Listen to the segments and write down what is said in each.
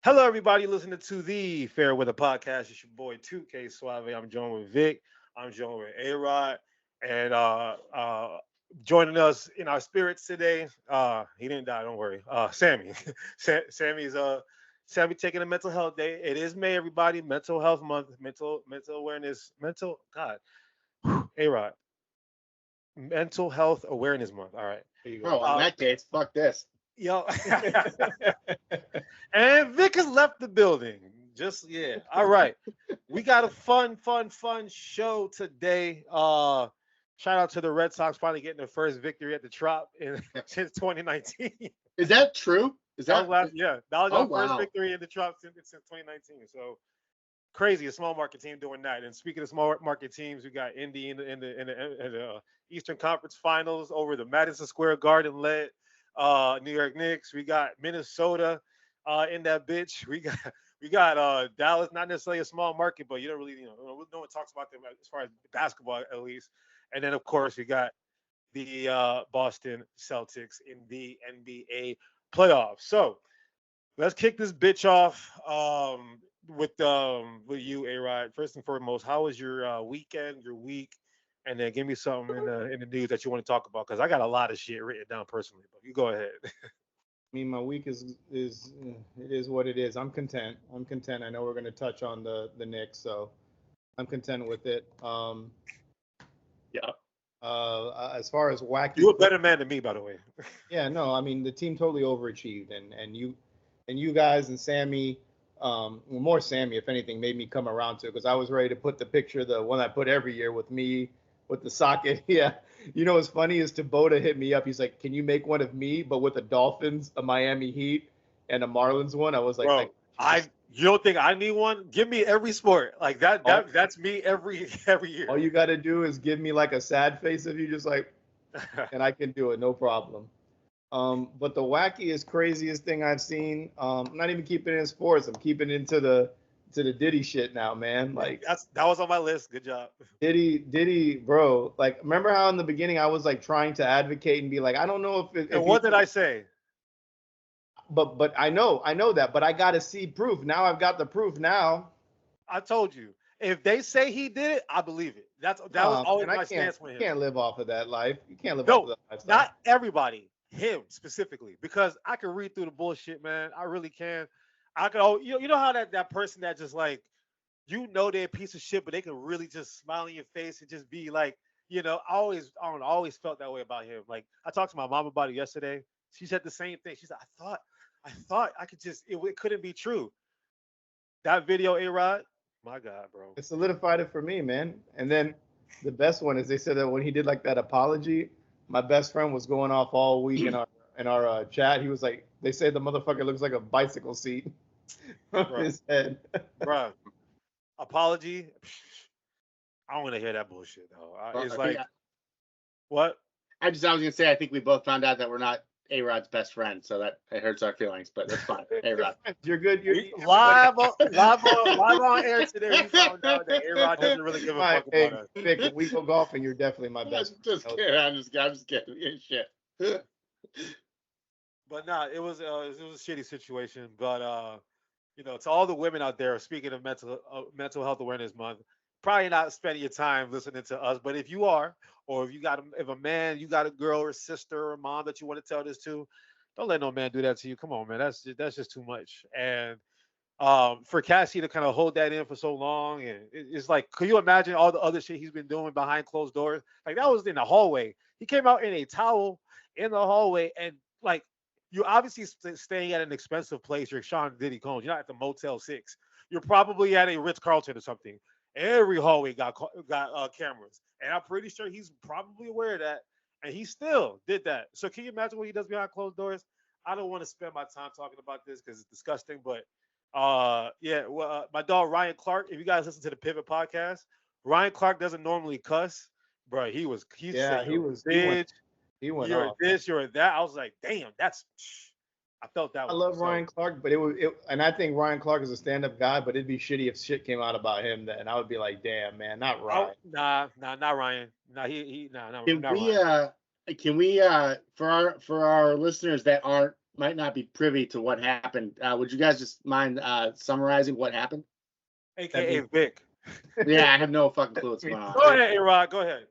Hello, everybody listening to the Fair Weather Podcast. It's your boy 2K Suave. I'm joined with Vic. I'm joined with AROD. And joining us in our spirits today, he didn't die, don't worry. Sammy. Sammy taking a mental health day. It is May, everybody. Mental health month, mental awareness, God. AROD. Mental health awareness month. All right. There you go. In that case, fuck this. Yo. And Vic has left the building. All right. We got a fun show today. Shout out to the Red Sox finally getting their first victory at the Trop since 2019. Is that true? That was our first victory in the Trop since 2019. So crazy, a small market team doing that. And speaking of small market teams, we got Indy in the Eastern Conference Finals over the Madison Square Garden led New York Knicks. We got Minnesota in that bitch. We got Dallas, not necessarily a small market, but you don't really, no one talks about them as far as basketball at least. And then of course we got the Boston Celtics in the NBA playoffs. So let's kick this bitch off with you, AROD. First and foremost, how was your weekend, your week? And then give me something in the news that you want to talk about, because I got a lot of shit written down personally. But you go ahead. I mean, my week it is what it is. I'm content. I know we're going to touch on the Knicks, so I'm content with it. As far as wacky, you're a better man than me, by the way. Yeah, no, I mean the team totally overachieved, and you guys and Sammy, more Sammy, if anything, made me come around to it, because I was ready to put the picture, the one I put every year with me with the socket. Yeah. You know what's funny is Taboda hit me up. He's like, can you make one of me, but with the Dolphins, a Miami Heat, and a Marlins one? I was like, bro, you don't think I need one? Give me every sport. Like that's me every year. All you got to do is give me like a sad face of you, just like, and I can do it, no problem. But the wackiest, craziest thing I've seen, I'm not even keeping it in sports. I'm keeping it into the Diddy shit now, man. Like that was on my list. Good job. Diddy, bro. Like, remember how in the beginning I was like trying to advocate and be like, I don't know if what did I say? But I know that. But I got to see proof. Now I've got the proof. Now I told you, if they say he did it, I believe it. That was always my stance with him. You can't live off of that life. You can't live off of that lifestyle. Not everybody. Him specifically, because I can read through the bullshit, man. I really can. I can. You know how that person that just like, they're a piece of shit, but they can really just smile in your face and just be like, I always felt that way about him. Like, I talked to my mom about it yesterday. She said the same thing. She said, I thought I could just, it couldn't be true. That video, AROD, my God, bro. It solidified it for me, man. And then the best one is they said that when he did like that apology, my best friend was going off all week in our chat. He was like, they say the motherfucker looks like a bicycle seat on his head. Bro, apology. I don't want to hear that bullshit though. It's like, what? I was gonna say, I think we both found out that we're not AROD's best friend, so that it hurts our feelings, but that's fine. AROD, you're good. You're live on air today. We found out that AROD doesn't really give a fuck about us. Vic, if we go golfing, you're definitely my best. Just kidding. I'm just kidding. Shit. But nah, it was a shitty situation. But to all the women out there, speaking of mental health awareness month, probably not spending your time listening to us. But if you are, or if a man, you got a girl or sister or mom that you want to tell this to, don't let no man do that to you. Come on, man, that's just too much. And for Cassie to kind of hold that in for so long, and it's like, could you imagine all the other shit he's been doing behind closed doors? Like, that was in the hallway. He came out in a towel in the hallway, and like, you're obviously staying at an expensive place. You're Sean Diddy Combs. You're not at the Motel 6. You're probably at a Ritz-Carlton or something. Every hallway got cameras, and I'm pretty sure he's probably aware of that, and he still did that. So can you imagine what he does behind closed doors? I don't want to spend my time talking about this because it's disgusting, but my dog Ryan Clark. If you guys listen to the Pivot podcast, Ryan Clark doesn't normally cuss, bro. He was bitch. He went you're off. This, you're that. I was like, damn, I felt that. I love Ryan Clark, but and I think Ryan Clark is a stand-up guy, but it'd be shitty if shit came out about him then. I would be like, damn, man, not Ryan. Not Ryan. Nah, Can we for our listeners that aren't might not be privy to what happened, would you guys just mind summarizing what happened? AKA Vic. Yeah, I have no fucking clue what's going on. Go ahead, AROD. Go ahead.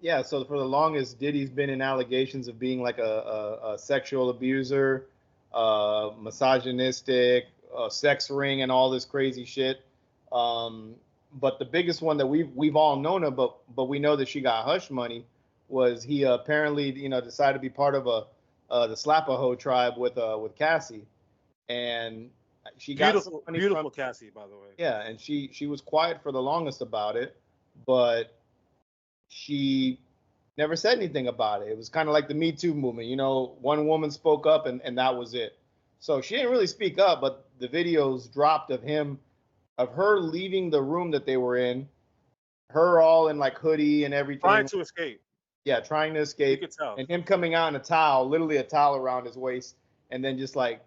Yeah, so for the longest, Diddy's been in allegations of being like a sexual abuser, misogynistic, sex ring, and all this crazy shit. But the biggest one that we've all known of, but we know that she got hush money, was he apparently decided to be part of the Slapaho tribe with Cassie, and she got some money beautiful from Cassie, by the way. Yeah, and she was quiet for the longest about it, but she never said anything about it. It was kind of like the Me Too movement. One woman spoke up and that was it. So she didn't really speak up, but the videos dropped of her leaving the room that they were in, her all in like hoodie and everything. Trying to escape. Yeah, trying to escape. You could tell. And him coming out in a towel, literally a towel around his waist, and then just like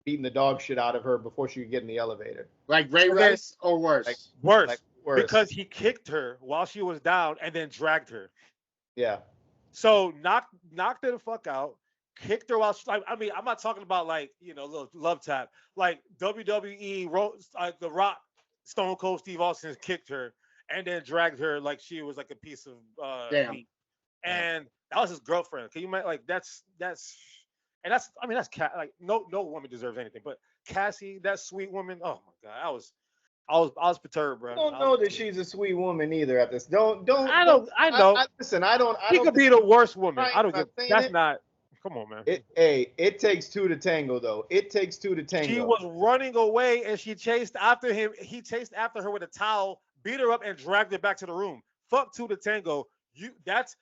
beating the dog shit out of her before she could get in the elevator. Like Ray Rice or worse? Worse. Like worse. Because he kicked her while she was down and then dragged her. Yeah. So knocked her the fuck out, kicked her while I'm not talking about like, little love tap. Like WWE, The Rock, Stone Cold Steve Austin kicked her and then dragged her like she was like a piece of meat. And that was his girlfriend. Can you imagine? Like that's like no woman deserves anything, but Cassie, that sweet woman. Oh my God, I was perturbed, bro. I don't know that she's a sweet woman either. At this, don't. I know. Listen, I don't. She could be the worst woman. Right, I don't get. That's it. not. Come on, man. It takes two to tango, though. It takes two to tango. She was running away, and she chased after him. He chased after her with a towel, beat her up, and dragged her back to the room. Fuck two to tango. That's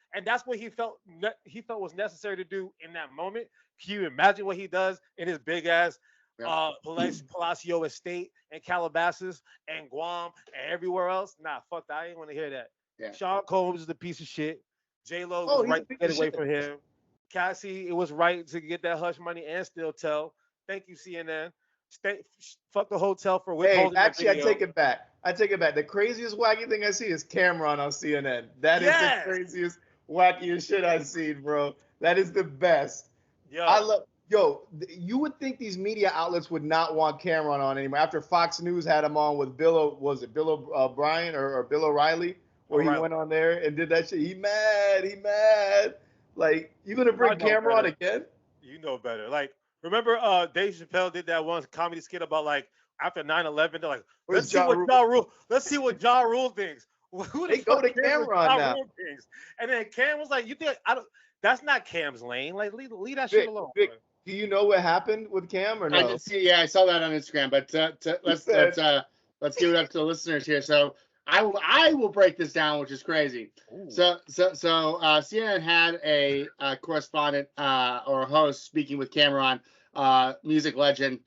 what he felt was necessary to do in that moment. Can you imagine what he does in his big ass Palacio estate and Calabasas and Guam and everywhere else? Nah, fuck that. I ain't want to hear that. Yeah. Sean Combs is a piece of shit. J-Lo was right to get away from him. Cassie, it was right to get that hush money and still tell. Thank you, CNN. Fuck the hotel for withholding. Hey, actually, I take it back. The craziest wacky thing I see is Cameron on CNN. That is the craziest, wackiest shit I've seen, bro. That is the best. You would think these media outlets would not want Cameron on anymore after Fox News had him on with Bill O'Brien or Bill O'Reilly, where he went on there and did that shit. He mad. Like, you gonna bring Cameron on again? You know better. Like, remember Dave Chappelle did that one comedy skit about like after 9/11, they're like, let's see what Ja Rule thinks. They go to Cameron now. And then Cam was like, you think that's not Cam's lane. Like, leave that shit alone. Vic, do you know what happened with Cam or no? I did see. Yeah, I saw that on Instagram. But let's give it up to the listeners here. So I will break this down, which is crazy. Ooh. So CNN had a correspondent or a host speaking with Cameron, music legend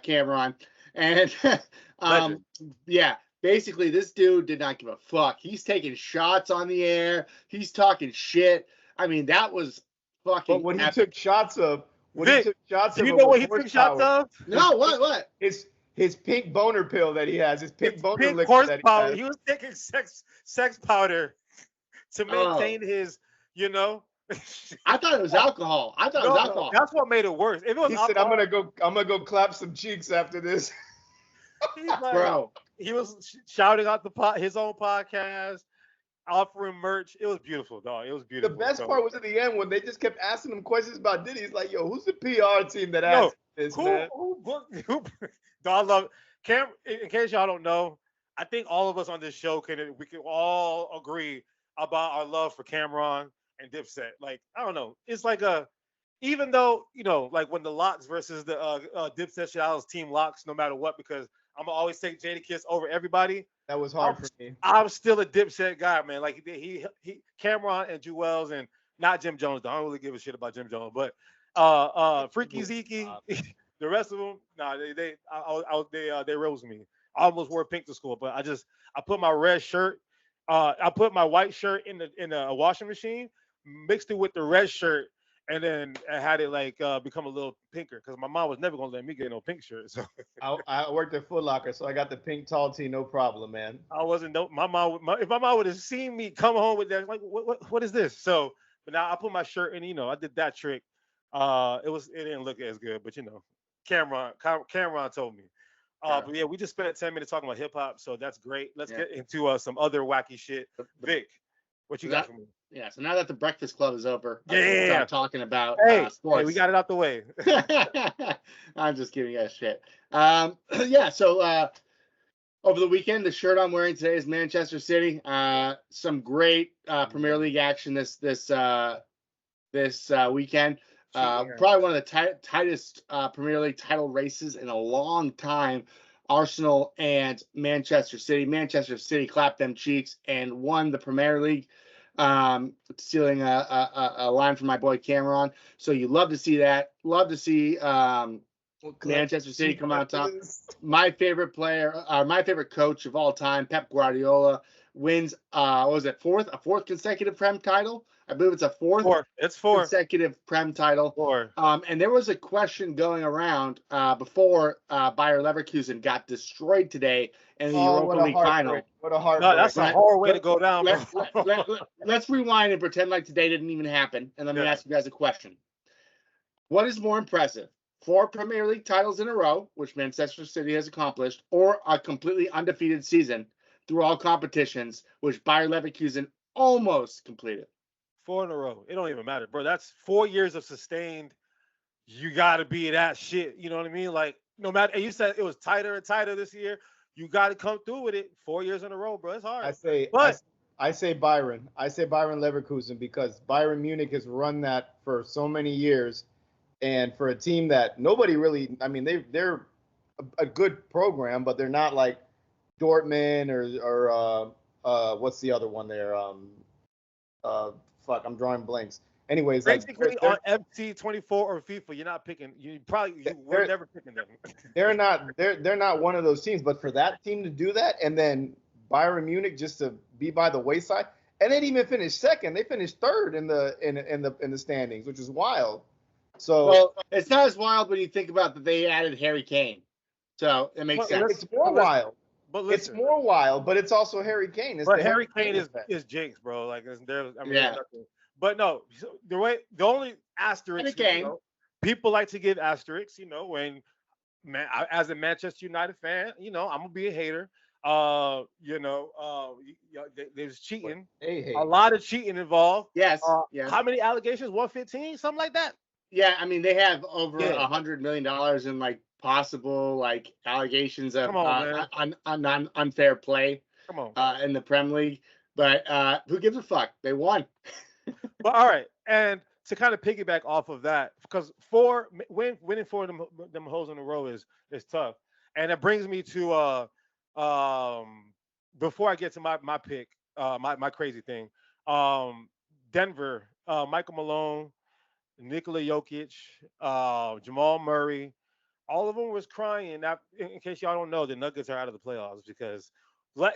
Cameron, and basically this dude did not give a fuck. He's taking shots on the air. He's talking shit. I mean, that was fucking. But when he took shots of, do you know what he took shots of? No, what? His pink boner pill that he has. His pink boner liquor horse that he powder. has. He was taking sex powder to maintain his, I thought it was alcohol. Alcohol. That's what made it worse. If it was he said, "I'm gonna go clap some cheeks after this." Like, bro, he was shouting out his own podcast, offering merch. It was beautiful, dog. It was beautiful. The best part was at the end when they just kept asking him questions about Diddy. He's like, "Yo, who's the PR team that asked this, man?" Who I love Cam. In case y'all don't know, I think all of us on this show can all agree about our love for Cameron and Dipset. Like, I don't know, it's like even though like when the Locks versus the Dipset shit, I was team Locks no matter what, because I'm gonna always take Jadakiss over everybody. That was hard for me. I'm still a Dipset guy, man. Like he Cameron and Jewels, and not Jim Jones. I don't really give a shit about Jim Jones, but Freaky Zeke. The rest of them, they rose me. I almost wore pink to school, but I put my red shirt, I put my white shirt in the washing machine, mixed it with the red shirt, and then I had it like become a little pinker because my mom was never gonna let me get no pink shirt. So I worked at Foot Locker, so I got the pink tall tee, no problem, man. I wasn't if my mom would have seen me come home with that, like what is this? So, but now I put my shirt in, I did that trick. It didn't look as good, but Cameron told me. Yeah. But yeah, we just spent 10 minutes talking about hip hop, so that's great. Let's Yeah. get into some other wacky shit. Vic, what you got for me? Yeah. So now that the Breakfast Club is over, I Yeah. can start talking about Hey, sports. we got it out the way. I'm just giving you guys shit. Yeah. So over the weekend, the shirt I'm wearing today is Manchester City. Some great Premier League action this weekend. Probably one of the tightest Premier League title races in a long time. Arsenal and Manchester City. Manchester City clapped them cheeks and won the Premier League, stealing a line from my boy Cameron. So you love to see that. Love to see Manchester City come out top. My favorite player, my favorite coach of all time, Pep Guardiola, wins. What was it, a fourth consecutive Prem title? I believe it's a fourth. It's four consecutive Prem title. Four. And there was a question going around before Bayer Leverkusen got destroyed today in the Europa League final. What a heartbreak. No, that's a hard way to go down, bro. Let's rewind and pretend like today didn't even happen. And let me ask you guys a question. What is more impressive? 4 Premier League titles in a row, which Manchester City has accomplished, or a completely undefeated season through all competitions, which Bayer Leverkusen almost completed? 4 in a row. It don't even matter, bro. That's 4 years of sustained. You got to be that shit. You know what I mean? Like, no matter, and you said it was tighter and tighter this year. You got to come through with it 4 years in a row, bro. It's hard. I say Byron. I say Byron Leverkusen because Bayern Munich has run that for so many years. And for a team that nobody really, I mean, they're a good program, but they're not like Dortmund or what's the other one there? I'm drawing blanks. Anyways, basically on FC24 or FIFA, you're not picking. We're never picking them. They're not one of those teams. But for that team to do that, and then Bayern Munich just to be by the wayside, and they didn't even finish second. They finished third in the standings, which is wild. So well, it's not as wild when you think about that they added Harry Kane. So it makes sense. It's more wild. But it's more wild, but it's also Harry Kane. But Harry Kane is jinx, bro. Like there's nothing. But no, the only asterisk, people like to give asterisks, when as a Manchester United fan, I'm gonna be a hater. There's cheating. A lot of cheating involved. Yes. How many allegations? 115, something like that. Yeah, I mean they have over $100 million in like possible allegations of unfair play. Come on. In the Prem League, but who gives a fuck? They won. But all right, and to kind of piggyback off of that, because winning 4 of them holes in a row is tough, and it brings me to before I get to my pick, my crazy thing, Denver, Michael Malone, Nikola Jokic, Jamal Murray, all of them was crying. Now, in case y'all don't know, the Nuggets are out of the playoffs because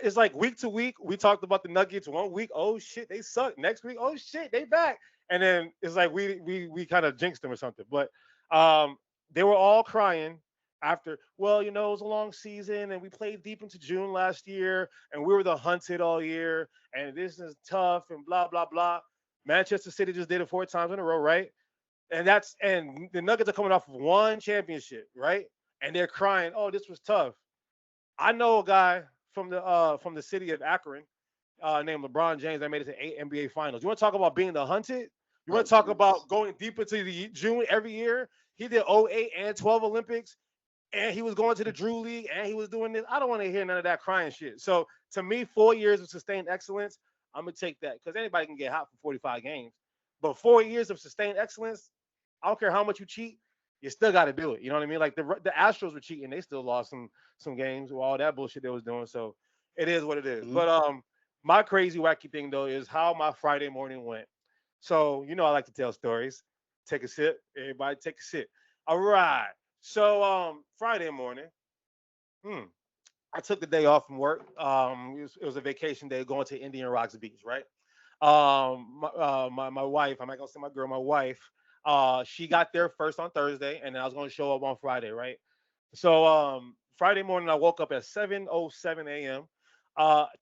it's like week to week. We talked about the Nuggets 1 week. Oh shit, they suck. Next week, oh shit, they back. And then it's like we kind of jinxed them or something. But they were all crying after. Well, it was a long season, and we played deep into June last year, and we were the hunted all year, and this is tough, and blah blah blah. Manchester City just did it 4 times in a row, right? And the Nuggets are coming off of 1 championship, right? And they're crying, oh, this was tough. I know a guy from the city of Akron named LeBron James that made it to 8 NBA finals. You want to talk about being the hunted? You want to talk about going deep into the June every year? He did 08 and 12 Olympics, and he was going to the Drew League, and he was doing this. I don't want to hear none of that crying shit. So to me, 4 years of sustained excellence, I'm going to take that because anybody can get hot for 45 games. But 4 years of sustained excellence, I don't care how much you cheat, you still got to do it. You know what I mean? Like the Astros were cheating, they still lost some games with all that bullshit they was doing. So it is what it is. Mm-hmm. But my crazy wacky thing though is how my Friday morning went. So I like to tell stories. Take a sip. Everybody take a sip. All right. So Friday morning, I took the day off from work. It was a vacation day going to Indian Rocks Beach, right? My wife, I'm not gonna say my girl, my wife. She got there first on Thursday, and then I was going to show up on Friday, right? So Friday morning, I woke up at 7:07 a.m.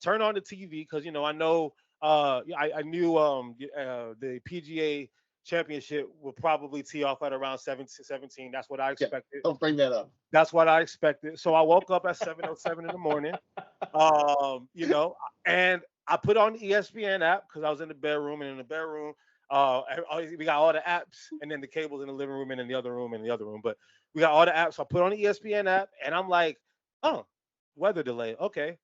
Turned on the TV because I know I knew the PGA Championship will probably tee off at around 17. That's what I expected. Don't bring that up. That's what I expected. So I woke up at 7:07 in the morning. You know, and I put on the ESPN app because I was in the bedroom, and in the bedroom, we got all the apps, and then the cables in the living room and in the other room and the other room. But we got all the apps. So I put on the ESPN app, and I'm like, oh, weather delay. Okay.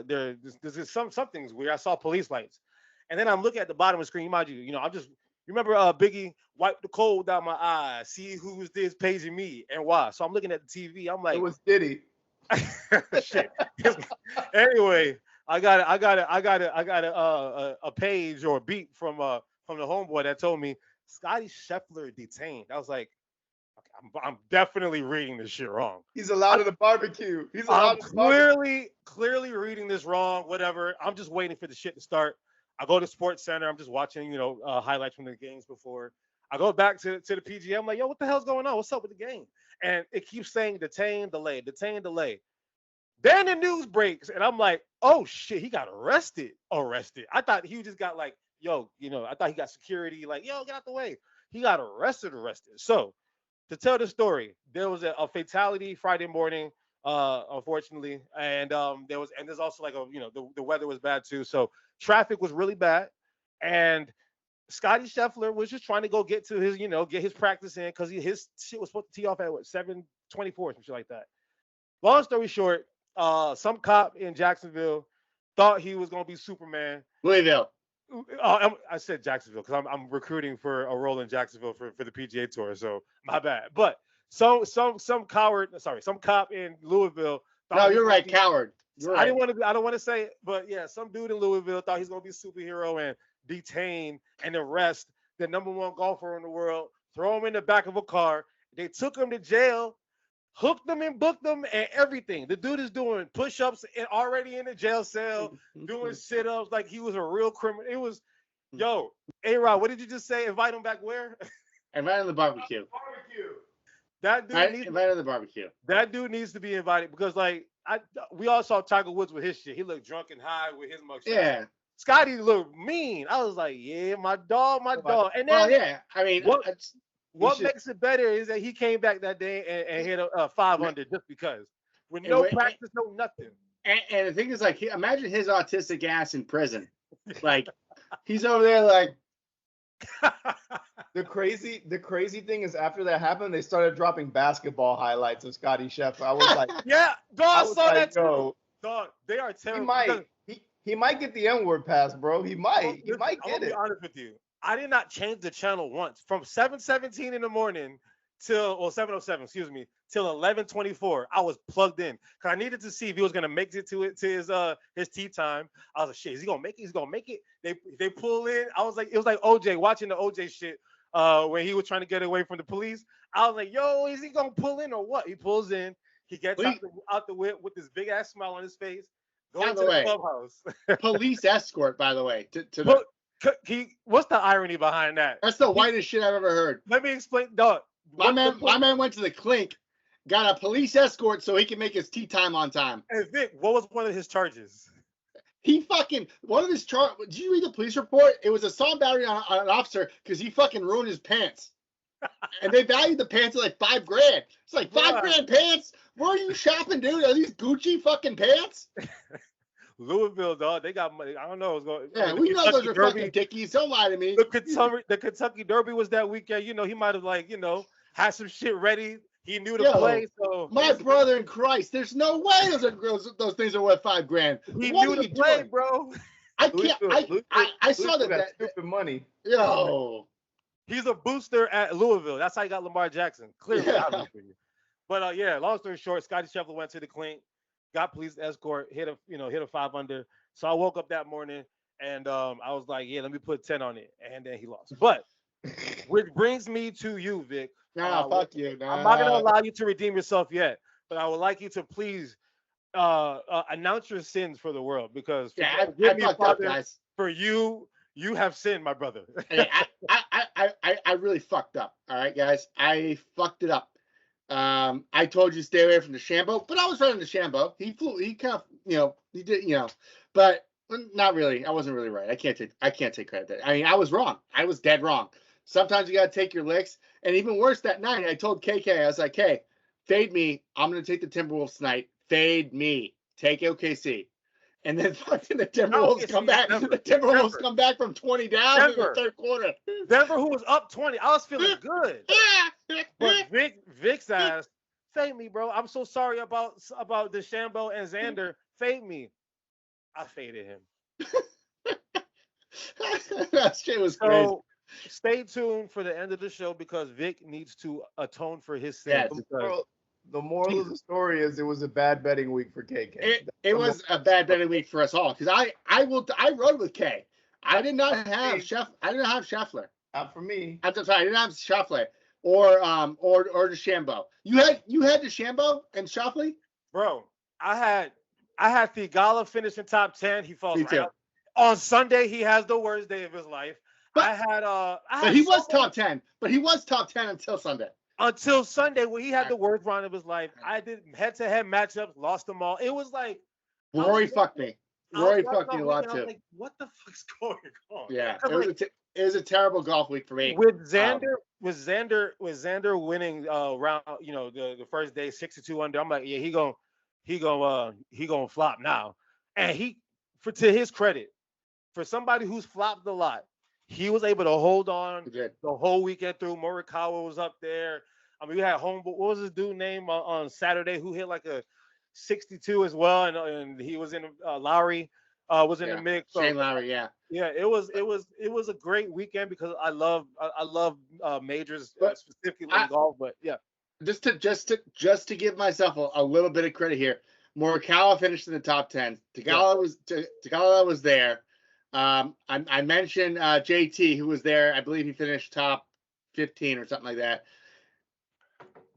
There's something's weird. I saw police lights, and then I'm looking at the bottom of the screen. Mind you, you know, I'm just remember Biggie wipe the cold down my eyes, see who's this paging me and why. So I'm looking at the TV. I'm like, It was Diddy. shit. Anyway, I got a page or a beat from the homeboy that told me Scottie Scheffler detained. I was like, okay, I'm definitely reading this shit wrong. He's allowed at the barbecue. He's allowed I'm clearly reading this wrong. Whatever. I'm just waiting for the shit to start. I go to Sports Center. I'm just watching, you know, highlights from the games before. I go back to the PGA. I'm like, yo, what the hell's going on? What's up with the game? And it keeps saying detain, delay, detain, delay. Then the news breaks, and I'm like, oh shit, he got arrested. I thought he just got like, yo, you know, I thought he got security, like, yo, get out the way. He got arrested. So to tell the story, there was a fatality Friday morning, unfortunately, and there's also like the weather was bad too, so traffic was really bad, and Scottie Scheffler was just trying to go get to his, get his practice in because his shit was supposed to tee off at 7:24, some shit like that. Long story short, some cop in Jacksonville thought he was gonna be Superman. Louisville. I said Jacksonville because I'm recruiting for a role in Jacksonville for the PGA Tour, so my bad. But some cop in Louisville. No, you're right, coward. I don't want to say it, but yeah, some dude in Louisville thought he's gonna be a superhero and detain and arrest the #1 golfer in the world, throw him in the back of a car. They took him to jail, hooked him and booked him and everything. The dude is doing push-ups and already in the jail cell, doing sit-ups like he was a real criminal. It was, yo, AROD, what did you just say? Invite him back where? Invite him to the barbecue. That dude invite him to the barbecue. That dude needs to be invited because we all saw Tiger Woods with his shit. He looked drunk and high with his mugshot. Yeah. Scotty looked mean. I was like, yeah, my dog. And then, well, yeah, I mean, what makes it better is that he came back that day and hit a 5 under just because. With no practice, no nothing. And the thing is, like, imagine his autistic ass in prison. Like, he's over there like. The crazy thing is after that happened, they started dropping basketball highlights of Scottie Scheffler. I was like, yeah, dog, I saw that too. Dog, they are terrible. He might get the N-word pass, bro. He might get it. I'm gonna be honest with you. I did not change the channel once. From 7:17 in the morning till 7:07, excuse me, till 11:24. I was plugged in because I needed to see if he was gonna make it to his tea time. I was like, shit, is he gonna make it? He's gonna make it. They pull in. I was like, it was like OJ watching the OJ shit when he was trying to get away from the police. I was like, yo, is he gonna pull in or what? He pulls in. He gets out the whip with this big ass smile on his face. Going to the clubhouse. Police escort, by the way. What's the irony behind that? That's the whitest shit I've ever heard. Let me explain. Dog, my man went to the clink, got a police escort so he can make his tea time on time. And Vic, what was one of his charges? One of his charges. Did you read the police report? It was assault battery on an officer because he fucking ruined his pants. And they valued the pants at like $5 grand. It's like $5 grand pants. Where are you shopping, dude? Are these Gucci fucking pants? Louisville, dog. They got money. I don't know. We know those are fucking Dickies. Don't lie to me. The Kentucky Derby was that weekend. He might have had some shit ready. He knew to play. So my brother in Christ, there's no way those things are worth $5 grand. He knew to play, bro. I can't. I saw that stupid money. Yo. He's a booster at Louisville. That's how he got Lamar Jackson. Clearly, obviously. But long story short, Scottie Scheffler went to the clink, got police escort, hit a 5 under. So I woke up that morning and I was like, yeah, let me put 10 on it, and then he lost. But which brings me to you, Vic. Fuck you. I'm not gonna allow you to redeem yourself yet, but I would like you to please announce your sins for the world because for you. You have sinned, my brother. I really fucked up. All right, guys. I fucked it up. I told you to stay away from the Shambo, but I was running the Shambo. He flew. He kind of, he did, but Not really. I wasn't really right. I can't take credit. I mean, I was wrong. I was dead wrong. Sometimes you gotta take your licks. And even worse, that night I told KK, I was like, "Hey, fade me. I'm gonna take the Timberwolves tonight. Fade me. Take OKC." And then fucking the Timberwolves come back. The Timberwolves come back from 20 down in the third quarter. Denver, who was up 20, I was feeling good. But Vic's ass, fade me, bro. I'm so sorry about DeChambeau and Xander. Fade me. I faded him. That shit was crazy. So stay tuned for the end of the show because Vic needs to atone for his sins. Yes. The moral of the story is it was a bad betting week for KK. It was a bad betting week for us all because I rode with K. I did not have Scheffler. Not for me. I'm sorry, I didn't have Scheffler or DeChambeau. You had DeChambeau and Scheffler? Bro, I had Thigala finish in top 10. He falls right up. On Sunday, he has the worst day of his life. But he was top 10. But he was top 10 until Sunday. Until Sunday, when he had the worst round of his life. I did head-to-head matchups, lost them all. It was like Rory fucked me. Rory fucked me a lot too. Like, what the fuck's going on? Yeah, it was a terrible golf week for me. With Xander winning round, the first day 62 under. I'm like, yeah, he gonna flop now. And to his credit, for somebody who's flopped a lot, he was able to hold on the whole weekend through. Morikawa was up there. I mean, we had what was his dude name on Saturday who hit like a 62 as well, and he was in Lowry was in the mix. So, Shane Lowry, yeah. Yeah, it was a great weekend because I love majors specifically in golf, but yeah. Just to give myself a little bit of credit here, Morikawa finished in the top 10. Thigala was there. I mentioned JT, who was there. I believe he finished top 15 or something like that.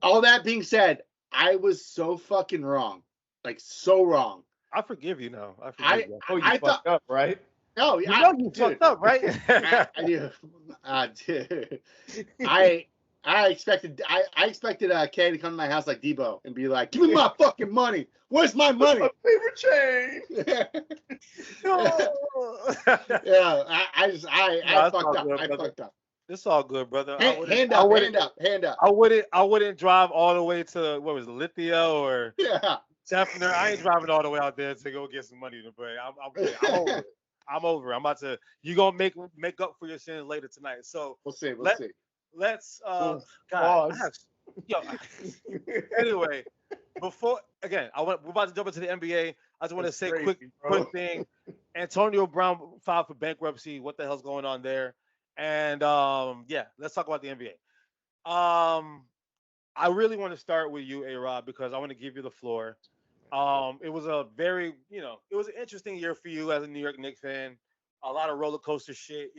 All that being said, I was so fucking wrong. Like, so wrong. I forgive you now. You fucked up, right? No, you fucked up, right? Dude, I expected Kay to come to my house like Debo and be like, "Give me my fucking money. Where's my money? My favorite chain." Yeah, I fucked up. I fucked up. It's all good, brother. Hand up. I wouldn't drive all the way to what was it, Lithia or Tefner. I ain't driving all the way out there to go get some money to pay. I'm over it. I'm over it. I'm about to. You gonna make up for your sins later tonight. So we'll see. Let's anyway, we're about to jump into the NBA. I just want to say quick thing. Antonio Brown filed for bankruptcy. What the hell's going on there? And let's talk about the NBA. I really want to start with you, AROD, because I want to give you the floor. It was a very, it was an interesting year for you as a New York Knicks fan. A lot of roller coaster shit,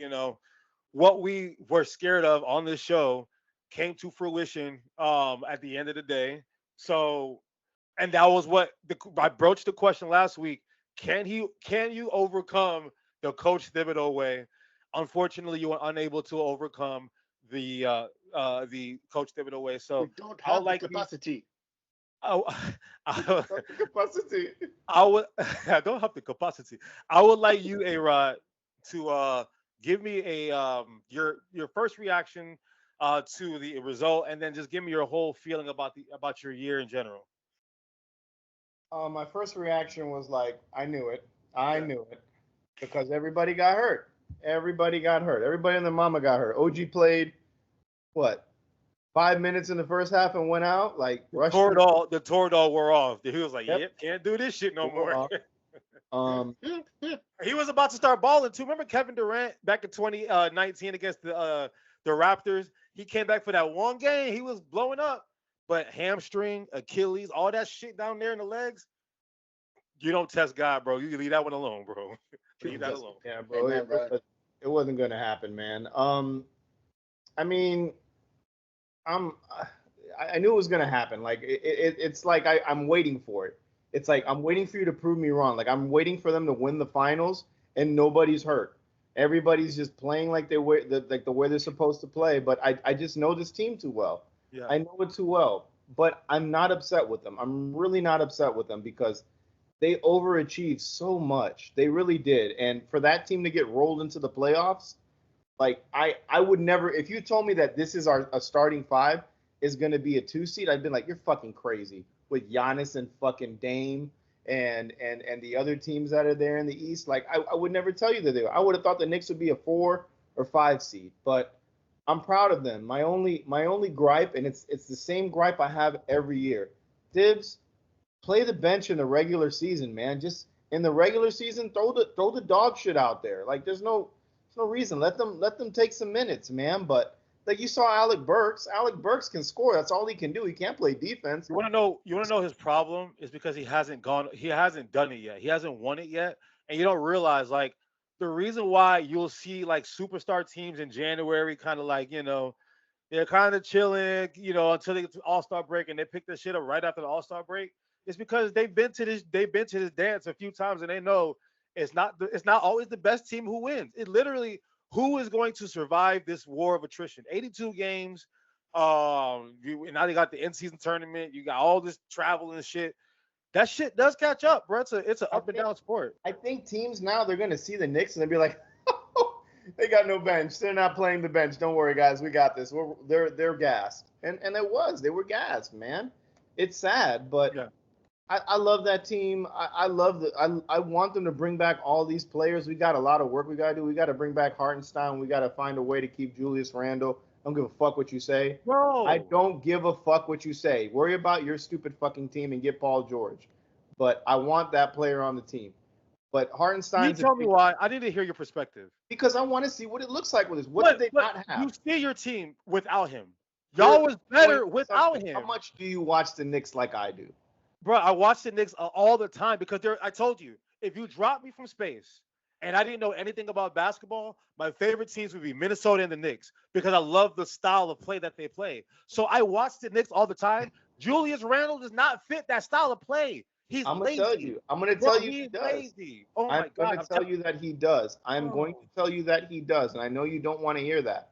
What we were scared of on this show came to fruition at the end of the day. So, and that was what I broached the question last week. Can you overcome the Coach Thibodeau way? Unfortunately, you were unable to overcome the Coach Thibodeau way. So we don't have the capacity. I don't have the capacity. I would like you, AROD, to give me your first reaction to the result, and then just give me your whole feeling about your year in general. My first reaction was like, I knew it, because everybody got hurt. Everybody and their mama got hurt. OG played 5 minutes in the first half and went out. Like the Toradol wore off. He was like, "Yep, can't do this shit no more." He was about to start balling too. Remember Kevin Durant back in 2019 against the Raptors? He came back for that one game. He was blowing up, but hamstring, Achilles, all that shit down there in the legs. You don't test God, bro. You leave that one alone, bro. Leave that alone. Yeah, bro. It wasn't gonna happen, man. I mean, I knew it was gonna happen. Like it's like I'm waiting for it. It's like I'm waiting for you to prove me wrong. Like I'm waiting for them to win the finals and nobody's hurt. Everybody's just playing like the way they're supposed to play. But I just know this team too well. Yeah. I know it too well. But I'm not upset with them. I'm really not upset with them because they overachieved so much. They really did. And for that team to get rolled into the playoffs, like I would never, if you told me that this is a starting five is going to be a 2 seed, I'd been like, you're fucking crazy with Giannis and fucking Dame and the other teams that are there in the East. Like I would never tell you that they were. I would have thought the Knicks would be a 4 or 5 seed, but I'm proud of them. My only gripe, and it's the same gripe I have every year. Dibs, play the bench in the regular season, man. Just in the regular season, throw the dog shit out there. Like there's no reason. Let them take some minutes, man. But like you saw Alec Burks. Alec Burks can score. That's all he can do. He can't play defense. You want to know his problem is because he hasn't done it yet. He hasn't won it yet, and you don't realize like the reason why you'll see like superstar teams in January kind of like, they're kind of chilling, until they get to All-Star break and they pick their shit up right after the All-Star break. It's because they've been to this dance a few times and they know it's not always the best team who wins. It literally who is going to survive this war of attrition. 82 games. Now they got the in-season tournament. You got all this travel and shit. That shit does catch up, bro. It's an up and down sport. I think teams now they're gonna see the Knicks and they'll be like, they got no bench. They're not playing the bench. Don't worry, guys. We got this. They're gassed. And they were gassed, man. It's sad, but yeah. I love that team. I want them to bring back all these players. We got a lot of work we gotta do. We gotta bring back Hartenstein. We gotta find a way to keep Julius Randle. I don't give a fuck what you say. Bro. I don't give a fuck what you say. Worry about your stupid fucking team and get Paul George. But I want that player on the team. But Hartenstein. You tell me why. I need to hear your perspective. Because I want to see what it looks like with this. What did they not have? You see your team without him. Y'all was better without him. How much do you watch the Knicks like I do? Bro, I watch the Knicks all the time because I told you, if you drop me from space and I didn't know anything about basketball, my favorite teams would be Minnesota and the Knicks because I love the style of play that they play. So I watch the Knicks all the time. Julius Randle does not fit that style of play. I'm going to tell you. I'm going to tell you he does. Lazy. Oh my God. I'm going to tell you that he does. I'm going to tell you that he does. And I know you don't want to hear that.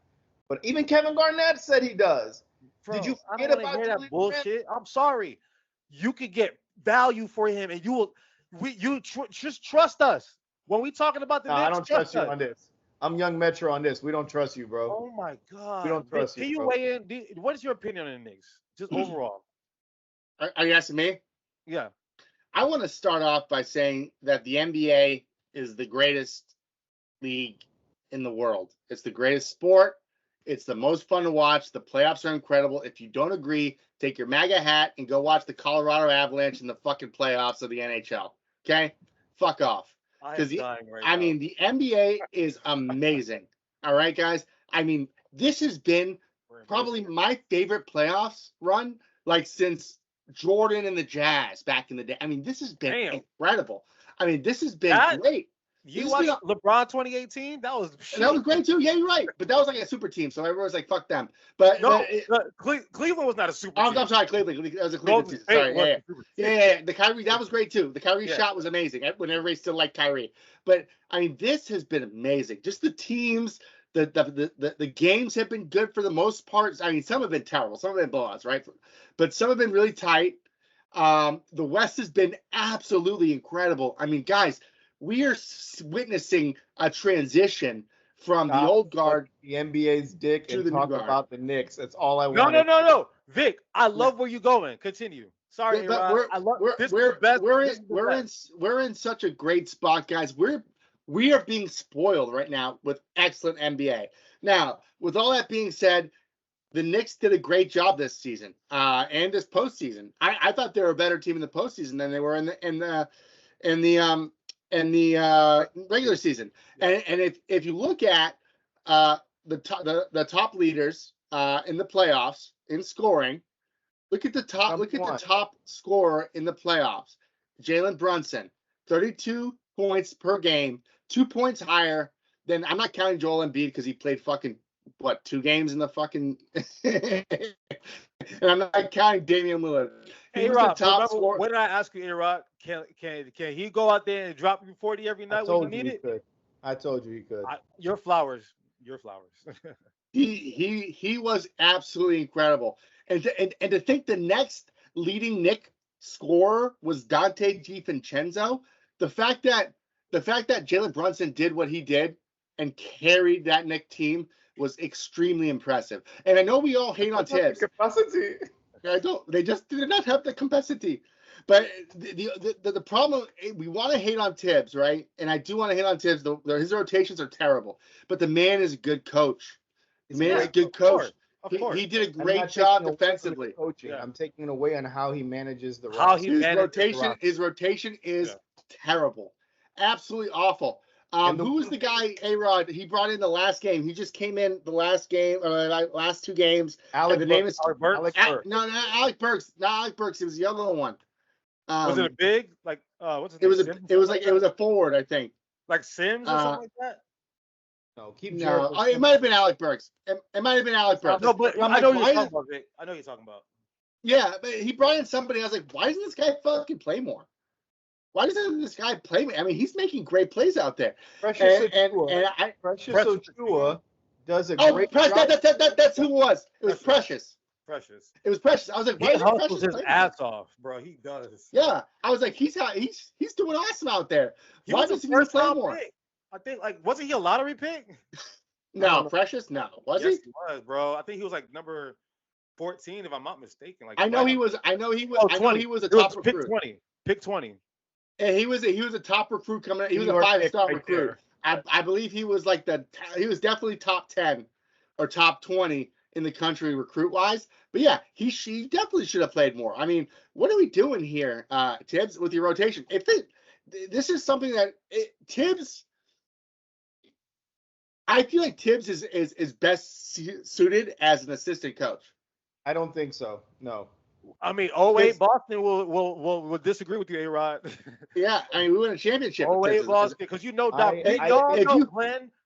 But even Kevin Garnett said he does. Bro, did you forget about that bullshit? I'm sorry. You could get value for him and just trust us. When we talking about the Knicks, I don't trust you on this. I'm Young Metro on this. We don't trust you, bro. Oh my God. We don't trust you. Can you weigh in? What is your opinion on the Knicks? Just overall. Are you asking me? Yeah. I want to start off by saying that the NBA is the greatest league in the world. It's the greatest sport. It's the most fun to watch. The playoffs are incredible. If you don't agree, take your MAGA hat and go watch the Colorado Avalanche in the fucking playoffs of the NHL. Okay? Fuck off. I mean, the NBA is amazing. All right, guys? I mean, this has been probably my favorite playoffs run, like since Jordan and the Jazz back in the day. I mean, this has been incredible. I mean, this has been great. You watched LeBron 2018? That was great too. Yeah, you're right. But that was like a super team, so everyone's like, "Fuck them." But Cleveland was not a super team. I'm sorry, Cleveland. That was a Cleveland team. Sorry, yeah. The Kyrie, that was great too. The Kyrie shot was amazing. When everybody still liked Kyrie. But I mean, this has been amazing. Just the teams, the games have been good for the most part. I mean, some have been terrible, some have been blowouts, right? But some have been really tight. The West has been absolutely incredible. I mean, guys. We are witnessing a transition from the old guard, the NBA's dick, and talk about the Knicks. That's all I want. No, Vic. I love where you're going. Continue. Sorry, but we're in such a great spot, guys. We are being spoiled right now with excellent NBA. Now, with all that being said, the Knicks did a great job this season and this postseason. I thought they were a better team in the postseason than they were in the regular season. And if you look at the top leaders in the playoffs in scoring, look at the top scorer in the playoffs, Jalen Brunson, 32 points per game, 2 points higher than, I'm not counting Joel Embiid because he played fucking 2 games in the fucking and I'm not counting Damian Lillard. A-Rod, what did I ask you, A-Rod? Can he go out there and drop you 40 every night when you need it? I told you he could. Your flowers. He was absolutely incredible. And to think the next leading Knick scorer was Dante DiVincenzo. The fact that Jalen Brunson did what he did and carried that Knicks team was extremely impressive. And I know we all hate on Tibbs. Capacity. They just did not have the capacity. But the problem, we want to hate on Tibbs, right? And I do want to hate on Tibbs. His rotations are terrible. But the man is a good coach. The man is a good coach. He did a great job defensively. Coaching. Yeah. I'm taking it away on how he manages the roster. His rotation is terrible. Absolutely awful. Who was the guy, AROD, he brought in the last game? He just came in the last game, or last two games. Alec Burks. No, not Alec Burks. Not Alec Burks. It was the other one. Was it a big, like, what's his name? It was a forward, I think. Like Sims or something like that? No, it might have been Alec Burks. It might have been Alec Burks. No, but I know you're talking about, Vic. I know you're talking about. Yeah, but he brought in somebody. I was like, why doesn't this guy fucking play more? Why doesn't this guy play more? I mean, he's making great plays out there. Precious Achiuwa does a great job. That's who it was. It was Precious. It was Precious. I was like, why he hustles his ass off, bro. He does. Yeah, I was like, he's doing awesome out there. Why doesn't he play more? Pick. I think, like, wasn't he a lottery pick? No, Precious. No, was he? Yes, he was, bro. I think he was like number 14, if I'm not mistaken. Like, I know he was a top recruit. Pick 20. And he was a top recruit coming out. He was a 5-star recruit. I believe he was he was definitely top 10 or top 20 in the country recruit wise. But yeah, she definitely should have played more. I mean, what are we doing here, Tibbs, with your rotation? This is something that Tibbs, I feel like Tibbs is best suited as an assistant coach. I don't think so. No. I mean, 08 Boston will disagree with you, AROD. Yeah, I mean, we won a championship. 08 Boston, because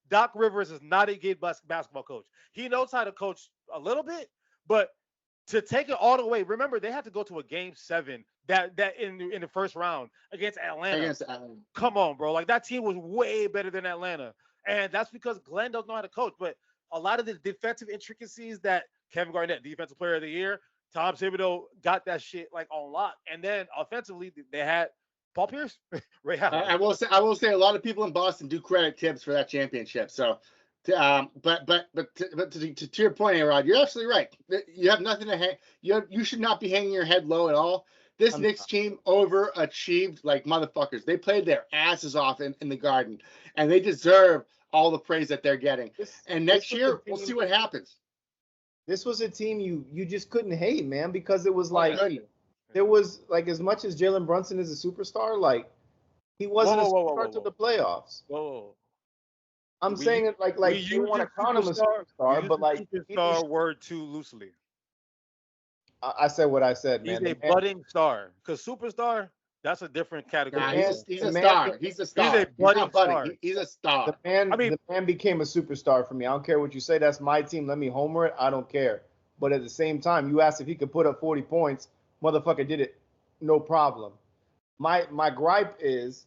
Doc Rivers is not a good basketball coach. He knows how to coach a little bit, but to take it all the way, remember they had to go to a game 7 that in the first round against Atlanta. Come on, bro. Like, that team was way better than Atlanta. And that's because Glenn doesn't know how to coach. But a lot of the defensive intricacies that Kevin Garnett, Defensive Player of the Year, Tom Thibodeau got that shit like on lock. And then offensively, they had Paul Pierce, Ray Allen. I will say a lot of people in Boston do credit Tibbs for that championship. So, but to your point, AROD, you're absolutely right. You have nothing to hang. You should not be hanging your head low at all. This Knicks team overachieved like motherfuckers. They played their asses off in the Garden, and they deserve all the praise that they're getting. And next year, we'll see what happens. This was a team you just couldn't hate, man, because it was like there was like, as much as Jalen Brunson is a superstar, like he wasn't a superstar to the playoffs. I'm saying it like you want to count him a superstar, but like superstar word too loosely. I said what I said, man. He's a budding star, because superstar, that's a different category. Nah, he's a star. He's a star. He's a budding star. He's a star. The man became a superstar for me. I don't care what you say. That's my team. Let me homer it. I don't care. But at the same time, you asked if he could put up 40 points. Motherfucker did it. No problem. My gripe is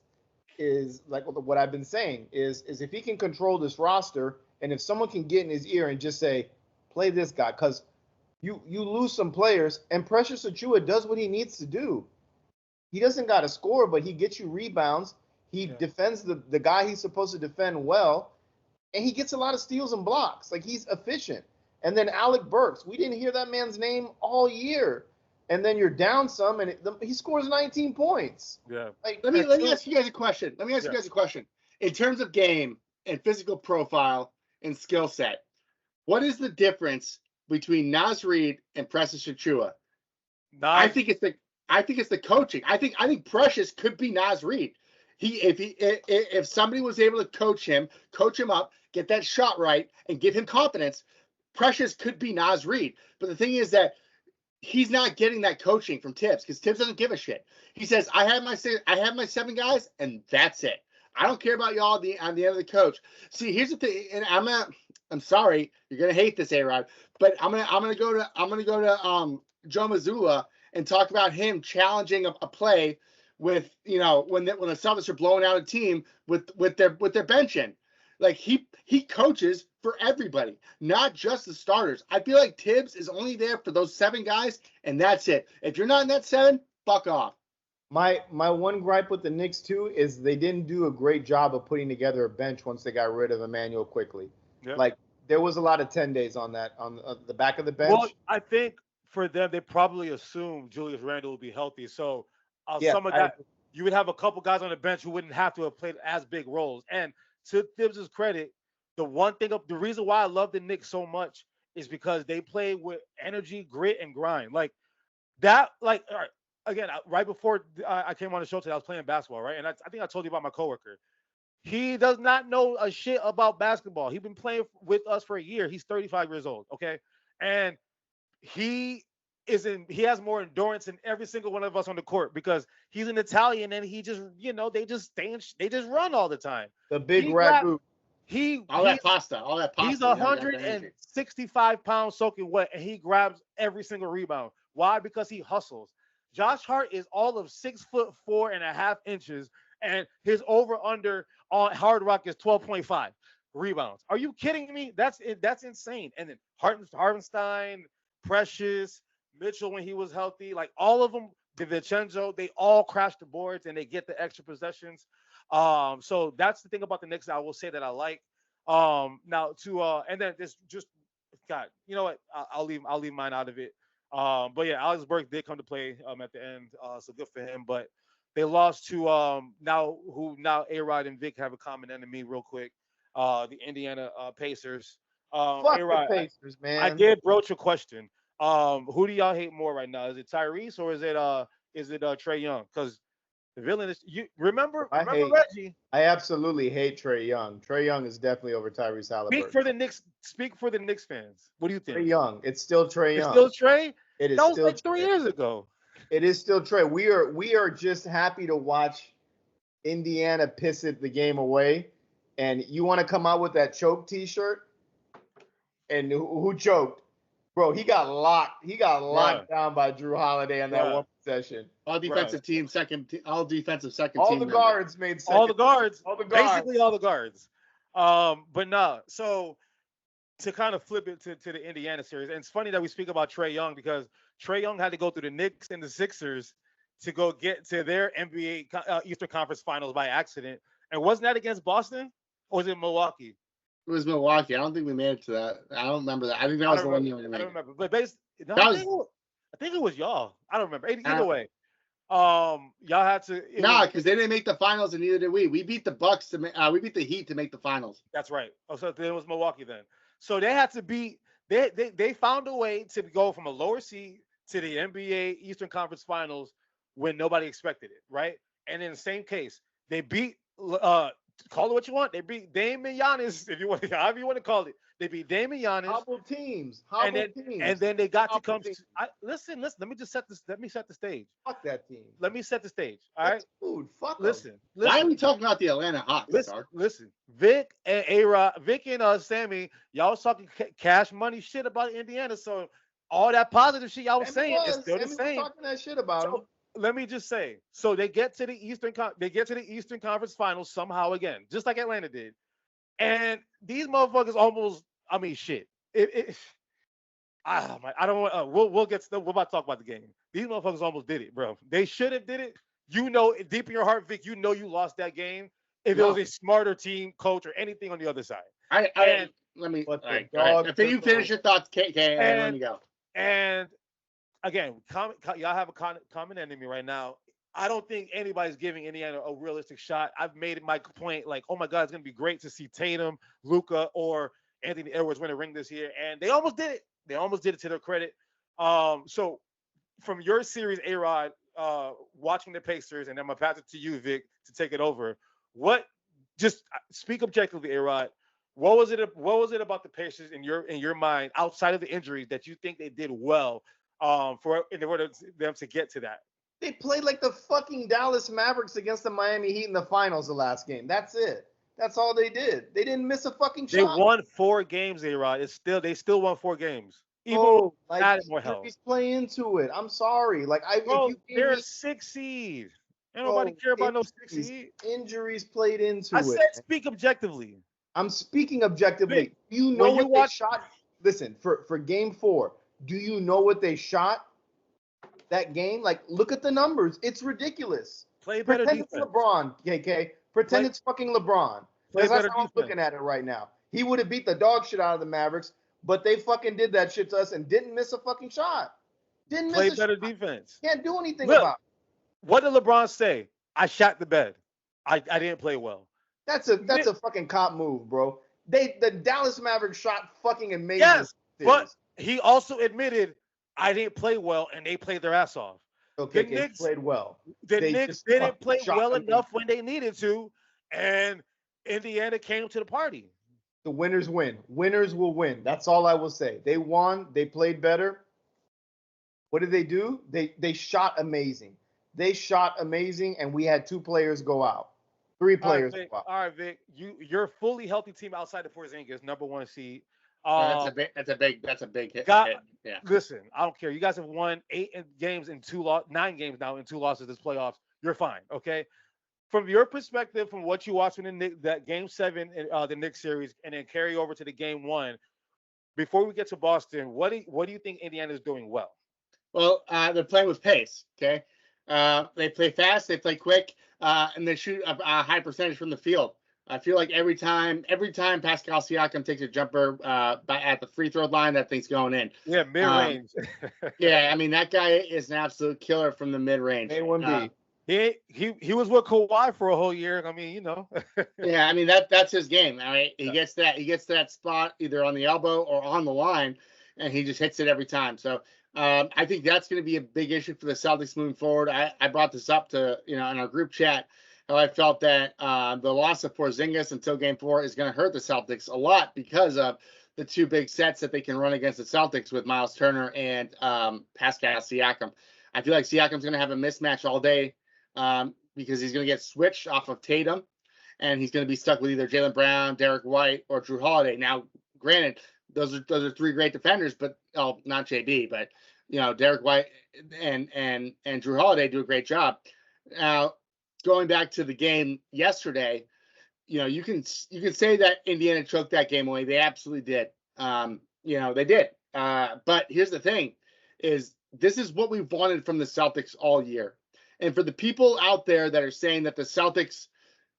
like what I've been saying is if he can control this roster, and if someone can get in his ear and just say, play this guy, because you lose some players, and Precious Achiuwa does what he needs to do. He doesn't got to score, but he gets you rebounds. He defends the guy he's supposed to defend well, and he gets a lot of steals and blocks. Like, he's efficient. And then Alec Burks, we didn't hear that man's name all year. And then you're down some, and he scores 19 points. Yeah. Like, let me ask you guys a question. In terms of game and physical profile and skill set, what is the difference between Naz Reid and Presha Achiuwa? I think it's the coaching. I think Precious could be Naz Reid. If somebody was able to coach him up, get that shot right, and give him confidence, Precious could be Naz Reid. But the thing is that he's not getting that coaching from Tibbs, because Tibbs doesn't give a shit. He says, I have my 7 guys, and that's it. I don't care about y'all on the end of the coach. See, here's the thing, and I'm sorry, you're gonna hate this, AROD, but I'm gonna go to Joe Mazzulla and talk about him challenging a play with, when the Celtics are blowing out a team with their bench in. Like, he coaches for everybody, not just the starters. I feel like Tibbs is only there for those 7 guys, and that's it. If you're not in that 7, fuck off. My one gripe with the Knicks too is they didn't do a great job of putting together a bench once they got rid of Emmanuel quickly. Yep. Like there was a lot of 10 days on the back of the bench. Well, I think for them, they probably assumed Julius Randle would be healthy. So some of that, you would have a couple guys on the bench who wouldn't have to have played as big roles. And to Thibs' credit, the reason why I love the Knicks so much is because they play with energy, grit, and grind. Like that, all right, again, right before I came on the show today, I was playing basketball, right? And I think I told you about my coworker. He does not know a shit about basketball. He's been playing with us for a year. He's 35 years old, okay? And he has more endurance than every single one of us on the court because he's an Italian and he just, they just run all the time. The big ragu. All that pasta. He's 165 pounds soaking wet, and he grabs every single rebound. Why? Because he hustles. Josh Hart is all of 6'4.5" and his over/under on Hard Rock is 12.5 rebounds. Are you kidding me? That's insane. And then Hartenstein, Precious, Mitchell when he was healthy, like all of them, DiVincenzo, they all crash the boards and they get the extra possessions. So that's the thing about the Knicks that I will say that I like. Now and then this just God, you know what? I'll leave mine out of it. But yeah, Alex Burke did come to play at the end, so good for him. But they lost to now AROD and Vic have a common enemy real quick. The Indiana Pacers. Fuck AROD, the Pacers, man. I did broach a question. Who do y'all hate more right now? Is it Tyrese or is it Trae Young? Because the villain is remember Reggie. I absolutely hate Trae Young. Trae Young is definitely over Tyrese Halliburton. Speak for the Knicks fans. What do you think? Trae Young. It's still Trae Young. It's still Trae? It is that was still like 3 years ago. It is still Trae. We are just happy to watch Indiana piss it the game away. And you want to come out with that choke T-shirt? And who choked? Bro, he got locked. He got locked down by Drew Holiday on that one possession. All defensive team, all defensive second all team. The guards made second. All the guards. Basically all the guards. But no. So to kind of flip it to the Indiana series, and it's funny that we speak about Trae Young because Trae Young had to go through the Knicks and the Sixers to go get to their NBA Eastern Conference Finals by accident. And wasn't that against Boston? Or was it Milwaukee? It was Milwaukee. I don't think we made it to that. I don't remember that. I think that was the one year we made. I don't remember. But I think it was y'all. I don't remember. Either way. Y'all had to. Because they didn't make the finals and neither did we. We beat the Bucks we beat the Heat to make the finals. That's right. Oh, so it was Milwaukee then. So they had to beat. They found a way to go from a lower seed to the NBA Eastern Conference Finals when nobody expected it, right? And in the same case, they beat. Call it what you want. They beat Dame and Giannis, if you want, however you want to call it. They beat Dame and Giannis. Hobble teams. And then they got to come. Listen. Let me just set this. Let me set the stage. Fuck that team. Let me set the stage. All right. Dude, fuck. Listen. Why are we talking about the Atlanta Hawks? Listen. Vic and AROD, Vic and Sammy, y'all was talking cash money shit about Indiana. So all that positive shit y'all was saying is still the same. Talking that shit about them. Let me just say, so they get to the Eastern Conference Finals somehow again, just like Atlanta did, and these motherfuckers almost. I mean, shit. I don't want. We'll get. We're about to talk about the game. These motherfuckers almost did it, bro. They should have did it. You know, deep in your heart, Vic, you know you lost that game. If it was a smarter team, coach, or anything on the other side. Let me. All right. After you finish your thoughts, KK, and let me go. And again, y'all have a common enemy right now. I don't think anybody's giving Indiana a realistic shot. I've made my point like, oh my God, it's gonna be great to see Tatum, Luka, or Anthony Edwards win a ring this year, and they almost did it. They almost did it to their credit. So from your series, AROD, watching the Pacers, and then I'm gonna pass it to you, Vic, to take it over. Just speak objectively, AROD. What was it about the Pacers in your mind, outside of the injuries, that you think they did well in order for them to get to that? They played like the fucking Dallas Mavericks against the Miami Heat in the finals the last game. That's it. That's all they did. They didn't miss a fucking shot. They won 4 games, AROD. They still won 4 games. Even added more help. Injuries play into it. I'm sorry. They're a 6 seed. Ain't nobody care about no 6 seed. Injuries played into it. I said speak objectively. I'm speaking objectively. You know what they shot? Listen, for game 4, do you know what they shot? that game. Like, look at the numbers. It's ridiculous. Play better Pretend defense. it's LeBron, KK. Pretend it's fucking LeBron. Play Because that's better how I'm defense. looking at it right now. He would have beat the dog shit out of the Mavericks, but they fucking did that shit to us and didn't miss a fucking shot. Didn't Play miss a better shot. defense. Can't do anything Look, about it. What did LeBron say? I shot the bed. I didn't play well. That's a fucking cop move, bro. The Dallas Mavericks shot fucking amazing. Yes, but he also admitted I didn't play well, and they played their ass off. Okay, the Knicks played well. The They Knicks just didn't fucking play shot well amazing. enough when they needed to, and Indiana came to the party. The winners win. Winners will win. That's all I will say. They won. They played better. What did they do? They shot amazing. They shot amazing, and we had 2 players go out. 3 players go out. All right, Vic. You're a fully healthy team outside of Porzingis, number 1 seed. That's a big hit. Yeah. Yeah. Listen, I don't care. You guys have won 9 games now in 2 losses this playoffs. You're fine, okay? From your perspective, from what you watched in that Game 7 in the Knicks series, and then carry over to the Game 1, before we get to Boston, what do you think Indiana is doing well? Well, they're playing with pace. Okay, they play fast, they play quick, and they shoot a high percentage from the field. I feel like every time Pascal Siakam takes a jumper at the free throw line, that thing's going in. Yeah, mid range. Yeah, I mean that guy is an absolute killer from the mid range. A1B. He was with Kawhi for a whole year. I mean, you know. Yeah, I mean that's his game. I mean, he gets that spot either on the elbow or on the line, and he just hits it every time. So I think that's going to be a big issue for the Celtics moving forward. I brought this up to in our group chat how I felt that the loss of Porzingis until Game 4 is going to hurt the Celtics a lot because of the 2 big sets that they can run against the Celtics with Miles Turner and Pascal Siakam. I feel like Siakam's going to have a mismatch all day. Because he's going to get switched off of Tatum, and he's going to be stuck with either Jaylen Brown, Derek White, or Drew Holiday. Now, granted, those are 3 great defenders, but not JB, but Derek White and Drew Holiday do a great job. Now, going back to the game yesterday, you can say that Indiana choked that game away. They absolutely did. They did. But here's the thing: this is what we've wanted from the Celtics all year. And for the people out there that are saying that the Celtics,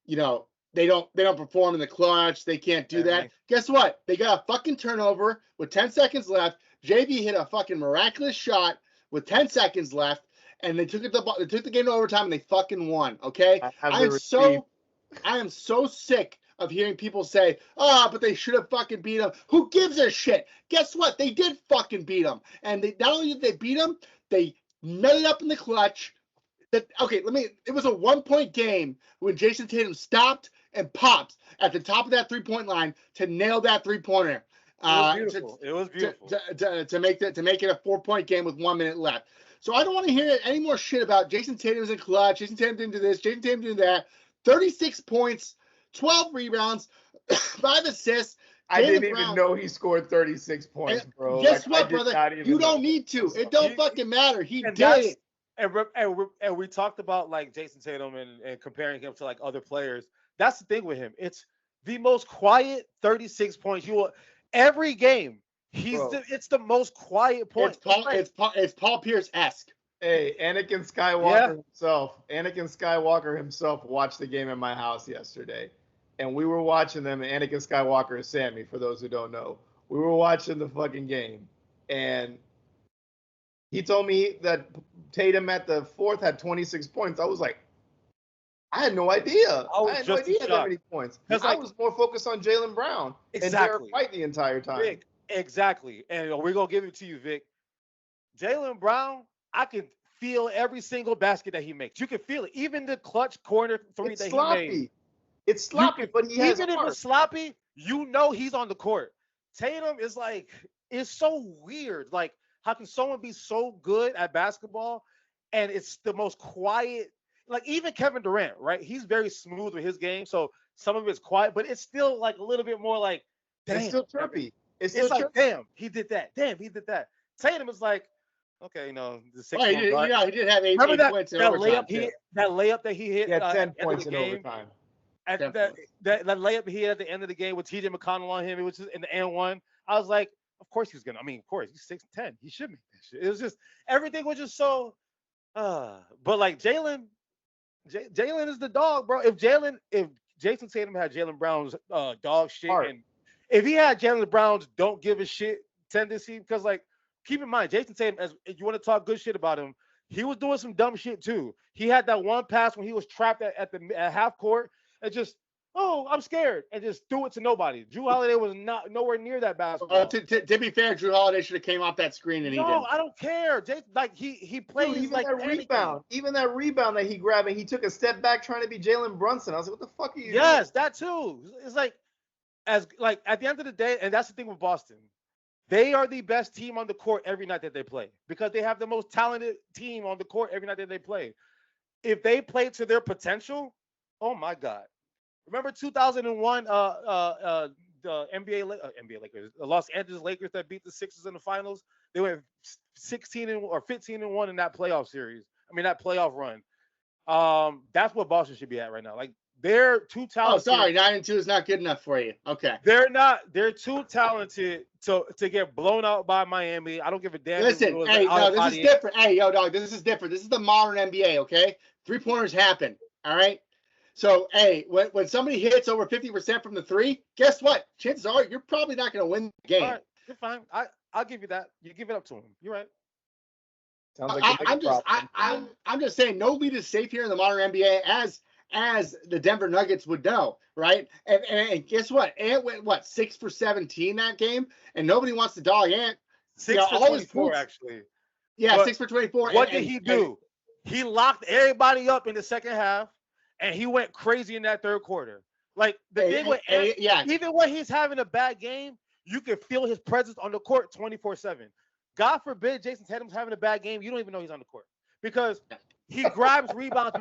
they don't perform in the clutch, they can't do that. Guess what? They got a fucking turnover with 10 seconds left. JB hit a fucking miraculous shot with 10 seconds left, and they took the game to overtime and they fucking won. Okay, I am so sick of hearing people say, but they should have fucking beat them. Who gives a shit? Guess what? They did fucking beat them, and not only did they beat them, they nutted up in the clutch. It was a 1-point game when Jason Tatum stopped and popped at the top of that 3-point line to nail that 3-pointer. It was beautiful. To make it a 4-point game with 1 minute left. So I don't want to hear any more shit about Jason Tatum was in clutch. Jason Tatum didn't do this. Jason Tatum didn't do that. 36 points, 12 rebounds, 5 assists. I didn't even know he scored 36 points, bro. Guess what, brother? You don't need to. It don't fucking matter. He did it. And we talked about like Jason Tatum and comparing him to like other players. That's the thing with him. It's the most quiet 36 points. Every game. It's the most quiet point. It's Paul Pierce-esque. Hey, Anakin Skywalker himself watched the game at my house yesterday. And we were watching them, and Anakin Skywalker is Sammy, for those who don't know. We were watching the fucking game. And he told me that Tatum at the 4th had 26 points. I was like, I had no idea. I had no idea he had that many points. I was more focused on Jaylen Brown and Derek White the entire time. Vic, exactly. And we're going to give it to you, Vic. Jaylen Brown, I can feel every single basket that he makes. You can feel it. Even the clutch corner 3 that he made. It's sloppy, but he has even if it's sloppy, he's on the court. Tatum is like, it's so weird. Like, how can someone be so good at basketball and it's the most quiet? Like, even Kevin Durant, right? He's very smooth with his game, so some of it's quiet, but it's still like a little bit more like, damn. It's still chirpy. It's like, damn, he did that. Damn, he did that. Tatum is like, okay, he the 6 he did have 18 points in overtime. That layup that he hit. He had 10 points in overtime. That layup he had at the end of the game with TJ McConnell on him, it was just in the N1. I was like, Of course he's gonna. I mean, of course he's 6'10". He should make that shit. It was just everything was just so. But like Jalen is the dog, bro. If Jason Tatum had Jalen Brown's dog shit, Heart. and if he had Jalen Brown's don't give a shit tendency, because like keep in mind, Jason Tatum, as if you want to talk good shit about him, he was doing some dumb shit too. He had that one pass when he was trapped at half court and just, oh, I'm scared, and just threw it to nobody. Drew Holiday was not nowhere near that basketball. To be fair, Drew Holiday should have came off that screen and he No, didn't. I don't care. Jason, like he plays Dude, even like that rebound, that he grabbed and he took a step back trying to be Jalen Brunson. I was like, what the fuck are you Yes, that too. It's like at the end of the day, and that's the thing with Boston. They are the best team on the court every night that they play because they have the most talented team on the court every night that they play. If they play to their potential, oh my God. Remember 2001 the NBA Lakers, the Los Angeles Lakers that beat the Sixers in the finals? They went 15-1 in that playoff series. I mean that playoff run. That's what Boston should be at right now. Like they're too talented. Oh, sorry, 9-2 is not good enough for you. Okay. They're too talented to get blown out by Miami. I don't give a damn. Listen, hey, no, this is different. Hey, yo, dog, this is different. This is the modern NBA, okay? 3-pointers happen, all right? So, hey, when somebody hits over 50% from the three, guess what? Chances are you're probably not going to win the game. All right, you're fine. I'll give you that. You give it up to him. You're right. Sounds like I'm just saying no lead is safe here in the modern NBA as the Denver Nuggets would know, right? And guess what? Ant went 6 for 17 that game, and nobody wants to dog Ant. 6 for 24, actually. Yeah, but 6 for 24. What did he do? He locked everybody up in the second half, and he went crazy in that third quarter. Like the thing with Ant, even when he's having a bad game, you can feel his presence on the court 24/7. God forbid Jason Tatum's having a bad game, you don't even know he's on the court because he grabs rebounds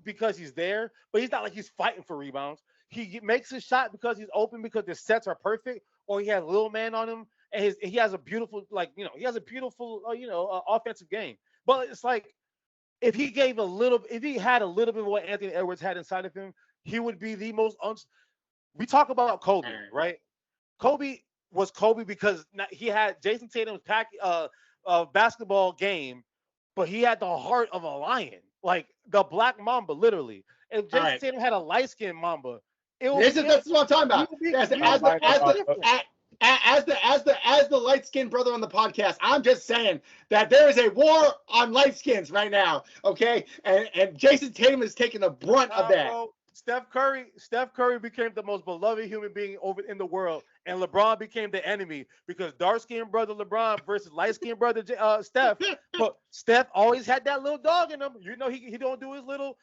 because he's there, but he's not like he's fighting for rebounds. He makes his shot because he's open because the sets are perfect, or he has a little man on him, and he has a beautiful offensive game. But it's like if he had a little bit of what Anthony Edwards had inside of him, he would be the most. We talk about Kobe, right? Kobe was Kobe because he had Jason Tatum's basketball game, but he had the heart of a lion, like the Black Mamba, literally. If Jason Tatum had a light-skinned Mamba, that's what I'm talking about. As the light-skinned brother on the podcast, I'm just saying that there is a war on light skins right now, okay? And Jason Tatum is taking the brunt of that. Bro, Steph Curry became the most beloved human being in the world, and LeBron became the enemy because dark-skinned brother LeBron versus light-skinned brother Steph. But Steph always had that little dog in him. You know, he don't do his little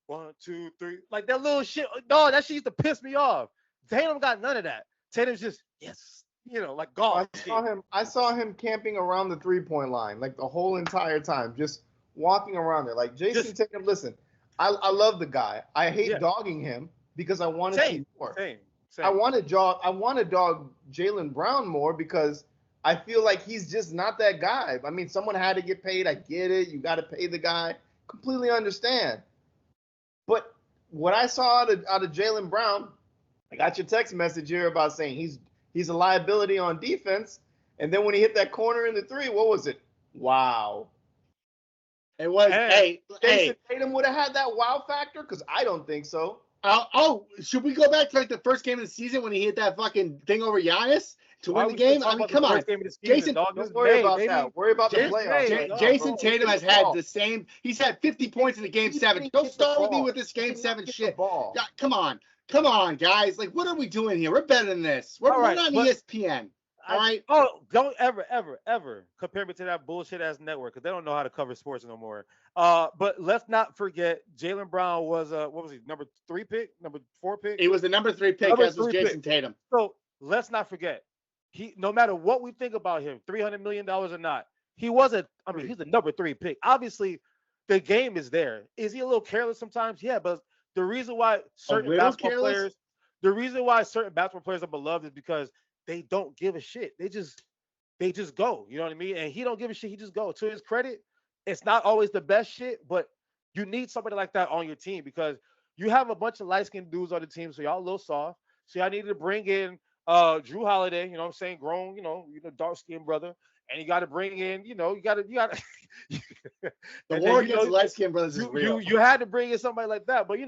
1, 2, 3, like that little shit. Dog, that shit used to piss me off. Tatum got none of that. Tatum's just like golf. I saw him camping around the 3-point line like the whole entire time, just walking around there. Like Jason Tatum, listen. I love the guy. I hate dogging him because I want to see more. Same. I want to dog Jalen Brown more because I feel like he's just not that guy. I mean, someone had to get paid. I get it. You got to pay the guy. Completely understand. But what I saw out of Jalen Brown, I got your text message here about saying he's a liability on defense. And then when he hit that corner in the 3, what was it? Wow. It was, Jason Tatum would have had that wow factor? Because I don't think so. Should we go back to like the first game of the season when he hit that fucking thing over Giannis to win the game? I mean, come on. Jason, don't worry about that. Worry about the playoffs. Jason Tatum has had the same. He's had 50 points in the game 7. Don't start with me with this game 7 shit. Come on, guys. Like, what are we doing here? We're better than this. We're not ESPN. All right. Don't ever compare me to that bullshit ass network because they don't know how to cover sports no more. But let's not forget Jalen Brown was what was he, number 3 pick, number 4 pick? He was the number 3 pick, as was Jason Tatum. So let's not forget, no matter what we think about him, $300 million or not, he's a number 3 pick. Obviously, the game is there. Is he a little careless sometimes? Yeah, but the reason why certain basketball players are beloved is because they don't give a shit. They just go. You know what I mean? And he don't give a shit. He just go. To his credit, it's not always the best shit, but you need somebody like that on your team because you have a bunch of light-skinned dudes on the team, so y'all a little soft. So y'all need to bring in Drew Holiday, you know what I'm saying, grown, dark skinned brother, and you got to bring in, you got to, The and war then against the light skinned brothers is real. you had to bring in somebody like that, but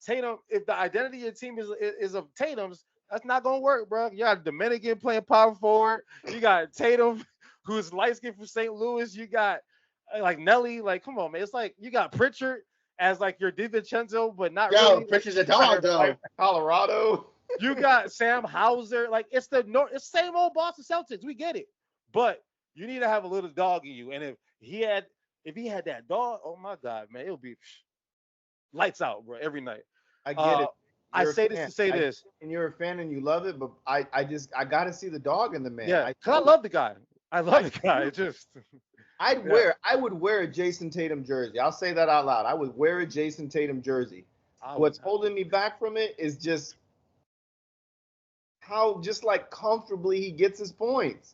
Tatum, if the identity of your team is of Tatum's, that's not gonna work, bro. You got Dominican playing power forward, you got Tatum, who's light skinned from St. Louis, you got like Nelly, like come on, man, it's like you got Pritchard as like your DiVincenzo, but not Yo, really. Pritchard's a dog though. Like Colorado. You got Sam Hauser. Like it's it's same old Boston Celtics. We get it, but you need to have a little dog in you. And if he had that dog, oh my God, man, it would be lights out, bro, every night. I get it. I You're a say this fan. to say this. And you're a fan and you love it, but I gotta see the dog in the man. Yeah, because I love the guy. I love the guy. It just I would wear a Jason Tatum jersey. I'll say that out loud. I would wear a Jason Tatum jersey. What's holding me back from it is just how like comfortably he gets his points.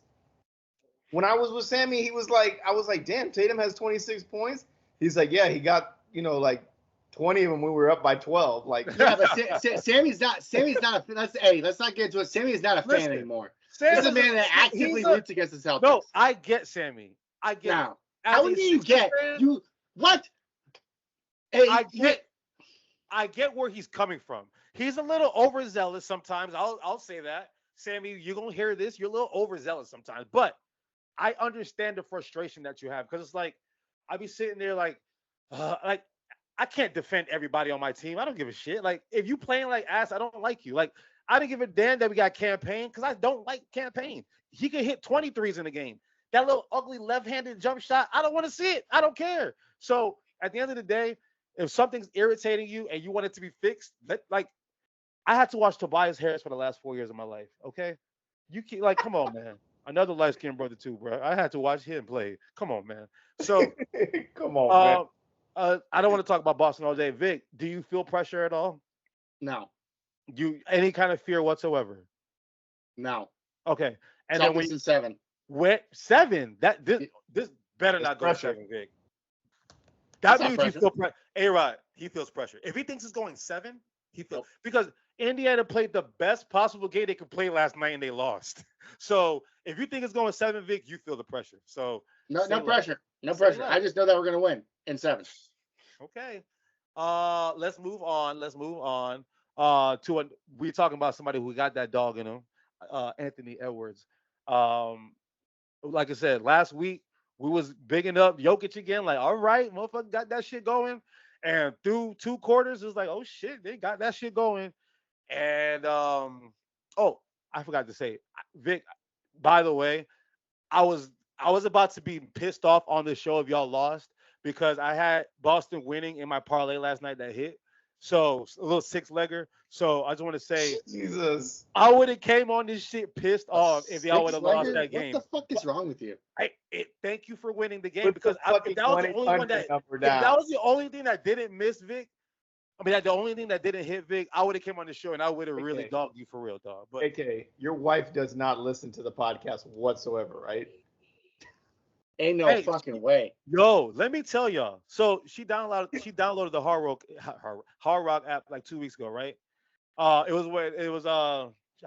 When I was with Sammy, I was like, damn, Tatum has 26 points. He's like, yeah, he got, like 20 of them when we were up by 12. Like, yeah, but Sammy's not let's not get into it. Sammy's not a fan anymore. This is a man that actively roots against the Celtics. No, I get Sammy. I get now. How do you get you what? Hey, I get where he's coming from. He's a little overzealous sometimes. I'll say that. Sammy, you're gonna hear this. You're a little overzealous sometimes, but I understand the frustration that you have because it's like I be sitting there like I can't defend everybody on my team. I don't give a shit. Like if you playing like ass, I don't like you. Like I didn't give a damn that we got Campaign because I don't like Campaign. He can hit 23s in the game. That little ugly left-handed jump shot, I don't want to see it. I don't care. So at the end of the day, if something's irritating you and you want it to be fixed, I had to watch Tobias Harris for the last 4 years of my life. Okay, you keep come on, man. Another light-skinned brother too, bro. I had to watch him play. Come on, man. So come on, man. I don't want to talk about Boston all day. Vic, do you feel pressure at all? No. Any kind of fear whatsoever? No. Okay. And then we 7. Where 7? This better not go 7, Vic. That means you feel pressure. AROD, he feels pressure. If he thinks it's going 7, he feels because Indiana played the best possible game they could play last night and they lost. So if you think it's going 7, Vic, you feel the pressure. So no pressure. No pressure. I just know that we're gonna win in 7. Okay. Let's move on. We're talking about somebody who got that dog in him. Anthony Edwards. Like I said, last week we was bigging up Jokic again. Like, all right, motherfucker got that shit going. And through 2 quarters, it was like, oh shit, they got that shit going. And I forgot to say, Vic, by the way, I was about to be pissed off on the show if y'all lost because I had Boston winning in my parlay last night that hit. So a little 6-legger. So I just want to say, Jesus, I would have came on this shit pissed off if y'all would have lost that game. What the fuck is wrong with you? Thank you for winning the game because if that was the only one that was the only thing that didn't miss Vic. I mean, the only thing that didn't hit Vic, I would have came on the show and I would have really dogged you for real, dog. But AK, your wife does not listen to the podcast whatsoever, right? Ain't no fucking way. Yo, let me tell y'all. So she downloaded the Hard Rock app like 2 weeks ago, right? I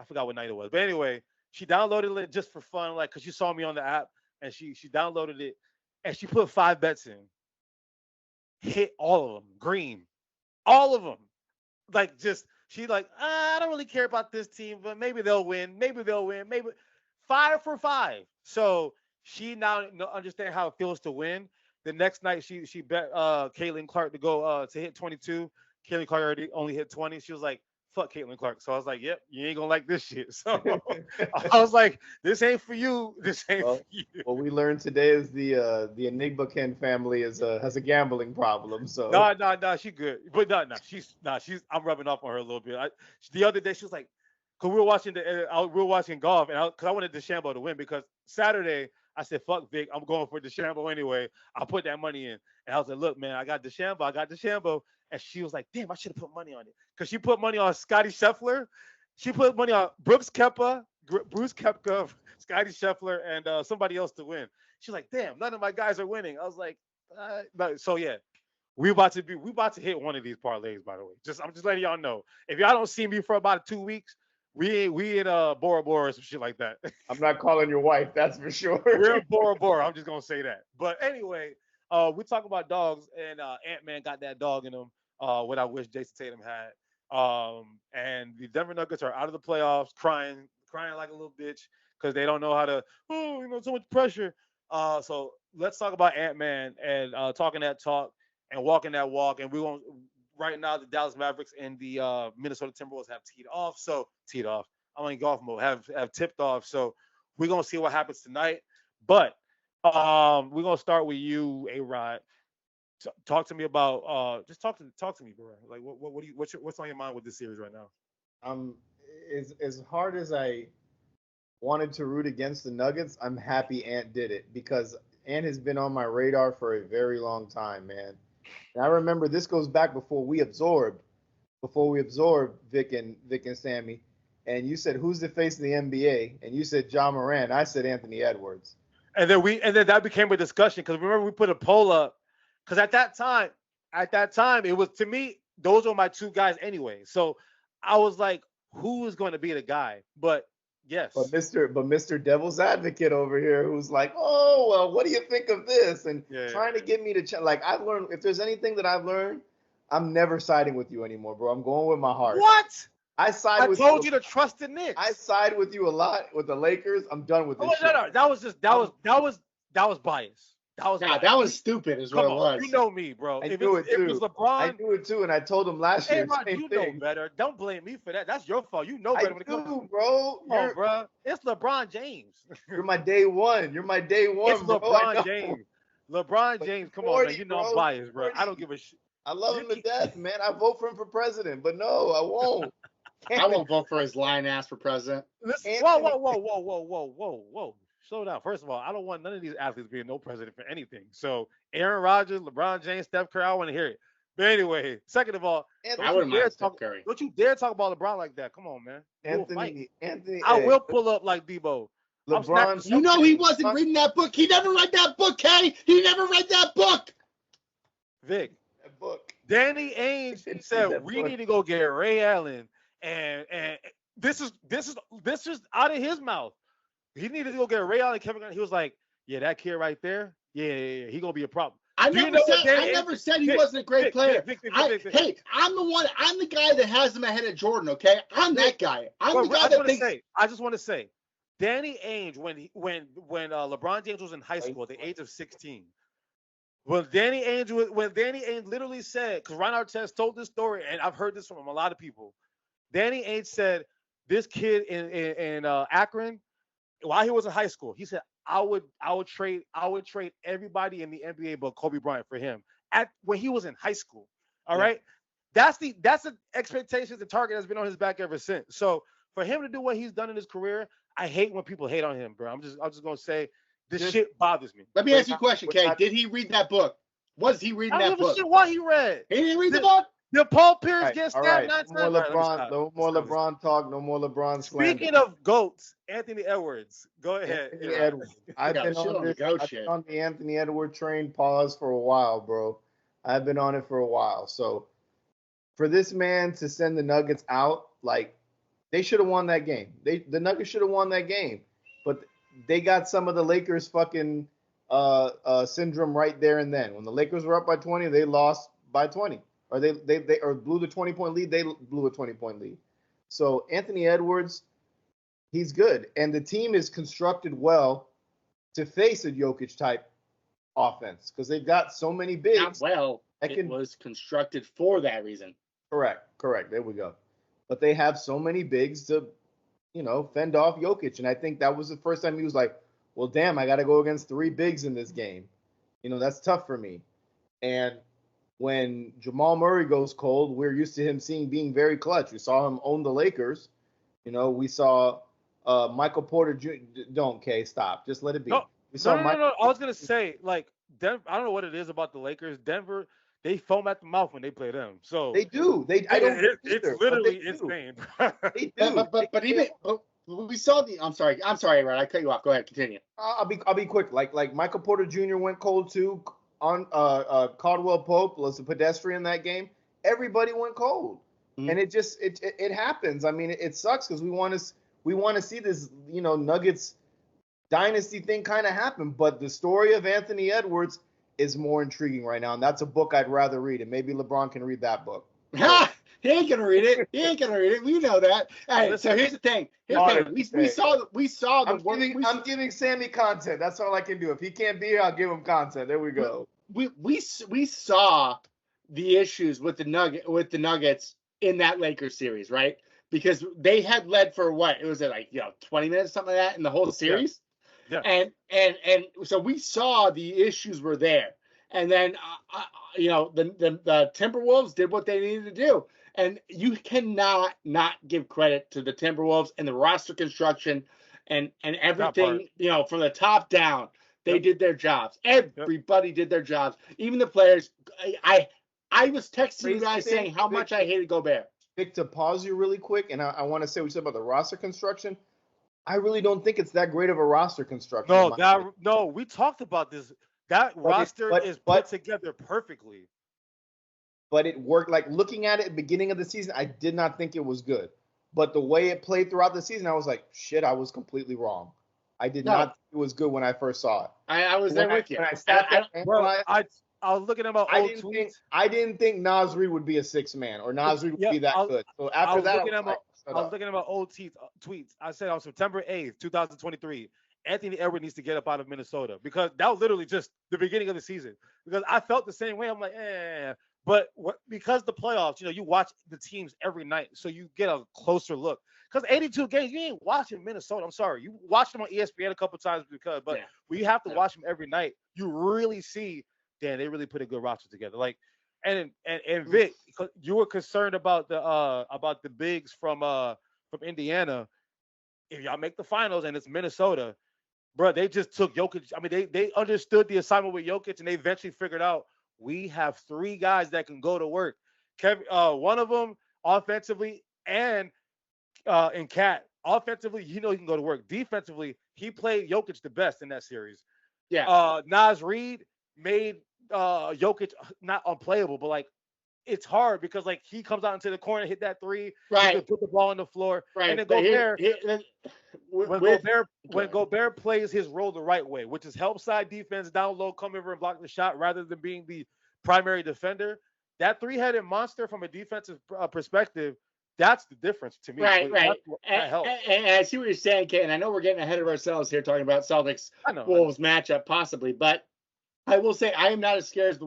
forgot what night it was. But anyway, she downloaded it just for fun, like because she saw me on the app and she downloaded it and she put 5 bets in. Hit all of them. Green. All of them. Like she I don't really care about this team, but maybe they'll win. Maybe 5 for 5. So she now understand how it feels to win. The next night, she bet Caitlin Clark to go to hit 22. Caitlin Clark only hit 20. She was like, fuck Caitlin Clark. So I was like, yep, you ain't gonna like this shit. So I was like, this ain't for you. This ain't for you. What we learned today is the Enigma Ken family has a gambling problem. So no, she good. But she's I'm rubbing off on her a little bit. The other day she was like, cause we were watching golf and cause I wanted DeChambeau to win because Saturday I said, fuck Vic, I'm going for DeChambeau anyway. I'll put that money in. And I was like, look, man, I got DeChambeau. And she was like, damn, I should have put money on it. Because she put money on Scotty Scheffler. She put money on Bruce Koepka, Scotty Scheffler, and somebody else to win. She's like, damn, none of my guys are winning. I was like, no. So yeah, we about to hit one of these parlays, by the way. I'm just letting y'all know. If y'all don't see me for about 2 weeks, We in Bora Bora or some shit like that. I'm not calling your wife, that's for sure. We're in Bora Bora. I'm just gonna say that. But anyway, we talk about dogs, and Ant-Man got that dog in him. What I wish Jason Tatum had. And the Denver Nuggets are out of the playoffs, crying like a little bitch because they don't know how to. Oh, so much pressure. So let's talk about Ant-Man and talking that talk and walking that walk. And we won't. Right now, the Dallas Mavericks and the Minnesota Timberwolves have teed off. I'm in golf mode. Have tipped off. So we're gonna see what happens tonight. But we're gonna start with you, AROD. Talk to me about just talk to me, bro. Like what's on your mind with this series right now? As hard as I wanted to root against the Nuggets, I'm happy Ant did it because Ant has been on my radar for a very long time, man. And I remember this goes back before we absorbed Vic and Sammy. And you said, who's the face of the NBA? And you said John Moran. I said Anthony Edwards. And then that became a discussion because remember we put a poll up because at that time it was, to me, those were my two guys anyway. So I was like, who is going to be the guy? But yes. But Mr. Devil's Advocate over here, who's like, oh well, what do you think of this? And trying to get me to like, I've learned, if there's anything that I've learned, I'm never siding with you anymore, bro. I'm going with my heart. What? I told you to trust the Knicks. I side with you a lot with the Lakers. I'm done with this. No. That was bias. That was stupid, is what it was. You know me, bro. I knew it too. If it was LeBron, I knew it too, and I told him last year. Hey, you know better. Don't blame me for that. That's your fault. You know better when it comes to bro. Come on, bro. It's LeBron James. You're my day one. It's bro. LeBron James. LeBron James. Come on, man. You know I'm biased, bro. I don't give a shit. I love him to death, man. I vote for him for president, but no, I won't. I won't vote for his lying ass for president. Whoa. Slow down. First of all, I don't want none of these athletes being no president for anything. So Aaron Rodgers, LeBron James, Steph Curry, I want to hear it. But anyway, second of all, I wouldn't mind Steph Curry. Don't you dare talk about LeBron like that. Come on, man. Anthony, I will pull up like Debo. LeBron, you know he wasn't reading that book. He never read that book, Kay. He never read that book. Vic. That book. Danny Ainge said we need to go get Ray Allen, and this is out of his mouth. He needed to go get Ray Allen and Kevin Garnett. He was like, yeah, that kid right there, yeah, he gonna be a problem. I never said he wasn't a great player. Hey, I'm the guy that has him ahead of Jordan, okay? I'm that guy. I'm the guy that thinks. I just want to say, Danny Ainge, when LeBron James was in high school at the age of 16, when Danny Ainge literally said, because Ron Artest told this story, and I've heard this from a lot of people. Danny Ainge said, this kid in Akron, while he was in high school, he said, I would trade everybody in the NBA but Kobe Bryant for him when he was in high school. All right. That's the expectations, the target that's been on his back ever since. So for him to do what he's done in his career, I hate when people hate on him, bro. I'm just gonna say this shit bothers me. Let me ask you a question, Kay. Did he read that book? Was he reading that book? I don't give a shit what he read. He didn't read the book? The Paul Pierce gets stabbed 9 times. No more LeBron talk. No more LeBron slander. Speaking of GOATs, Anthony Edwards. Go ahead. Anthony Edwards. I've been on the Anthony Edwards train pause for a while, bro. I've been on it for a while. So for this man to send the Nuggets out, like, they should have won that game. The Nuggets should have won that game. But they got some of the Lakers fucking syndrome right there and then. When the Lakers were up by 20, they lost by 20. Or they blew the 20-point lead. They blew a 20-point lead. So Anthony Edwards, he's good, and the team is constructed well to face a Jokic type offense because they've got so many bigs. Not well. It was constructed for that reason. Correct. There we go. But they have so many bigs to, fend off Jokic, and I think that was the first time he was like, well, damn, I got to go against 3 bigs in this game. That's tough for me. And when Jamal Murray goes cold, we're used to him being very clutch. We saw him own the Lakers. We saw Michael Porter Jr. Don't, Kay, stop. Just let it be. No. I was going to say, like, Denver, I don't know what it is about the Lakers. Denver, they foam at the mouth when they play them. So they do. It's literally insane. They do. But even we saw the. I'm sorry, Rod. I cut you off. Go ahead, continue. I'll be quick. Like Michael Porter Jr. went cold too. On Caldwell Pope was a pedestrian that game. Everybody went cold. and it happens. I mean, it sucks because we want to see this, Nuggets dynasty thing kind of happen. But the story of Anthony Edwards is more intriguing right now, and that's a book I'd rather read. And maybe LeBron can read that book. He ain't gonna read it. We know that. All right, so here's the thing. We saw the. I'm giving Sammy content. That's all I can do. If he can't be here, I'll give him content. There we go. We saw the issues with the Nuggets in that Lakers series, right? Because they had led for what? It was 20 minutes, something like that, in the whole series. Yeah. And so we saw the issues were there. And then, the Timberwolves did what they needed to do. And you cannot not give credit to the Timberwolves and the roster construction and everything, from the top down. They did their jobs. Everybody did their jobs. Even the players. I was texting you guys saying how much I hated Gobert. Vic, to pause you really quick, and I want to say what you said about the roster construction. I really don't think it's that great of a roster construction. No, we talked about this. That roster is put together perfectly. But it worked. Like, looking at it at the beginning of the season, I did not think it was good. But the way it played throughout the season, I was like, shit, I was completely wrong. I did not think it was good when I first saw it. I was there with you. When I sat there and analyzed, I was looking at my old tweets. I didn't think Naz Reid would be a sixth man or Naz Reid would be that good. So after that, I was looking at my old tweets. I said on September 8th, 2023, Anthony Edwards needs to get up out of Minnesota, because that was literally just the beginning of the season. Because I felt the same way. I'm like, But because the playoffs, you watch the teams every night, so you get a closer look. Because 82 games, you ain't watching Minnesota. I'm sorry, you watched them on ESPN a couple times we have to watch them every night. You really see, damn, they really put a good roster together. Like, and Vic, you were concerned about the bigs from Indiana. If y'all make the finals and it's Minnesota, bro, they just took Jokic. I mean, they understood the assignment with Jokic, and they eventually figured out we have three guys that can go to work. One of them offensively and Cat. Offensively, he can go to work. Defensively, he played Jokic the best in that series. Yeah. Naz Reid made Jokic not unplayable, but like, it's hard because like he comes out into the corner, hit that three, right, he put the ball on the floor, right. And then when Gobert plays his role the right way, which is help side defense, down low, come over and block the shot rather than being the primary defender, that three-headed monster from a defensive perspective, that's the difference to me. Right. And I see what you're saying, Kate, and I know we're getting ahead of ourselves here talking about Celtics Wolves matchup possibly, but I will say I am not as scared of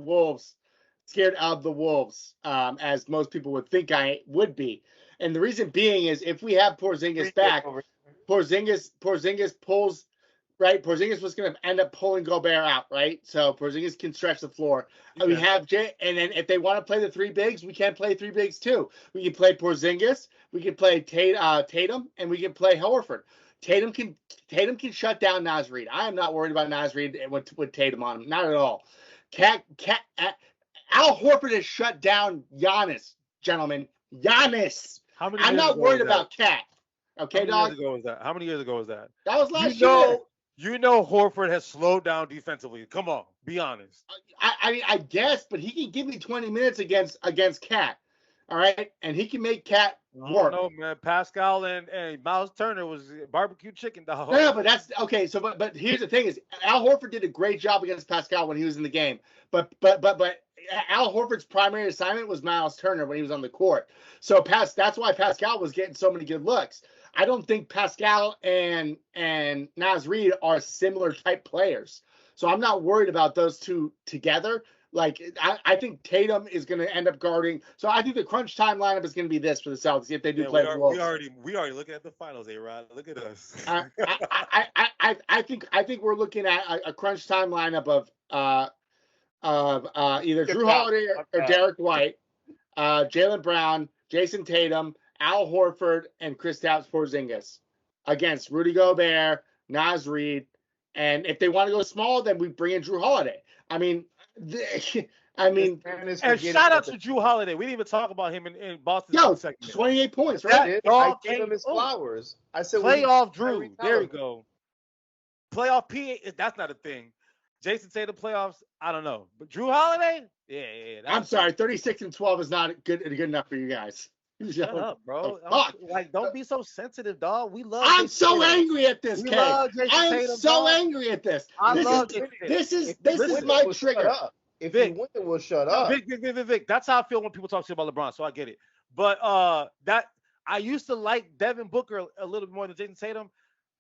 the Wolves as most people would think I would be. And the reason being is if we have Porzingis back, Porzingis pulls, right? Porzingis was going to end up pulling Gobert out, right? So Porzingis can stretch the floor. Yeah. We have and then if they want to play the three bigs, we can play three bigs too. We can play Porzingis, we can play Tatum, and we can play Horford. Tatum can shut down Naz Reid. I am not worried about Naz Reid with Tatum on him, not at all. Al Horford has shut down Giannis, gentlemen. Giannis. I'm not worried about Cat. Okay, dog. How many years ago was that? That was last year. Horford has slowed down defensively. Come on, be honest. I guess, but he can give me 20 minutes against Cat. All right, and he can make Cat work. No, man. Pascal and Miles Turner was barbecue chicken, dog. No, but that's okay. So, but here's the thing: is Al Horford did a great job against Pascal when he was in the game. But Al Horford's primary assignment was Miles Turner when he was on the court. So that's why Pascal was getting so many good looks. I don't think Pascal and Naz Reid are similar type players. So I'm not worried about those two together. Like, I think Tatum is going to end up guarding. So I think the crunch time lineup is going to be this for the Celtics if they do play the Wolves. We already looking at the finals, AROD. Look at us. I think we're looking at a crunch time lineup of either Drew Holiday or Derek White, Jaylen Brown, Jason Tatum, Al Horford, and Kristaps Porzingis against Rudy Gobert, Naz Reid, and if they want to go small, then we bring in Drew Holiday. And shout out to Drew Holiday. We didn't even talk about him in Boston. 28 points, right? I gave him his flowers. I said playoff Drew. There we go. Playoff P. That's not a thing. Jason Tatum playoffs, I don't know. But Drew Holiday, yeah. I'm sorry, 36-12 is not good enough for you guys. Shut up, bro. Fuck. Like, don't be so sensitive, dog. We love. I'm Jason so Tatum. angry at this, We Kay. love Jason I'm Tatum, so dog. angry at this. I This love is Jason this is Tatum. this is my We'll shut trigger. up. If Vic. you win, we'll shut No, up. Vic. That's how I feel when people talk to you about LeBron. So I get it. But that I used to like Devin Booker a little bit more than Jason Tatum.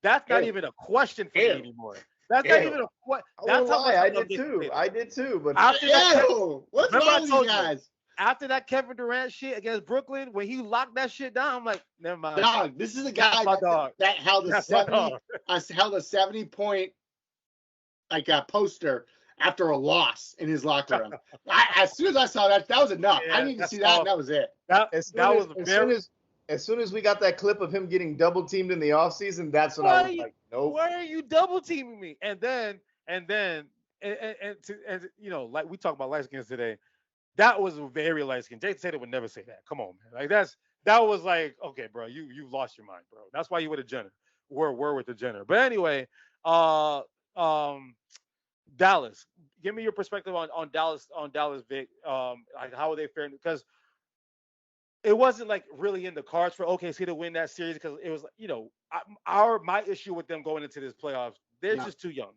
That's not even a question for me anymore. That's not even a question. That's how much I love did Jason too. Tatum. I did too. But After that, What's remember I wrong with told you you, guys? after that Kevin Durant shit against Brooklyn, when he locked that shit down, I'm like, never mind. Dog, this is a guy that held a 70-point like a poster after a loss in his locker room. As soon as I saw that was enough. Yeah, I needed to see that, and that was it. As soon as we got that clip of him getting double teamed in the offseason, that's when I was like, nope. Why are you double teaming me? And then you know, like we talk about light skins today, that was very light skin. Jason Tatum would never say that. Come on, man. Like that was like, okay, bro, you lost your mind, bro. That's why you with a Jenner. We're with the Jenner. But anyway, Dallas. Give me your perspective on Dallas, Vic. Like how are they faring? Because it wasn't like really in the cards for OKC to win that series because it was, you know, my issue with them going into this playoffs, they're just too young.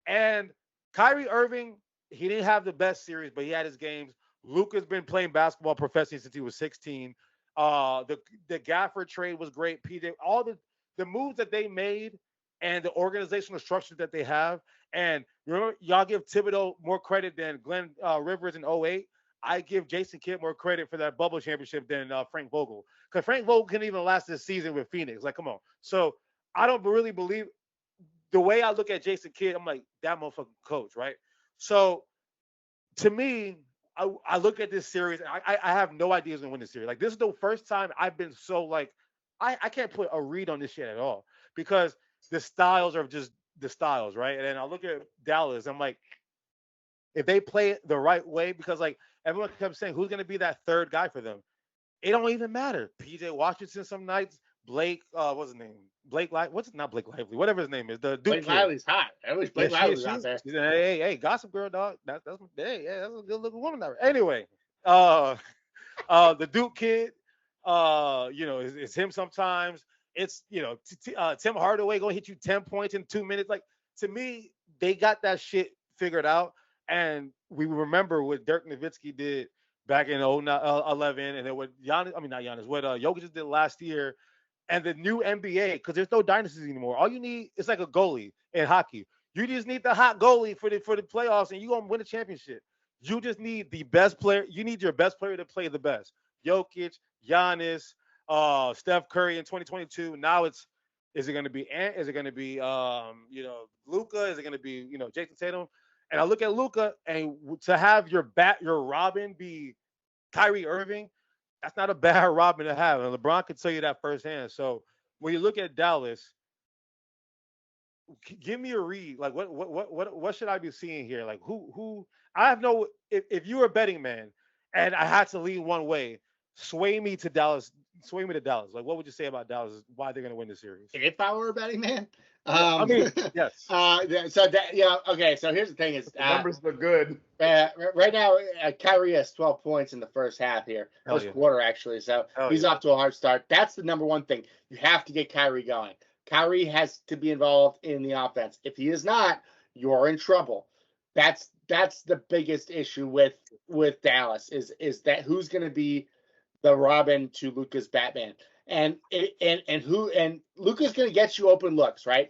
And Kyrie Irving, he didn't have the best series, but he had his games. Luka's been playing basketball professionally since he was 16. The Gafford trade was great. PJ, all the moves that they made and the organizational structure that they have. And remember, y'all give Thibodeau more credit than Glenn Rivers in 08. I give Jason Kidd more credit for that bubble championship than Frank Vogel. Because Frank Vogel couldn't even last this season with Phoenix. Like, come on. So I don't really believe the way I look at Jason Kidd, I'm like, that motherfucking coach, right? So to me, I look at this series, and I have no idea who's going to win this series. Like, this is the first time I've been so, like, I can't put a read on this shit at all. Because the styles are just the styles, right? And then I look at Dallas, I'm like, if they play it the right way, because, like, everyone kept saying, who's going to be that third guy for them? It don't even matter. PJ Washington some nights, Blake, what's his name? Blake Lively, not Blake Lively, whatever his name is. The Duke Blake Lively's hot. I wish Blake Lively's out there. Hey, Gossip Girl, dog. That's a good looking woman. Anyway, the Duke kid, you know, it's him sometimes. It's, you know, Tim Hardaway gonna hit you 10 points in 2 minutes. Like, to me, they got that shit figured out. And we remember what Dirk Nowitzki did back in 11, and then what what Jokic did last year, and the new NBA, because there's no dynasties anymore. All you need is like a goalie in hockey. You just need the hot goalie for the playoffs, and you're gonna win a championship. You just need the best player. You need your best player to play the best. Jokic, Giannis, Steph Curry in 2022. Now is it going to be Luka? Is it going to be Jason Tatum? And I look at Luka, and to have your Robin be Kyrie Irving, that's not a bad Robin to have. And LeBron can tell you that firsthand. So when you look at Dallas, give me a read. Like what should I be seeing here? Like who I have no. If you were a betting man and I had to lean one way, sway me to Dallas. Like, what would you say about Dallas? Why they're going to win the series? If I were a betting man, yes. Okay. So here's the thing: is the numbers look good. Right now, Kyrie has 12 points in the first half here, first quarter actually. So he's off to a hard start. That's the number one thing. You have to get Kyrie going. Kyrie has to be involved in the offense. If he is not, you're in trouble. That's the biggest issue with Dallas is that who's going to be the Robin to Luka's Batman, and Luka's going to get you open looks, right?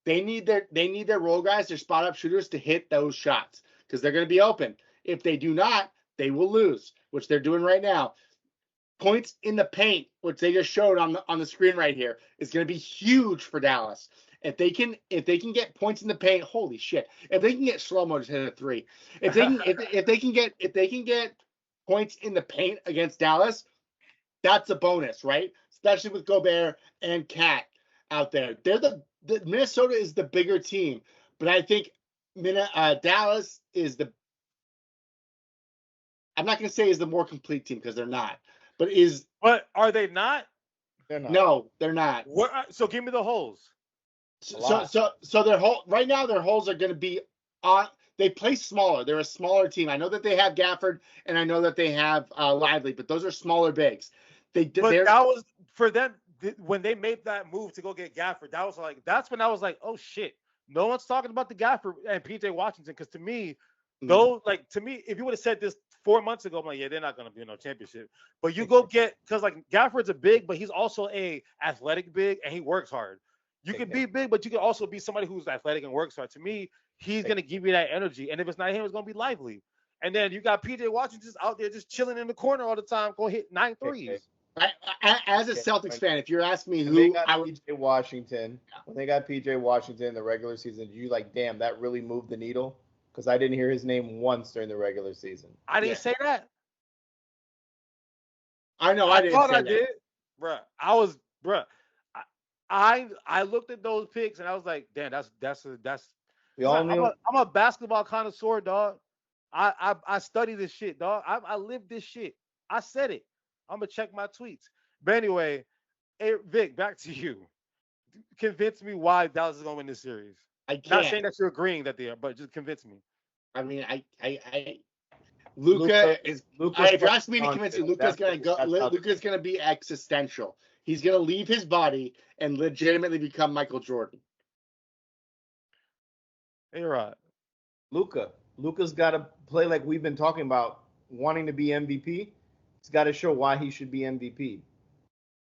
They need their role guys, their spot up shooters to hit those shots because they're going to be open. If they do not, they will lose, which they're doing right now. Points in the paint, which they just showed on the screen right here, is going to be huge for Dallas. If they can get points in the paint, holy shit! If they can get slow-mo just hit a three, if they can get points in the paint against Dallas, that's a bonus, right? Especially with Gobert and Cat out there. They're the Minnesota is the bigger team, but I think Dallas is I'm not going to say is the more complete team because they're not, but are they not? They're not. No, they're not. So give me the holes. So their right now their holes are going to be on. They play smaller. They're a smaller team. I know that they have Gafford and I know that they have Lively, but those are smaller bigs. But that was for them when they made that move to go get Gafford. That's when I was like, oh shit, no one's talking about the Gafford and PJ Washington. Because to me, if you would have said this 4 months ago, I'm like, yeah, they're not gonna be in no championship. But you go get because like Gafford's a big, but he's also a athletic big and he works hard. You can be big, but you can also be somebody who's athletic and works hard. To me, he's gonna give you that energy. And if it's not him, it's gonna be Lively. And then you got PJ Washington just out there just chilling in the corner all the time, go hit 9 threes. As a Celtics fan, if you're asking me who I would PJ Washington, when they got PJ Washington in the regular season, did you like, damn, that really moved the needle? Because I didn't hear his name once during the regular season. I didn't say that. I know I didn't thought say I that. did. I looked at those picks and I was like, damn, that's I'm a basketball connoisseur, dog. I study this shit, dog. I live this shit. I said it. I'm gonna check my tweets. But anyway, hey, Vic, back to you. Convince me why Dallas is gonna win this series. I can't. Not saying that you're agreeing that they are, but just convince me. I mean, Luka is. If you're asking me to convince you, Luka's gonna be existential. He's gonna leave his body and legitimately become Michael Jordan. Hey, right. Luka's got to play like we've been talking about, wanting to be MVP. He's got to show why he should be MVP.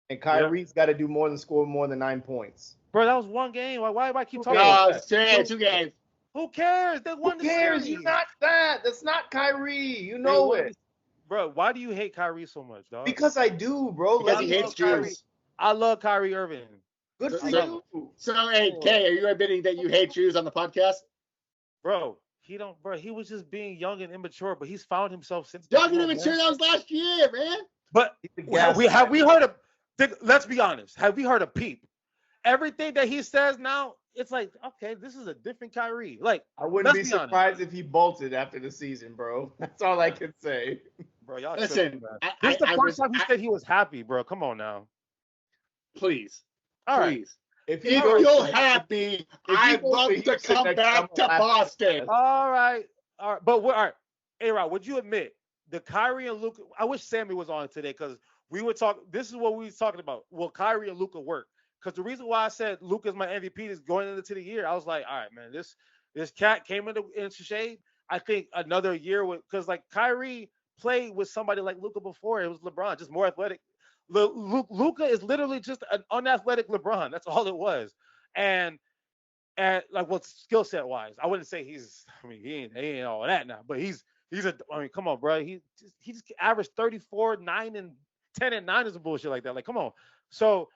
And Kyrie's got to do more than score more than 9 points. Bro, that was one game. Why do I keep talking about that? 2 games. Who cares? They won the series. You're not that. That's not Kyrie. You know it. Bro, why do you hate Kyrie so much, dog? Because I do, bro. Because he hates Jews. I love Kyrie Irving. Good for you. So, hey, Kay, are you admitting that you hate Jews on the podcast? Bro, he was just being young and immature, but he's found himself since. Young and immature, that was last year, man. But have we heard of? Let's be honest. Have we heard of Peep? Everything that he says now, it's like, okay, this is a different Kyrie. Like, I wouldn't be surprised if he bolted after the season, bro. That's all I can say. Bro, y'all listen. This is the first time he said he was happy, bro. Come on now. Please. All right. If you're happy, I'd love to come back to Boston. All right. But all right. A-Rod, would you admit the Kyrie and Luka? I wish Sammy was on today because we were talking. This is what we were talking about. Will Kyrie and Luka work? Because the reason why I said Luka's my MVP is going into the year. I was like, all right, man, this cat came into shade. I think another year because like Kyrie played with somebody like Luka before. It was LeBron, just more athletic. Luka is literally just an unathletic LeBron. That's all it was. And like what skill set wise, I wouldn't say he ain't all that now, but come on, bro. He just averaged 34, 9 and 10 and 9 is a bullshit like that. Like, come on. So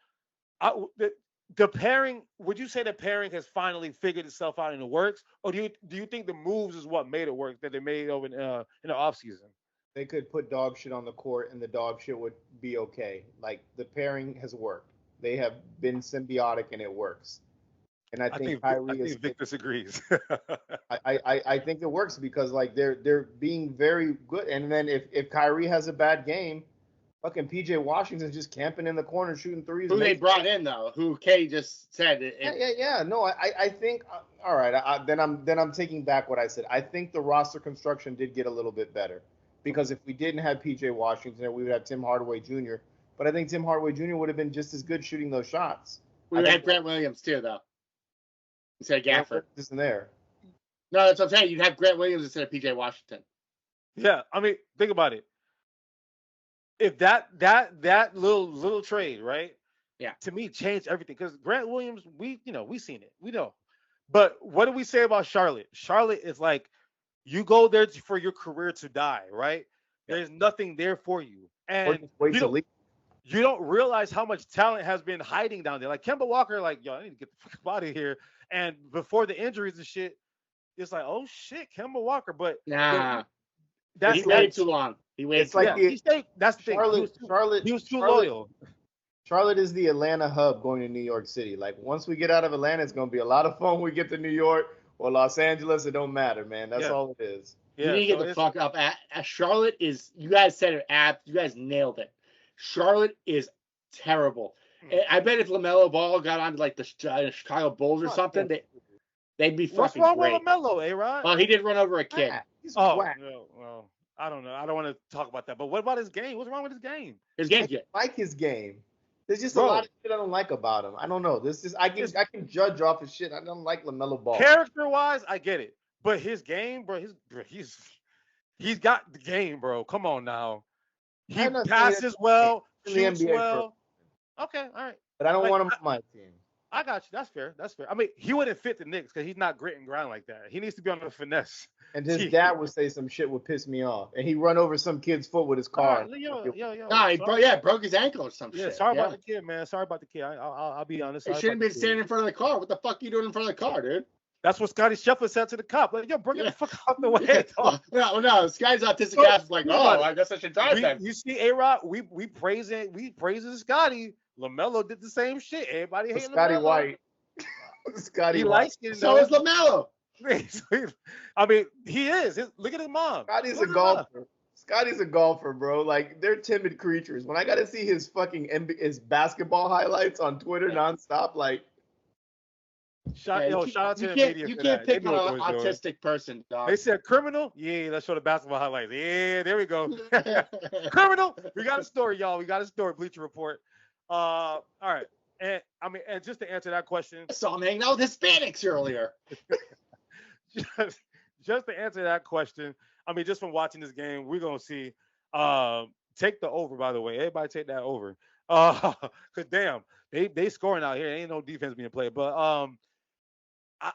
the pairing, would you say the pairing has finally figured itself out in the works, or do you think the moves is what made it work that they made over in the offseason? They could put dog shit on the court and the dog shit would be okay. Like, the pairing has worked. They have been symbiotic and it works. And I think Vic disagrees. I think it works because like they're being very good. And then if Kyrie has a bad game, fucking PJ Washington's just camping in the corner shooting threes. Who they brought in though? Who Kay just said? Yeah. No, I think all right. Then I'm taking back what I said. I think the roster construction did get a little bit better. Because if we didn't have PJ Washington, we would have Tim Hardaway Jr. But I think Tim Hardaway Jr. would have been just as good shooting those shots. We would have Grant Williams too, though. Instead of Gafford. Isn't there? No, that's what I'm saying. You'd have Grant Williams instead of PJ Washington. Yeah, I mean, think about it. If that little trade, right? Yeah. To me, changed everything. Because Grant Williams, we seen it. We know. But what do we say about Charlotte? Charlotte is like, you go there for your career to die, right? There's nothing there for you. And you don't realize how much talent has been hiding down there. Like Kemba Walker, like, yo, I need to get the fuck out of here. And before the injuries and shit, it's like, oh shit, Kemba Walker. But he waited too long. He waited too long. That's the thing. He was too loyal. Charlotte is the Atlanta hub going to New York City. Like, once we get out of Atlanta, it's going to be a lot of fun when we get to New York or Los Angeles. It don't matter, man. That's all it is. Yeah, you need to get the fuck up. Charlotte is, you guys said it, you guys nailed it. Charlotte is terrible. I bet if LaMelo Ball got onto like the Chicago Bulls or something, they'd be fucking great. What's wrong with LaMelo, A-Rod? Well, he did run over a kid. He's whack. Well, I don't know. I don't want to talk about that. But what about his game? What's wrong with his game? His I game's good. like his game. There's just a Bro, lot of shit I don't like about him. I don't know. This is I can judge off his shit. I don't like LaMelo Ball. character wise, I get it. But his game, bro, he's got the game, bro. Come on now. He I'm not saying passes well, in the shoots NBA well. Okay, all right. but I don't Like, want him on my team. I got you. That's fair. That's fair. I mean, he wouldn't fit the Knicks because he's not grit and grind like that. He needs to be on the finesse. And his dad would say some shit would piss me off, and he run over some kid's foot with his car. Yo. Nah, he broke his ankle or some Yeah, shit. sorry about the kid, man. Sorry about the kid. I'll be honest. He shouldn't be standing in front of the car. What the fuck are you doing in front of the car, dude? That's what Scotty Scheffler said to the cop. Like, yo, bring it the fuck out the way. No, this guy's autistic ass is like, oh, I guess I should drive then. You see, AROD, we praising Scotty. LaMelo did the same shit. Everybody hating Scotty LaMelo. White. Scotty He White. likes it. So is LaMelo. I mean, he is. Look at his mom. Scotty's a golfer. Scotty's a golfer, bro. Like, they're timid creatures. When I got to see his fucking his basketball highlights on Twitter nonstop, like. Shout out to the media. You can't pick on an autistic person, dog. They said criminal. Yeah, let's show the basketball highlights. Yeah, there we go. Criminal. We got a story, y'all. We got a story. Bleacher Report. All right. And I mean, and just to answer that question, I saw him hanging out with Hispanics earlier. just to answer that question, I mean, just from watching this game, we're gonna see. Take the over, by the way. Everybody take that over. Cause damn, they scoring out here. Ain't no defense being played. But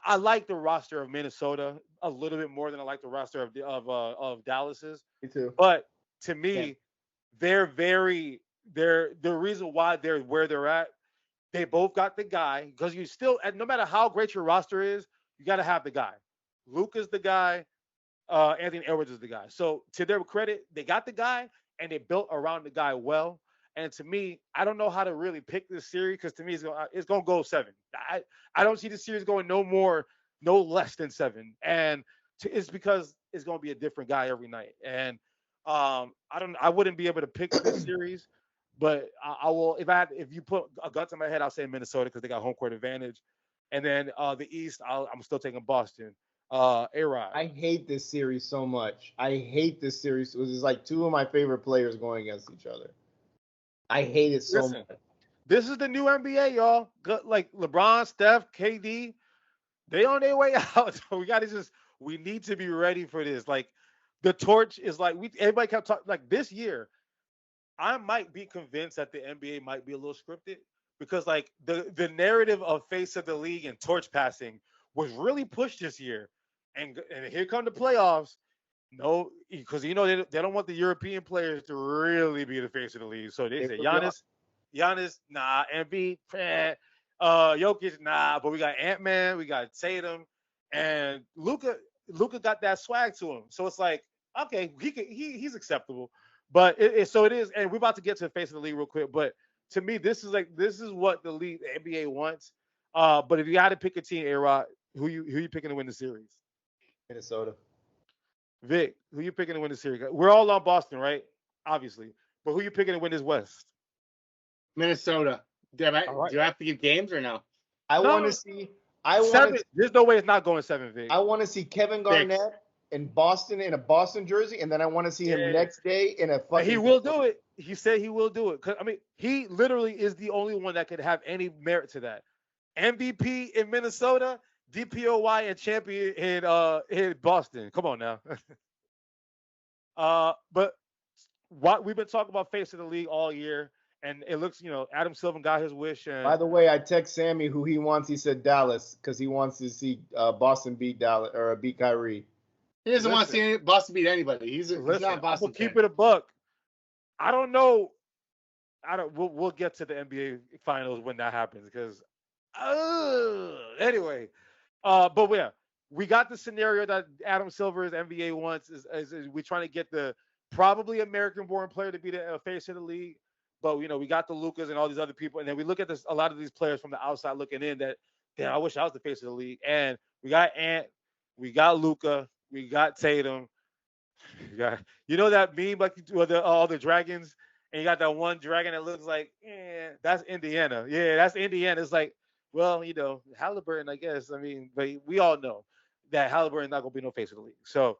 I like the roster of Minnesota a little bit more than I like the roster of Dallas's. Me too. But to me, they're the reason why they're where they're at. They both got the guy because you still, no matter how great your roster is, you got to have the guy. Luka's the guy. Anthony Edwards is the guy. So to their credit, they got the guy and they built around the guy well. And to me, I don't know how to really pick this series because to me, it's going to go 7. I don't see the series going no less than 7. And it's because it's going to be a different guy every night. And I wouldn't be able to pick this series. But I will, if you put a gun to my head, I'll say Minnesota because they got home court advantage. And then the East, I'm still taking Boston. AROD. I hate this series so much. I hate this series. It was like 2 of my favorite players going against each other. I hate it so much. This is the new NBA, y'all. Like LeBron, Steph, KD, they on their way out. So we need to be ready for this. Like the torch is like everybody kept talking like this year. I might be convinced that the NBA might be a little scripted because like the narrative of face of the league and torch passing was really pushed this year. And here come the playoffs. No, because they don't want the European players to really be the face of the league. So they say Giannis, nah, Embiid, Jokic, nah, but we got Ant-Man, we got Tatum, and Luka got that swag to him. So it's like, okay, he's acceptable. But so it is, and we're about to get to the face of the league real quick. But to me, this is what the league, the NBA wants. But if you had to pick a team, AROD, who you picking to win the series? Minnesota. Vic, who you picking to win the series? We're all on Boston, right? Obviously, but who you picking to win this West? Minnesota. Do I have to give games or no? I want to see. There's no way it's not going 7, Vic. I want to see Kevin Garnett in Boston in a Boston jersey, and then I want to see him next day in a fucking. He will do it. He said he will do it. I mean, he literally is the only one that could have any merit to that. MVP in Minnesota, DPOY and champion in Boston. Come on now. But what we've been talking about face of the league all year, and it looks, Adam Silver got his wish. And by the way, I text Sammy who he wants. He said Dallas because he wants to see Boston beat Dallas or beat Kyrie. He doesn't want to see Boston beat anybody. He's not a Boston fan. Keep it a buck. I don't know. We'll get to the NBA finals when that happens because. Anyway, but yeah, we got the scenario that Adam Silver's NBA wants is we're trying to get the probably American-born player to be the face of the league. But we got the Lukas and all these other people, and then we look at a lot of these players from the outside looking in. That damn, I wish I was the face of the league. And we got Ant, we got Luka, we got Tatum. We got that meme like all the dragons, and you got that one dragon that looks like that's Indiana. Yeah, that's Indiana. It's like, well, Halliburton, I guess. I mean, but we all know that Halliburton's not gonna be no face of the league. So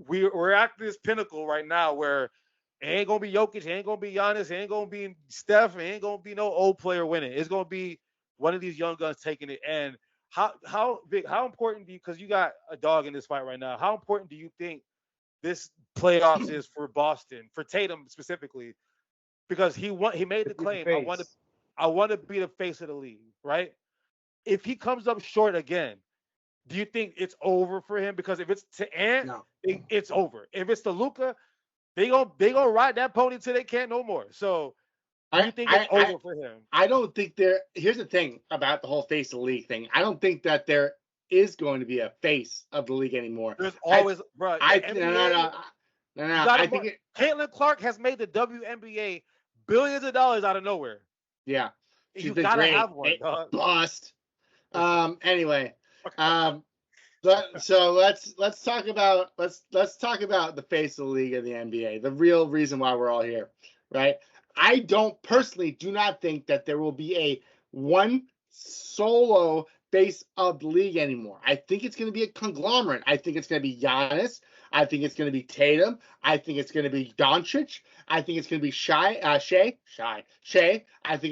we're at this pinnacle right now where it ain't gonna be Jokic, it ain't gonna be Giannis, it ain't gonna be Steph, it ain't gonna be no old player winning. It's gonna be one of these young guns taking it. And how big, how important do you, because you got a dog in this fight right now, how important do you think this playoffs is for Boston, for Tatum specifically? Because he made the claim, I want to be the face of the league, right? If he comes up short again, do you think it's over for him? Because if it's to Ant, No. it's over. If it's to Luka, they gonna ride that pony till they can't no more. So do you think it's over for him? I don't think there. Here's the thing about the whole face of the league thing. I don't think that there is going to be a face of the league anymore. There's always, bro. No. I think Caitlin Clark has made the WNBA billions of dollars out of nowhere. Yeah, You gotta have one. Bust. Anyway. So let's talk about the face of the league of the NBA, the real reason why we're all here, right? I do not think that there will be a one solo face of the league anymore. I think it's going to be a conglomerate. I think it's going to be Giannis. I think it's going to be Tatum. I think it's going to be Doncic. I think it's going to be Shea. I think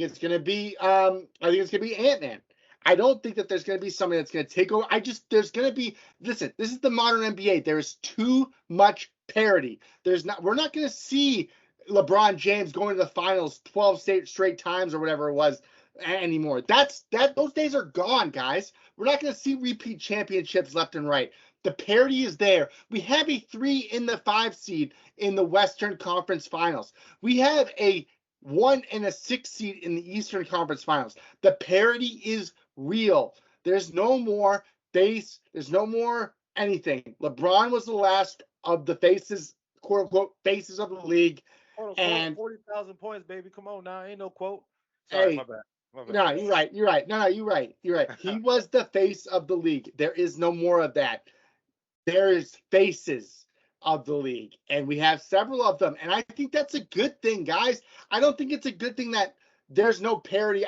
it's going to be Ant-Man. I don't think that there's going to be somebody that's going to take over. There's going to be, listen, this is the modern NBA. There is too much parity. We're not going to see LeBron James going to the finals 12 straight times or whatever it was anymore. Those days are gone, guys. We're not going to see repeat championships left and right. The parity is there. We have a 3 in the 5 seed in the Western Conference Finals. We have a 1 and a 6 seed in the Eastern Conference Finals. The parity is real. There's no more face. There's no more anything. LeBron was the last of the faces, quote unquote, faces of the league. And 40,000 points, baby. Come on now. Ain't no quote. Sorry, my bad. No, you're right. No, you're right. He was the face of the league. There is no more of that. There is faces of the league, and we have several of them. And I think that's a good thing, guys. I don't think it's a good thing that there's no parity.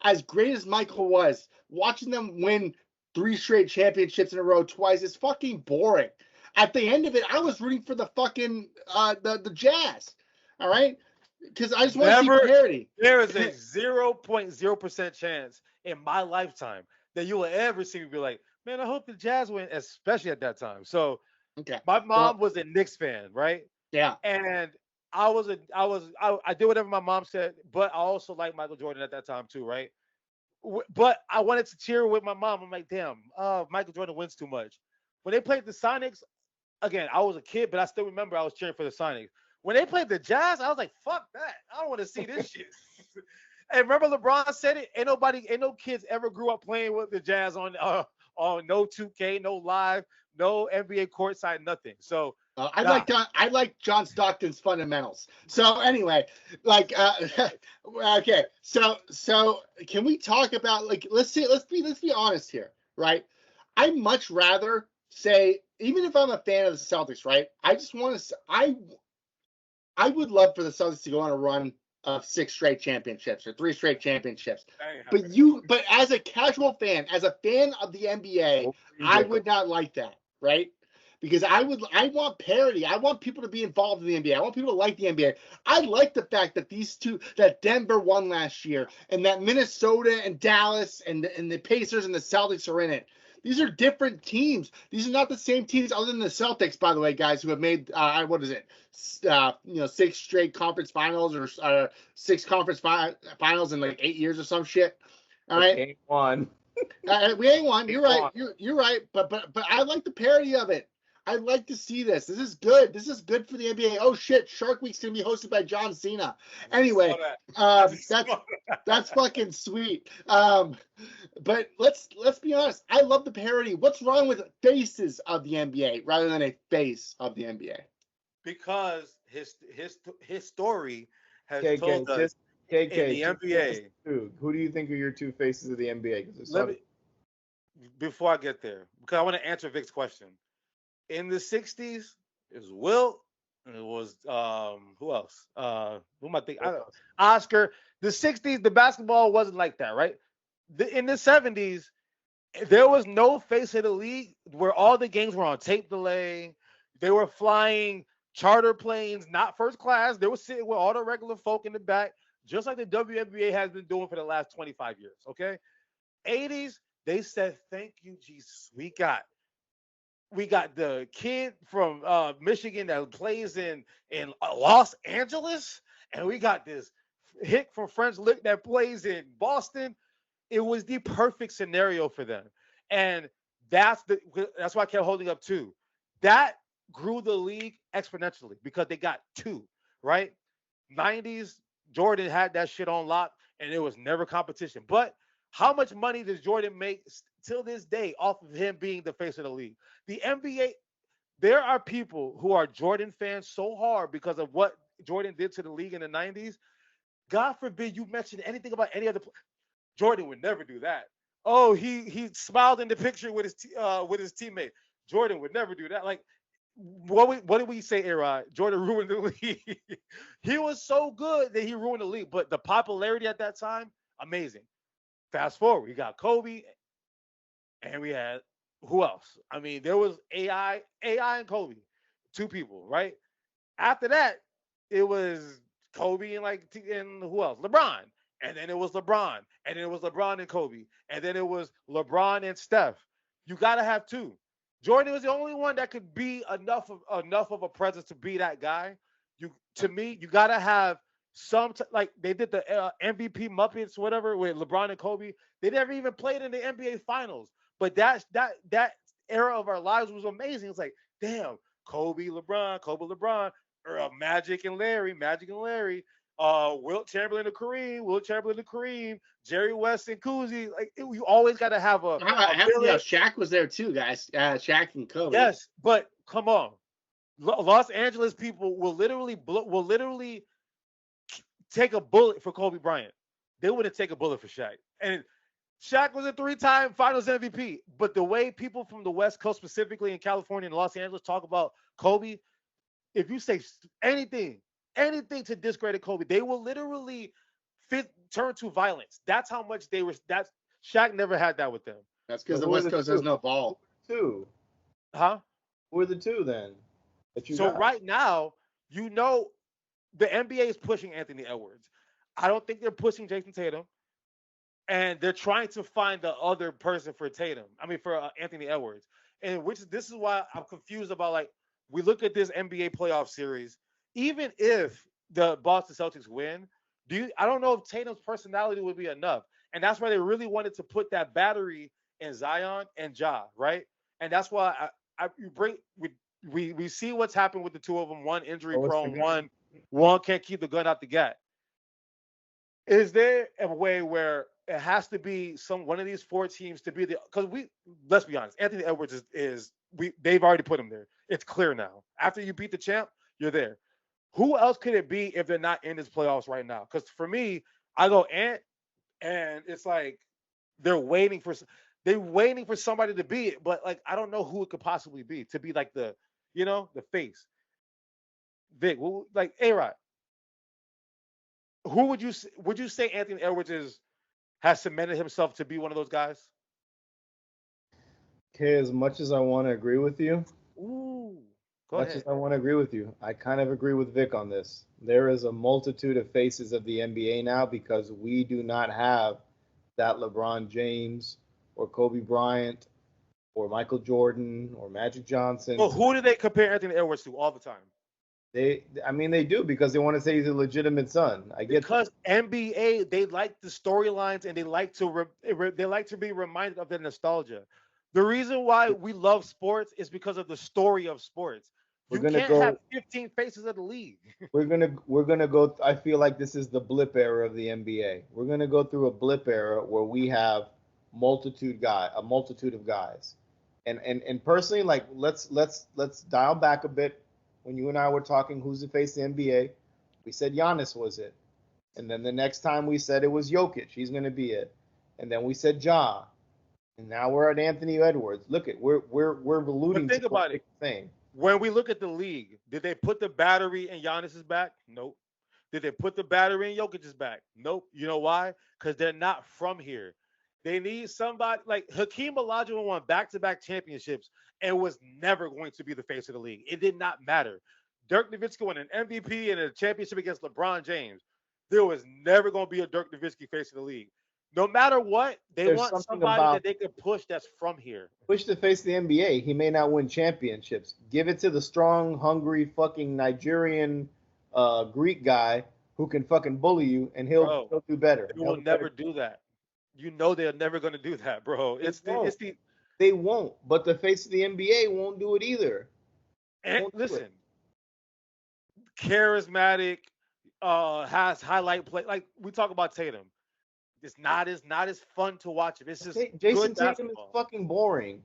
As great as Michael was, watching them win 3 straight championships in a row twice is fucking boring. At the end of it, I was rooting for the fucking the Jazz. All right? Because I just want to see parity. There is a 0.0% chance in my lifetime that you will ever see me be like, man, I hope the Jazz win, especially at that time. So my mom was a Knicks fan, right? Yeah. And I did whatever my mom said, but I also liked Michael Jordan at that time too, right? But I wanted to cheer with my mom. I'm like, damn, Michael Jordan wins too much. When they played the Sonics, again, I was a kid, but I still remember I was cheering for the Sonics. When they played the Jazz, I was like, fuck that. I don't want to see this shit. And remember LeBron said it, ain't no kids ever grew up playing with the Jazz on no 2K, no live, no NBA courtside, nothing. So I like John Stockton's fundamentals. So anyway, okay. So can we talk about, like, let's be honest here, right? I'd much rather say, even if I'm a fan of the Celtics, right? I just want to, I would love for the Celtics to go on a run of 6 straight championships or 3 straight championships. But as a casual fan, as a fan of the NBA, I would not like that, right? Because I want parity. I want people to be involved in the NBA. I want people to like the NBA. I like the fact that that Denver won last year, and that Minnesota and Dallas and the Pacers and the Celtics are in it. These are different teams. These are not the same teams, other than the Celtics, by the way, guys, who have made 6 straight conference finals or 6 conference finals in like 8 years or some shit. All right, we ain't won. We ain't won. You're right. You're right. But I like the parody of it. I'd like to see this. This is good. This is good for the NBA. Oh shit, Shark Week's gonna be hosted by John Cena. Anyway, that's fucking sweet. But let's be honest. I love the parody. What's wrong with faces of the NBA rather than a face of the NBA? Because his story has told us in the NBA. Who do you think are your 2 faces of the NBA? Before I get there, because I want to answer Vic's question. In the 60s, it was Wilt, and it was who else? Who am I thinking? Oscar. The 60s, the basketball wasn't like that, right? In the 70s, there was no face of the league where all the games were on tape delay. They were flying charter planes, not first class. They were sitting with all the regular folk in the back, just like the WNBA has been doing for the last 25 years. Okay. 80s, they said, thank you, Jesus. We got the kid from Michigan that plays in Los Angeles, and we got this hick from French Lick that plays in Boston. It was the perfect scenario for them, and that's why I kept holding up two. That grew the league exponentially because they got two, right? 90s, Jordan had that shit on lock, and it was never competition. But how much money does Jordan make till this day off of him being the face of the league? The NBA, there are people who are Jordan fans so hard because of what Jordan did to the league in the 90s. God forbid you mention anything about any other. Jordan would never do that. Oh, he smiled in the picture with his teammate. Jordan would never do that. Like, what did we say, AROD? Jordan ruined the league. He was so good that he ruined the league. But the popularity at that time, amazing. Fast forward, we got Kobe, and we had who else? I mean, there was AI and Kobe, two people, right? After that, it was Kobe and who else? LeBron. And then it was LeBron. And then it was LeBron and Kobe. And then it was LeBron and Steph. You gotta have two. Jordan was the only one that could be enough of a presence to be that guy. To me, you gotta have like they did the MVP Muppets, whatever, with LeBron and Kobe. They never even played in the NBA Finals. But that era of our lives was amazing. It's like, damn, Kobe, LeBron, or Magic and Larry, Wilt Chamberlain and Kareem, Jerry West and Cousy. Like you always got to have a Shaq was there too, guys. Shaq and Kobe. Yes, but come on, Los Angeles people will literally take a bullet for Kobe Bryant. They wouldn't take a bullet for Shaq. And Shaq was a 3-time Finals MVP. But the way people from the West Coast, specifically in California and Los Angeles, talk about Kobe, if you say anything to discredit Kobe, they will literally turn to violence. That's how much they were. Shaq never had that with them. That's because the West Coast has no ball. Two. Huh? Who are the two then? Right now, the NBA is pushing Anthony Edwards. I don't think they're pushing Jason Tatum. And they're trying to find the other person for Anthony Edwards. And this is why I'm confused about, like, we look at this NBA playoff series. Even if the Boston Celtics win, I don't know if Tatum's personality would be enough. And that's why they really wanted to put that battery in Zion and Ja, right? And that's why we see what's happened with the two of them. One injury prone, one can't keep the gun out the gat. Is there a way where it has to be one of these four teams to be because let's be honest, Anthony Edwards they've already put him there. It's clear now. After you beat the champ, you're there. Who else could it be if they're not in this playoffs right now? Because for me, I go Ant, and it's like they're waiting for somebody to be it, but like I don't know who it could possibly be to be like the face. Vic, like AROD. Who would you say Anthony Edwards has cemented himself to be one of those guys? Okay, as much as I want to agree with you, I kind of agree with Vic on this. There is a multitude of faces of the NBA now because we do not have that LeBron James or Kobe Bryant or Michael Jordan or Magic Johnson. Well, who do they compare Anthony Edwards to all the time? They do because they want to say he's a legitimate son. Because NBA, they like the storylines and they like to be reminded of their nostalgia. The reason why we love sports is because of the story of sports. You can't have 15 faces of the league. We're gonna go. I feel like this is the blip era of the NBA. We're gonna go through a blip era where we have a multitude of guys. And personally, like let's dial back a bit. When you and I were talking, who's the face of the NBA? We said Giannis was it. And then the next time we said it was Jokic. He's going to be it. And then we said Ja. And now we're at Anthony Edwards. Look at we're alluding to the thing. When we look at the league, did they put the battery in Giannis's back? Nope. Did they put the battery in Jokic's back? Nope. You know why? Because they're not from here. They need somebody like Hakeem Olajuwon won back-to-back championships and was never going to be the face of the league. It did not matter. Dirk Nowitzki won an MVP and a championship against LeBron James. There was never going to be a Dirk Nowitzki face of the league. No matter what, they There's want something somebody about that they can push that's from here. push the face of the NBA. He may not win championships. Give it to the strong, hungry, fucking Nigerian, Greek guy who can fucking bully you, and Bro, he'll do better. they will never do that. You know they're never going to do that, bro. They won't. But the face of the NBA won't do it either. And Won't do listen, it. charismatic, has highlight play. Like we talk about Tatum. It's not as fun to watch him. It's just Jason good Tatum is basketball. fucking boring.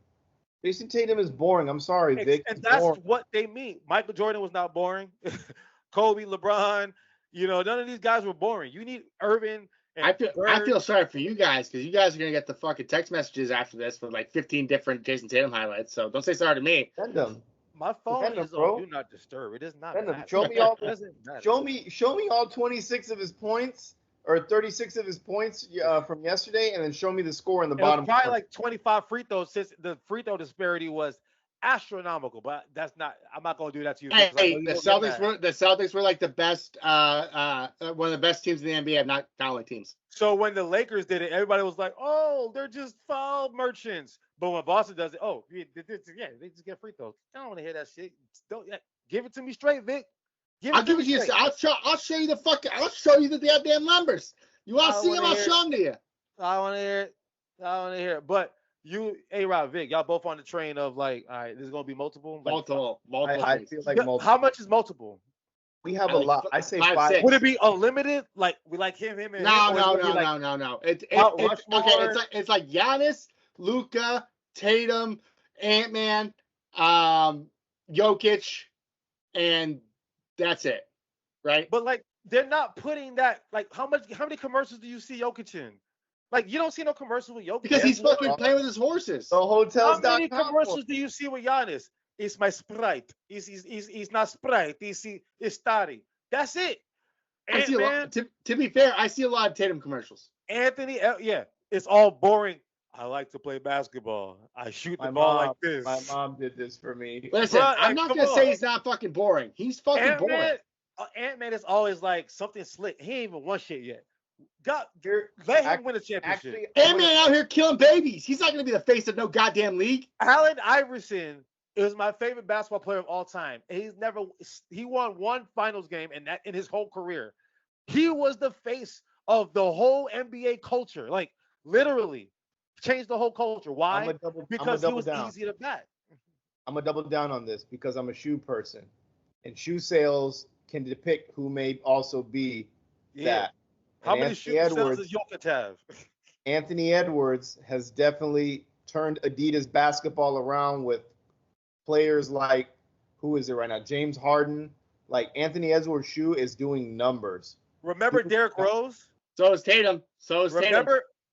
Jason Tatum is boring. I'm sorry, Vic. And He's that's boring. what they mean. Michael Jordan was not boring. Kobe, LeBron, none of these guys were boring. You need Irvin. And I Bird. feel sorry for you guys because you guys are gonna get the fucking text messages after this with like 15 different Jason Tatum highlights. So don't say sorry to me. Send them. My phone Send them, is bro. on Do Not Disturb. It does not Send them. matter. Show me all It doesn't matter. Show me all 26 of his points or 36 of his points from yesterday, and then show me the score in the It was bottom. probably corner. like 25 free throws since the free throw disparity was astronomical. But that's not. I'm not going to do that to you. because I know Hey, you the gonna get mad. Celtics were like the best, one of the best teams in the NBA. Not only teams. So when the Lakers did it, everybody was like, "Oh, they're just foul merchants." But when Boston does it, oh, they just get free throws. I don't want to hear that shit. Give it to me straight, Vic. I'll give it to you. straight. I'll show you I'll show you the damn numbers. You want to I see them? wanna I'll hear show them to you. I want to hear it. I want to hear it. But you, A-Rod, Vic, y'all both on the train of like, all right, this is gonna be multiple. Like, Multiple. I things. feel like yeah, multiple. how much is multiple? We have I a like lot. I say 5, five. 6. Would it be unlimited? Like we like him, and him? No. Or is it gonna be like No. Mount Okay. Rushmore? It's like Giannis, Luka, Tatum, Ant-Man, Jokic, and that's it, right? But like they're not putting that. Like how many commercials do you see Jokic in? Like you don't see no commercials with Jokic. Because he's fucking playing with his horses. So How many hotels.com. commercials do you see with Giannis? It's my Sprite. He's not Sprite. It's Starry. That's it. I see a Ant-Man, lot. To be fair, I see a lot of Tatum commercials. Anthony, yeah, it's all boring. I like to play basketball. I shoot the ball like this. My mom did this for me. Listen, Bruh, I'm not come gonna on. say he's not fucking boring. He's fucking boring. Ant-Man is always like something slick. He ain't even won shit yet. Let him win a championship. Actually, Ant-Man out here killing babies. He's not gonna be the face of no goddamn league. Allen Iverson is my favorite basketball player of all time. And he won one finals game in his whole career. He was the face of the whole NBA culture. Like literally changed the whole culture. Why? Because he was easy to bat. I'm gonna double down on this because I'm a shoe person, and shoe sales can depict who may also be that. How And many shoe sales does Jokic have? Anthony Edwards has definitely turned Adidas basketball around with players like, who is it right now? James Harden. Like Anthony Edwards' shoe is doing numbers. Remember Derrick Rose? So is Tatum.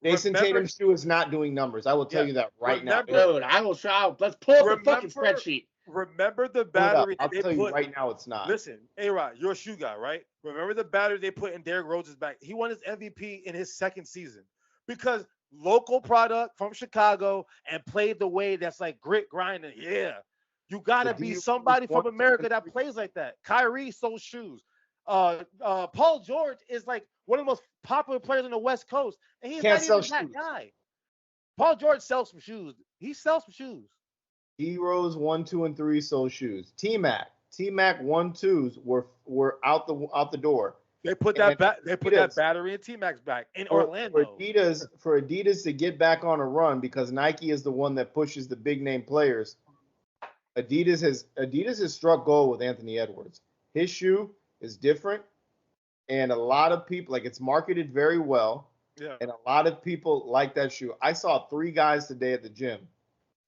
Jason Tatum's shoe is not doing numbers. I will tell you that right now. Dude, I will try. Let's pull up the fucking spreadsheet. Remember the battery I'll they tell you put. right now it's not. Listen, A-Rod, you're a shoe guy, right? Remember the battery they put in Derrick Rose's back? He won his MVP in his second season because local product from Chicago and played the way that's like grit, grind, and yeah. You gotta be somebody from America that plays like that. Kyrie sold shoes. Paul George is like one of the most popular players on the West Coast, and he's not even that guy. Paul George sells some shoes. He sells some shoes. Heroes 1, 2, and 3 sold shoes. T-Mac 1, 2s were out the door. They put that battery in T-Mac's back in Orlando. For Adidas to get back on a run, because Nike is the one that pushes the big name players. Adidas has struck gold with Anthony Edwards. His shoe is different, and a lot of people, like, it's marketed very well. Yeah. And a lot of people like that shoe. I saw 3 guys today at the gym.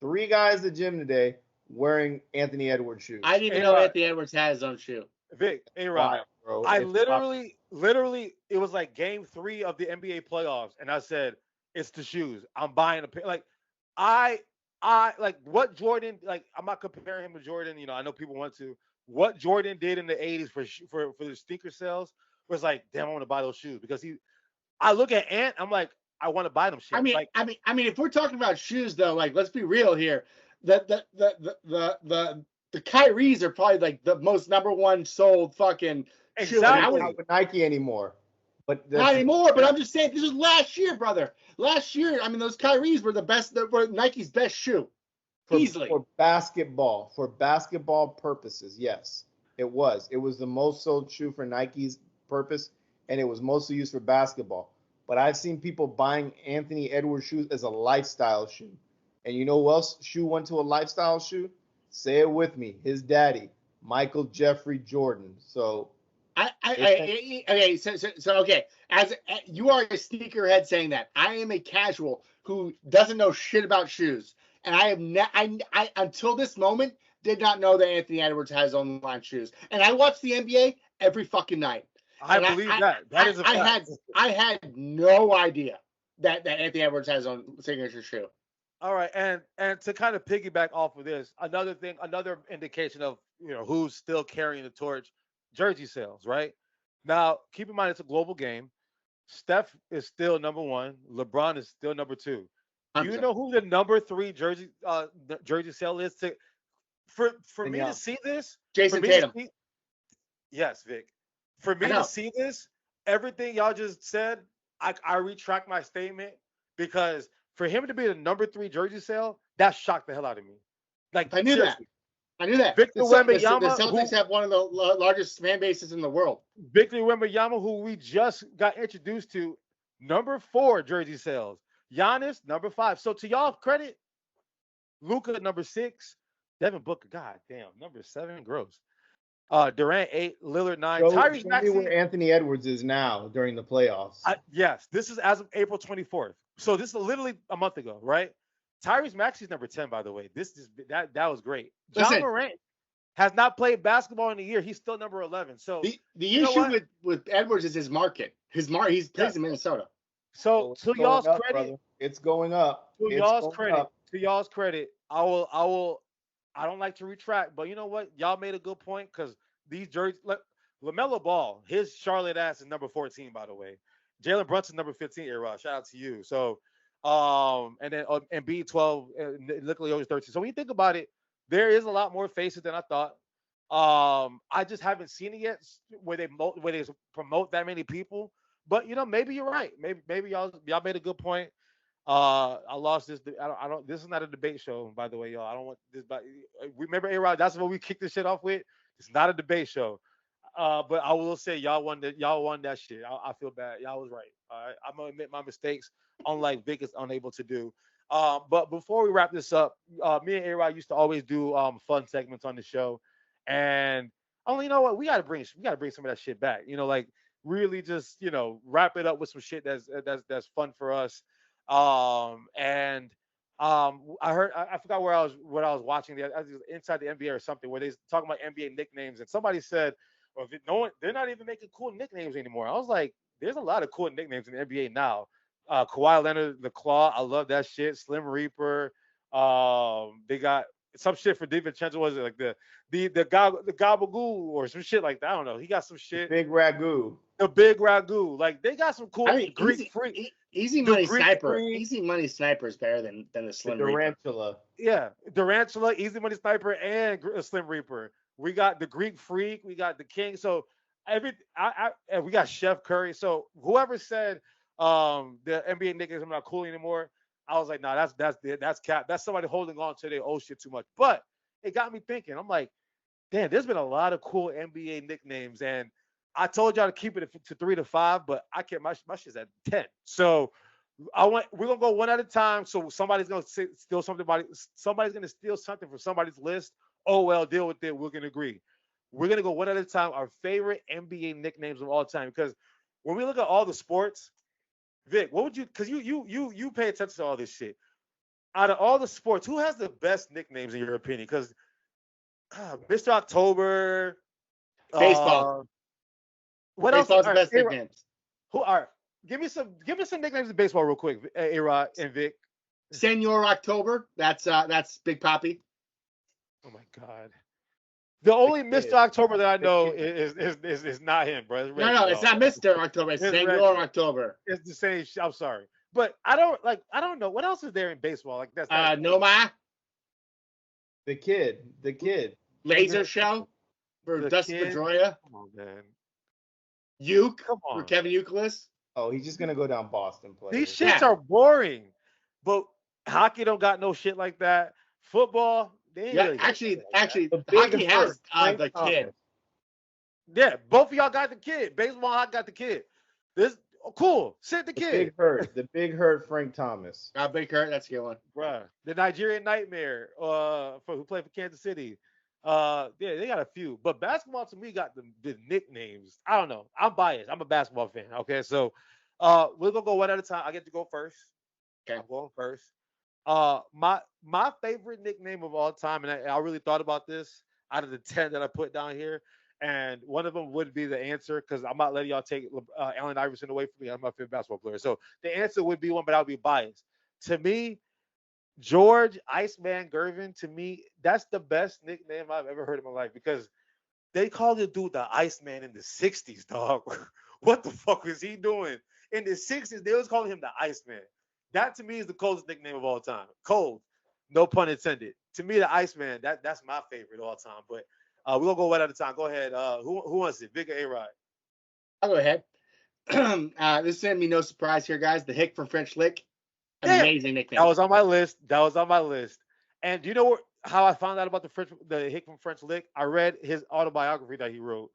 3 guys at the gym today wearing Anthony Edwards shoes. I didn't even know Anthony Edwards had his own shoe. Vic, A-Rod, I literally, it was like game 3 of the NBA playoffs, and I said, it's the shoes. I'm buying a pair. Like, I like what Jordan, like, I'm not comparing him to Jordan. I know people want to. What Jordan did in the 80s for the sneaker sales was like, damn, I want to buy those shoes because I look at Ant, I'm like, I want to buy them shit. I mean, if we're talking about shoes though, like let's be real here. The Kyries are probably like the most number one sold fucking shoe. Exactly. Not with Nike anymore. But not anymore. But I'm just saying, this was last year, brother. Last year, I mean, those Kyries were the best. Were Nike's best shoe. Easily. For basketball purposes, yes, it was. It was the most sold shoe for Nike's purpose, and it was mostly used for basketball. But I've seen people buying Anthony Edwards shoes as a lifestyle shoe. And you know who else shoe went to a lifestyle shoe? Say it with me. His daddy, Michael Jeffrey Jordan. So okay, so okay, as you are a sneakerhead saying that, I am a casual who doesn't know shit about shoes, and I until this moment did not know that Anthony Edwards has online shoes, and I watch the NBA every fucking night. I believe that. That is a fact. I had no idea that Anthony Edwards has on signature shoe. All right, and to kind of piggyback off of this, another indication of who's still carrying the torch, jersey sales, right? Now, keep in mind it's a global game. Steph is still number one. LeBron is still number two. Do you know who the number 3 jersey sale is? For me to see this, Jason Tatum. Yes, Vic. For me to see this, everything y'all just said, I retract my statement, because for him to be the number 3 jersey sale, that shocked the hell out of me. Like, I knew that. Victor Wembanyama, the Celtics have one of the largest fan bases in the world. Victor Wembanyama, who we just got introduced to, number 4 jersey sales. Giannis, number 5. So to y'all credit, Luka, number 6. Devin Booker, god damn, number 7, gross. Durant 8, Lillard 9. Tyrese Maxey, where Anthony Edwards is now during the playoffs. Yes, this is as of April 24th. So this is literally a month ago, right? Tyrese Maxey's number 10, by the way. That was great. John Morant has not played basketball in a year. He's still number 11. So the issue with Edwards is his market. He plays in Minnesota. So to y'all's credit, brother. It's going up. To y'all's credit, I don't like to retract, but you know what? Y'all made a good point, because these jerseys, LaMelo Ball, his Charlotte ass is number 14, by the way. Jalen Brunson, number 15, AROD. Shout out to you. So, and then Embiid 12, Nikola Jokic 13. So when you think about it, there is a lot more faces than I thought. I just haven't seen it yet where they promote that many people. But maybe you're right. Maybe y'all made a good point. I lost this. I don't. This is not a debate show, by the way, y'all. I don't want this. But remember, AROD, that's what we kicked this shit off with. It's not a debate show. But I will say y'all won that shit. I feel bad. Y'all was right. All right. I'm gonna admit my mistakes, unlike Vic is unable to do. But before we wrap this up, me and AROD used to always do fun segments on the show, and you know what? We gotta bring some of that shit back. Like really just wrap it up with some shit that's fun for us. I heard, I forgot what I was watching. I was inside the NBA or something, where they talking about NBA nicknames, and somebody said, "Well, they're not even making cool nicknames anymore." I was like, "There's a lot of cool nicknames in the NBA now." Kawhi Leonard, the Claw, I love that shit. Slim Reaper. They got some shit for DiVincenzo. Was it like the Gabagoo or some shit like that? I don't know. He got some shit. The Big Ragu. Like they got some cool Greek freak. Easy money sniper. Easy money sniper is better than the Slim Durantula. Reaper. Yeah, Durantula, Easy Money Sniper, and Slim Reaper. We got the Greek Freak. We got the King. So and we got Chef Curry. So whoever said the NBA nicknames are not cool anymore, I was like, nah, that's cap. That's somebody holding on to their old shit too much. But it got me thinking. I'm like, damn, there's been a lot of cool NBA nicknames, and I told y'all to keep it to 3 to 5, but I kept my shit's at 10. So we're gonna go one at a time. So somebody's gonna steal something. Somebody's gonna steal something from somebody's list. Oh well, deal with it. We're gonna agree. We're gonna go one at a time. Our favorite NBA nicknames of all time. Because when we look at all the sports, Vic, what would you? Because you pay attention to all this shit. Out of all the sports, who has the best nicknames in your opinion? Because Mr. October, baseball. What Baseball's else? The best nicknames. Who are? Give me some nicknames in baseball real quick, AROD and Vic. Senor October. That's Big Papi. Oh my God. The only Mr. October that I know is not him, bro. No, it's not Mr. October. It's Senor October. It's the same. I'm sorry, But I don't know what else is there in baseball. Like that's not Noma, The kid. Laser Show for the Dustin kid. Pedroia, Come on, man. Uke Come for on. Kevin Euclid. Oh, he's just gonna go down Boston These players. shits Yeah. are boring. But hockey don't got no shit like that. Football, they ain't Yeah, really got actually, shit like that. The big hockey has hurt, Frank the Thomas. kid. Yeah, both of y'all got the kid. Baseball, I got the kid. This cool. Sit the kid. The big hurt Frank Thomas. Big Kurt, that's a good one. Bruh. The Nigerian Nightmare, who played for Kansas City. Yeah, they got a few. But basketball to me got the nicknames. I don't know. I'm biased. I'm a basketball fan. Okay, so we're gonna go one at a time. I get to go first. Okay. I'm going first. My favorite nickname of all time, and I really thought about this out of the 10 that I put down here, and one of them would be the answer because I'm not letting y'all take Allen Iverson away from me. I'm my favorite basketball player, so the answer would be one, but I would be biased. To me, George Iceman Gervin. To me, that's the best nickname I've ever heard in my life because they called the dude the Iceman in the '60s, dog. What the fuck was he doing in the '60s? They was calling him the Iceman. That to me is the coldest nickname of all time. Cold, no pun intended. To me, the Iceman, that's my favorite of all time. But we're gonna go one at a time. Go ahead. Who wants it? Big or A-Rod? I'll go ahead. This is gonna be no surprise here, guys. The Hick from French Lick. Yeah. Amazing nickname. That was on my list. And do you know how I found out about the Hick from French Lick? I read his autobiography that he wrote,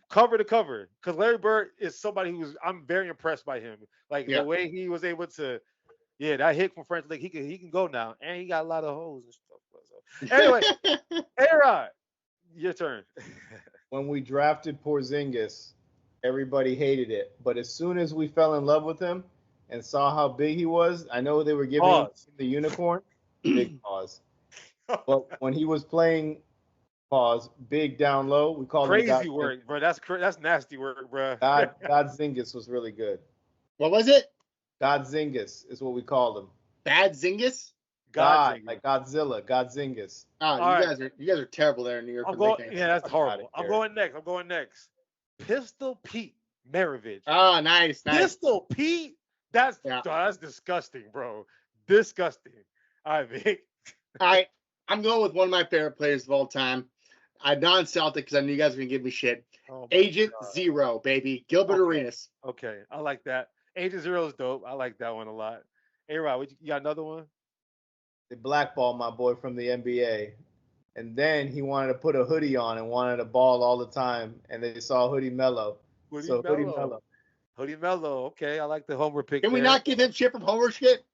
cover to cover. Because Larry Bird is somebody I'm very impressed by him. Like the way he was able to, that Hick from French Lick, he can go now, and he got a lot of hoes and stuff. So, anyway, A-Rod, your turn. When we drafted Porzingis, everybody hated it, but as soon as we fell in love with him and saw how big he was, I know they were giving him the unicorn. Big pause. But when he was playing big down low, we called him crazy work, bro. That's nasty work, bro. Godzingis was really good. What was it? Godzingis is what we called him. Bad Zingus? God, like Godzilla, Godzingis. Oh, you guys are terrible there in New York. That's horrible. I'm going next. Pistol Pete Maravich. Oh, nice. Pistol Pete. That's disgusting, bro. Disgusting. All right, Vic. I'm going with one of my favorite players of all time. Non-Celtic because I knew you guys were gonna give me shit. Oh Agent Zero, baby. Gilbert Arenas. Okay, I like that. Agent Zero is dope. I like that one a lot. Hey, Rod, you got another one? They blackballed my boy from the NBA. And then he wanted to put a hoodie on and wanted to ball all the time. And they saw Hoodie Mello. Hoodie Mello. Okay, I like the homer pick. Can we not give him shit from homer shit?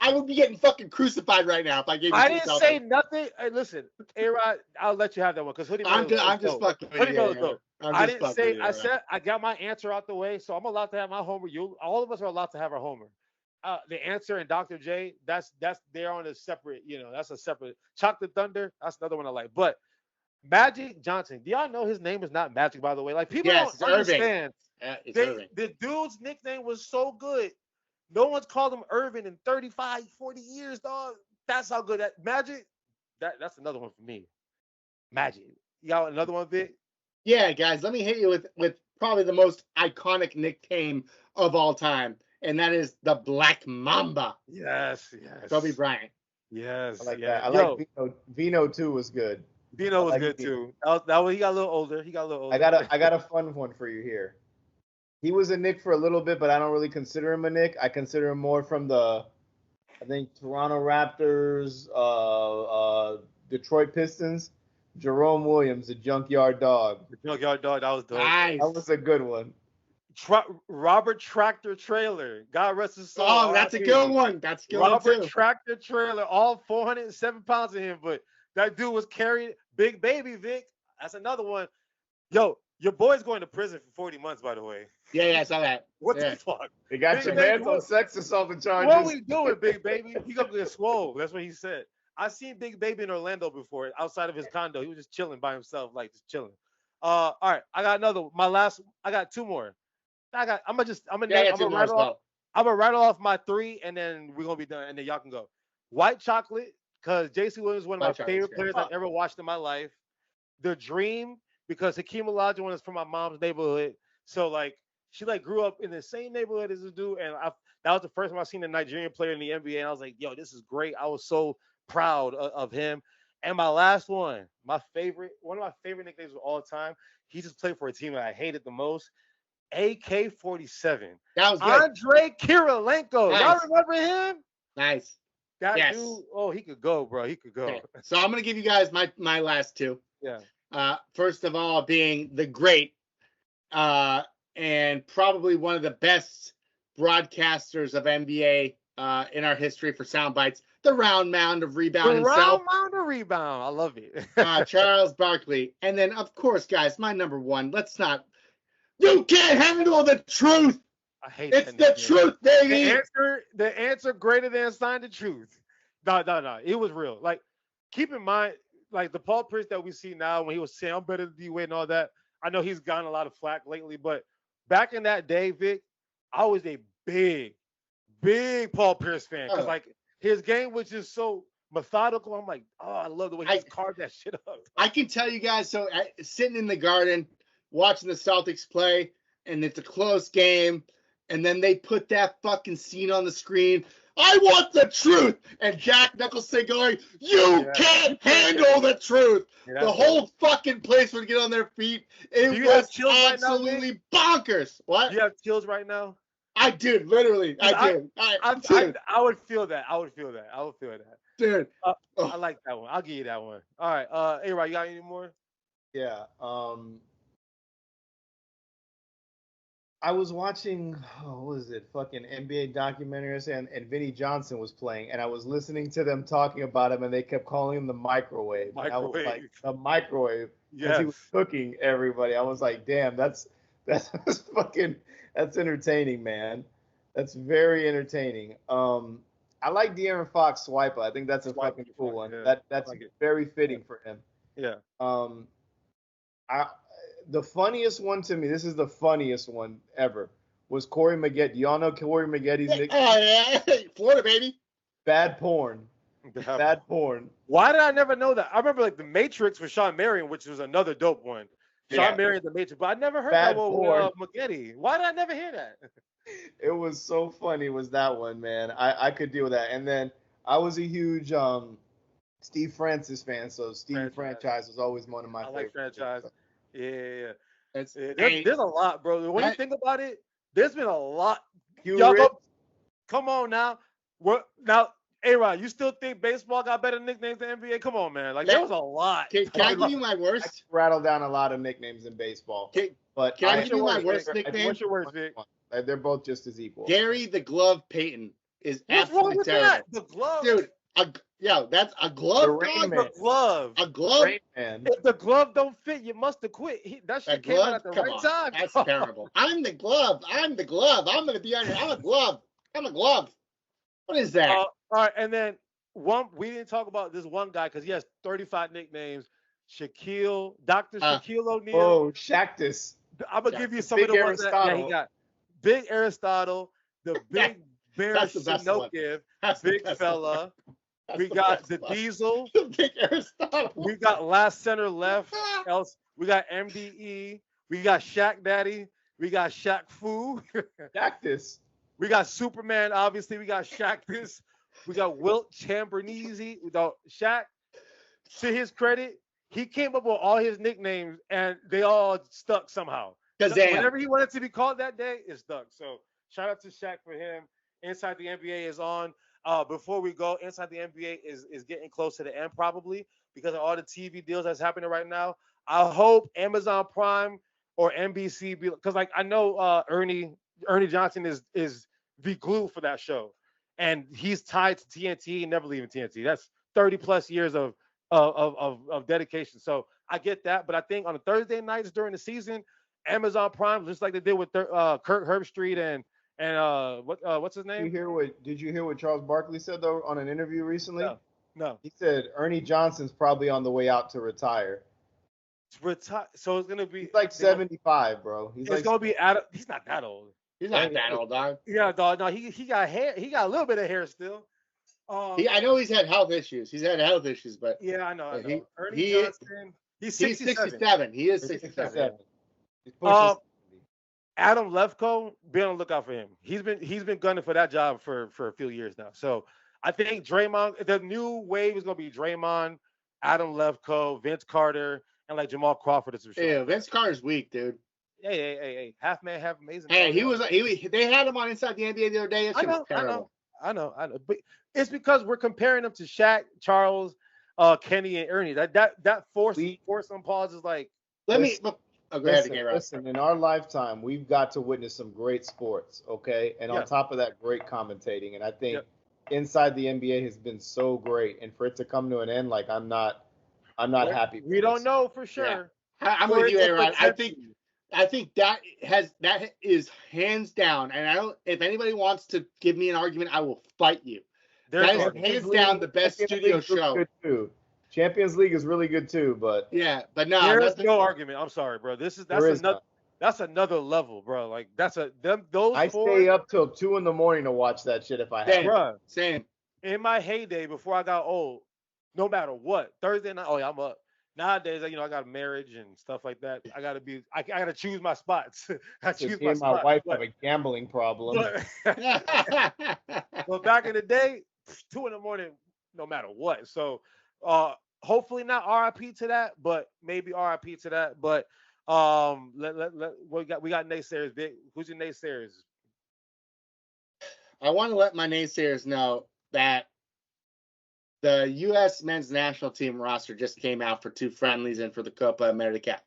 I would be getting fucking crucified right now if I gave you. I didn't say nothing. Hey, listen, A-Rod, I'll let you have that one because Hoodie Mello. I'm just fucking. Hoodie Mello's dope. I didn't say. I right? said I got my answer out the way, so I'm allowed to have my homer. All of us are allowed to have our homer. The answer and Dr. J, that's they're on a separate. That's a separate. Chocolate Thunder, that's another one I like. But Magic Johnson, do y'all know his name is not Magic, by the way? Like people don't understand. Irving. The dude's nickname was so good. No one's called him Irvin in 35, 40 years, dog. That's how good that Magic. That's another one for me. Magic. You got another one, Vic? Yeah, guys. Let me hit you with probably the most iconic nickname of all time, and that is the Black Mamba. Yes. Kobe Bryant. Yes. I like that. I like Vino too was good. Vino was good too. That one, he got a little older. I got a fun one for you here. He was a Knick for a little bit, but I don't really consider him a Knick. I consider him more from I think Toronto Raptors, Detroit Pistons. Jerome Williams, the Junkyard Dog. The Junkyard Dog, that was dope. Nice. That was a good one. Robert Tractor Trailer. God rest his soul. Oh, that's a good one. That's a good one too. Robert Tractor Trailer. All 407 pounds of him, but that dude was carrying Big Baby Vic. That's another one. Yo, your boy's going to prison for 40 months, by the way. Yeah, I saw that. What the fuck? They got your man on sex assault charges. What are we doing, Big Baby? He gonna get swole. That's what he said. I seen Big Baby in Orlando before, outside of his condo. He was just chilling by himself, like just chilling. All right, I got another. I got two more. I'm gonna rattle off my three, and then we're gonna be done, and then y'all can go. White Chocolate, because J.C. Williams is one of my favorite players I've ever watched in my life. The Dream, because Hakeem Olajuwon is from my mom's neighborhood, so like she grew up in the same neighborhood as this dude, and That was the first time I seen a Nigerian player in the NBA, and I was like, yo, this is great. I was so proud of him. And my last one, one of my favorite nicknames of all time. He just played for a team that I hated the most. AK-47. That was good. Andrei Kirilenko. Nice. Y'all remember him? Nice. That Yes. dude, oh, he could go, bro. He could go. Okay. So I'm gonna give you guys my last two. Yeah. First of all, being the great and probably one of the best broadcasters of NBA in our history for sound bites, the round mound of rebound himself. I love it. Charles Barkley. And then, of course, guys, my number one. You can't handle the truth. I hate It's that the nickname. truth, baby. The answer greater than sign the truth. No. It was real. Like, keep in mind, like the Paul Pierce that we see now when he was saying I'm better than D-Wade and all that. I know he's gotten a lot of flack lately, but back in that day, Vic, I was a big Paul Pierce fan because like his game was just so methodical. I'm like, oh, I love the way he just carved that shit up. I can tell you guys. So sitting in the Garden, watching the Celtics play, and it's a close game, and then they put that fucking scene on the screen. I want the truth. And Jack Nicholson going, you can't handle the truth. Yeah, the whole fucking place would get on their feet. It was absolutely bonkers. What? Do you have chills right now? I did, literally. I did. I would feel that. Dude. I like that one. I'll give you that one. All right. A-Rod, you got any more? Yeah. I was watching, what was it, fucking NBA documentaries, and Vinny Johnson was playing, and I was listening to them talking about him, and they kept calling him the microwave. I was like, the microwave, because he was cooking everybody. I was like, damn, that's entertaining, man. That's very entertaining. I like De'Aaron Fox Swiper. I think that's a fucking cool one. Yeah. That's like very fitting for him. Yeah. The funniest one to me, this is the funniest one ever, was Corey Maggette. Do y'all know Corey Maggette's nickname? Oh, yeah. Florida, baby. Bad porn. Bad porn. Why did I never know that? I remember like The Matrix with Sean Marion, which was another dope one. Sean Marion, The Matrix. But I never heard that one with Maggette. Why did I never hear that? It was so funny, was that one, man. I could deal with that. And then I was a huge Steve Francis fan, so Steve Franchise was always one of my favorites. I like Franchise. Yeah. There's a lot, bro. When you think about it, there's been a lot. Come on now. Now, A-Rod, you still think baseball got better nicknames than NBA? Come on, man. Like, there was a lot. Can I give you my worst? I can rattle down a lot of nicknames in baseball. Can I give you my worst nickname? What's your worst, Vic? They're both just as equal. Gary the Glove Payton is What's wrong absolutely with terrible. that? The glove? Dude, that's a glove. The glove. A glove. If the glove don't fit, you must have quit. That shit came out at the right time. That's terrible. I'm the glove. I'm going to be on here. I'm a glove. What is that? All right, and then we didn't talk about this one guy because he has 35 nicknames. Dr. Shaquille O'Neal. Oh, Shactus. I'm going to give you some of the ones that he got. Big Aristotle, the Big Bear Shinokiv, Big Fella. We got the Diesel. Big Aristotle. We got Last Center Left. We got MDE. We got Shaq Daddy. We got Shaq Fu. Shactus. We got Superman, obviously. We got Shactus. We got Wilt Chamberlain. Without Shaq, to his credit, he came up with all his nicknames, and they all stuck somehow. Whenever he wanted to be called that day, it stuck. So shout out to Shaq for him. Inside the NBA is on. Before we go, Inside the NBA is getting close to the end probably because of all the TV deals that's happening right now. I hope Amazon Prime or NBC because like I know Ernie Johnson is the glue for that show, and he's tied to TNT, never leaving TNT. That's 30 plus years of dedication. So I get that, but I think on the Thursday nights during the season, Amazon Prime, just like they did with Kirk Herbstreit and what's his name? Did you hear what Charles Barkley said though on an interview recently? No. He said Ernie Johnson's probably on the way out to retire. So it's gonna be. He's like 75, bro. He's gonna be he's not that old. He's not that old, dog. Yeah, dog. No, he got hair. He got a little bit of hair still. I know he's had health issues. But yeah, I know. Ernie Johnson. He's 67. He is 67. Adam Lefko, be on the lookout for him. He's been gunning for that job for a few years now. So I think Draymond, the new wave is gonna be Draymond, Adam Lefko, Vince Carter, and like Jamal Crawford or some shit. Yeah, Like Vince Carter's weak, dude. hey, half man, half amazing. Hey, dog. they had him on Inside the NBA the other day. That I shit was know, terrible. I know. But it's because we're comparing them to Shaq, Charles, Kenny, and Ernie. That force on pause is like. Go ahead, listen, in our lifetime, we've got to witness some great sports, okay? And on top of that, great commentating. And I think Inside the NBA has been so great. And for it to come to an end, like I'm not happy. We don't know for sure. Yeah. I'm with you, AROD. I think that is hands down. And if anybody wants to give me an argument, I will fight you. That is hands down the best studio show. Champions League is really good too, but no, there's no argument. I'm sorry, bro. That's another level, bro. Like those. Stay up till 2 a.m. to watch that shit if I have. Bro, same. In my heyday, before I got old, no matter what, Thursday night, I'm up. Nowadays, I got a marriage and stuff like that. I gotta choose my spots. I choose my spots. My wife have a gambling problem. But back in the day, 2 a.m, no matter what. So. Hopefully not RIP to that, but maybe RIP to that. But we got naysayers. Big, who's your naysayers? I want to let my naysayers know that the U.S. men's national team roster just came out for 2 friendlies and for the Copa America.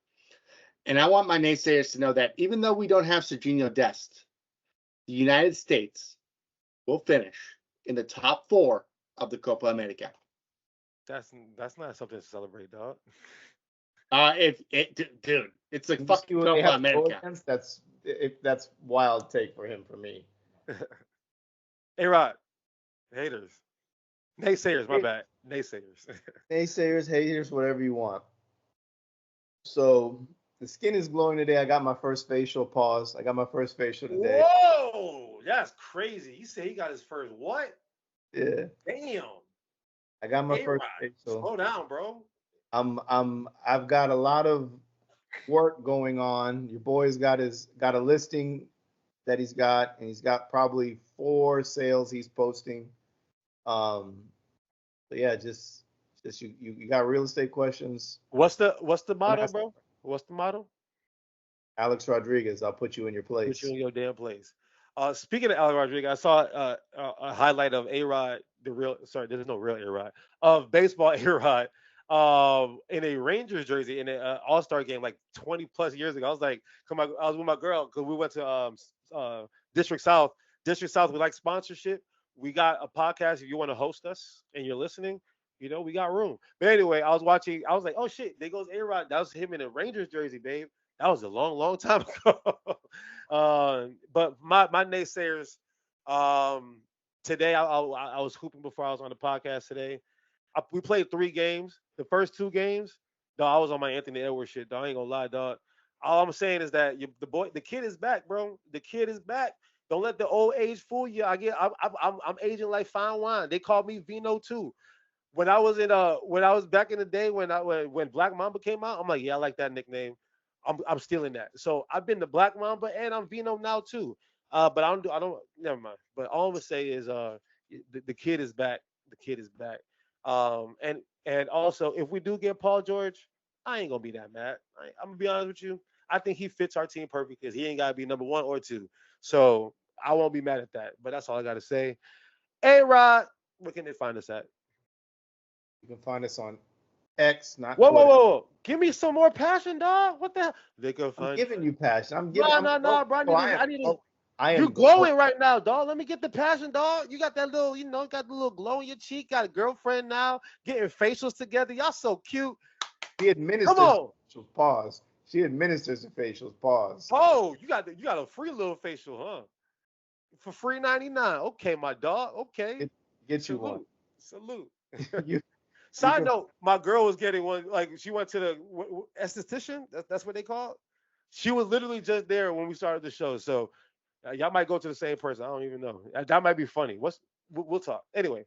And I want my naysayers to know that even though we don't have Serginho Dest, the United States will finish in the top 4 of the Copa America. That's not something to celebrate, dog. Dude, it's like fucking Copa America. That's wild take for him, for me. AROD, haters, naysayers. My bad, naysayers. Naysayers, haters, whatever you want. So the skin is glowing today. I got my first facial. Pause. I got my first facial today. Whoa, that's crazy. He said he got his first what? Yeah. Damn. I got my first facial. Slow down, bro. I've got a lot of work going on. Your boy's got a listing that he's got, and he's got probably 4 sales he's posting. But yeah, just you got real estate questions. What's the motto, bro? What's the motto? Alex Rodriguez, I'll put you in your place. Put you in your damn place. Speaking of Alex Rodriguez, I saw a highlight of AROD, there's no real AROD, of baseball AROD in a Rangers jersey in an All-Star game like 20 plus years ago. I was like, I was with my girl because we went to District South. District South, we like sponsorship. We got a podcast. If you want to host us and you're listening, we got room. But anyway, I was watching. I was like, oh shit, there goes AROD. That was him in a Rangers jersey, babe. That was a long, long time ago. But my naysayers, today I was hooping before I was on the podcast today. We played 3 games. The first 2 games, dog, I was on my Anthony Edwards shit, dog. I ain't gonna lie, dog. All I'm saying is that the kid is back, bro. The kid is back. Don't let the old age fool you. I'm aging like fine wine. They called me Vino too. When I was back in the day when Black Mamba came out, I'm like, yeah, I like that nickname. I'm stealing that. So I've been the Black Mamba and I'm Vino now too. But I don't never mind. But all I'm gonna say is the kid is back. The kid is back. And also if we do get Paul George, I ain't gonna be that mad. I'm gonna be honest with you. I think he fits our team perfect because he ain't gotta be number 1 or 2. So I won't be mad at that. But that's all I gotta say. AROD, where can they find us at? You can find us on X, not Whoa, Twitter. whoa. Give me some more passion, dog. What the hell? They can find. I'm giving you passion. No, bro. You're glowing right now, dog. Let me get the passion, dog. You got that little, got the little glow in your cheek. Got a girlfriend now. Getting facials together. Y'all so cute. She administers. Come on. Facials, pause. She administers the facials. Pause. Oh, you got a free little facial, huh? For free $99. Okay, my dog. Okay. Get you one. Salute. Side note, my girl was getting one. Like she went to the esthetician. That's what they call it. She was literally just there when we started the show. So y'all might go to the same person. I don't even know. That might be funny. We'll talk. Anyway,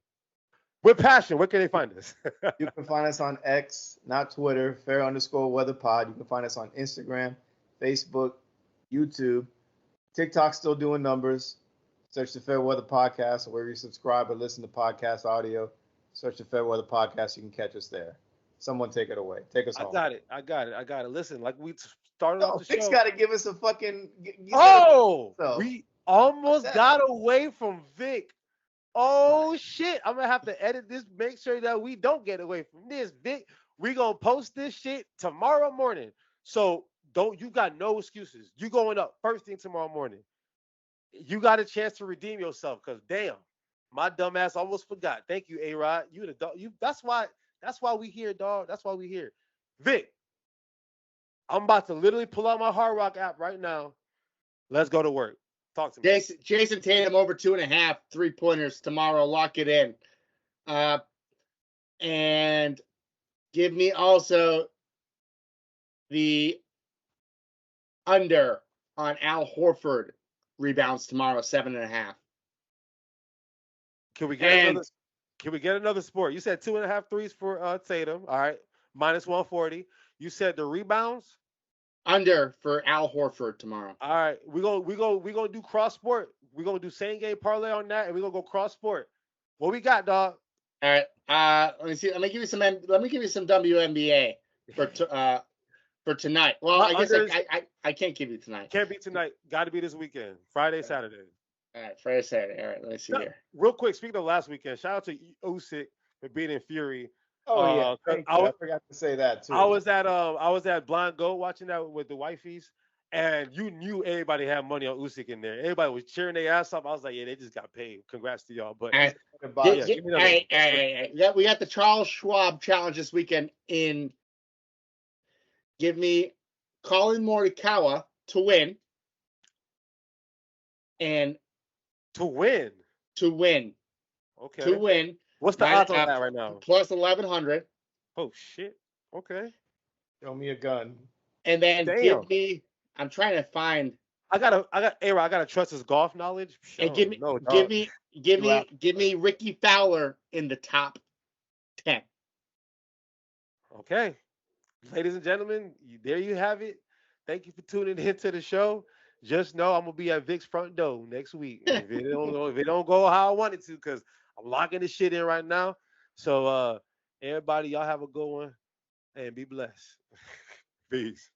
with passion, where can they find us? You can find us on X, not Twitter, fair_weather pod. You can find us on Instagram, Facebook, YouTube. TikTok's still doing numbers. Search the Fairweather Podcast, or wherever you subscribe or listen to podcast audio. Search the Fairweather Podcast. You can catch us there. Someone take it away. Take us home. I got it. Listen, like we started No, off the Vic's show. got to give us a fucking. We almost got away from Vic. Oh shit! I'm gonna have to edit this. Make sure that we don't get away from this, Vic. We gonna post this shit tomorrow morning. So you got no excuses. You going up first thing tomorrow morning. You got a chance to redeem yourself, cause damn, my dumb ass almost forgot. Thank you, AROD. You the dog. That's why we here, dog. That's why we here. Vic, I'm about to literally pull out my Hard Rock app right now. Let's go to work. Talk to me. Jason Tatum over 2.5 3-pointers tomorrow. Lock it in. And give me also the under on Al Horford rebounds tomorrow, 7.5. Can we get another sport? You said 2.5 threes for Tatum. All right, minus 140. You said the rebounds under for Al Horford tomorrow. All right, we gonna do cross sport. We're gonna do same game parlay on that, and we're gonna go cross sport. What we got, dog? All right. Let me see. Let me give you some WNBA for tonight. Well, I guess I can't give you tonight. Can't be tonight. Got to be this weekend. Friday, Saturday. All right, Friday, Saturday. All right, let me see here. Real quick, speaking of last weekend, shout out to Usyk for beating Fury. Oh yeah, I forgot to say that too. I was at Blind Goat watching that with the wifeys, and you knew everybody had money on Usyk in there. Everybody was cheering their ass up. I was like, yeah, they just got paid. Congrats to y'all. But yeah, we got the Charles Schwab Challenge this weekend. Give me Colin Morikawa to win. And to win. Okay. To win. What's the odds on that right now? Plus 1,100. Oh shit. Okay. Show me a gun. And then give me. I'm trying to find. I gotta trust his golf knowledge. And give me Ricky Fowler in the top 10. Okay. Ladies and gentlemen, there you have it. Thank you for tuning into the show. Just know I'm gonna be at Vic's front door next week. If it don't go how I want it to, because I'm locking this shit in right now. So everybody, y'all have a good one and be blessed. Peace.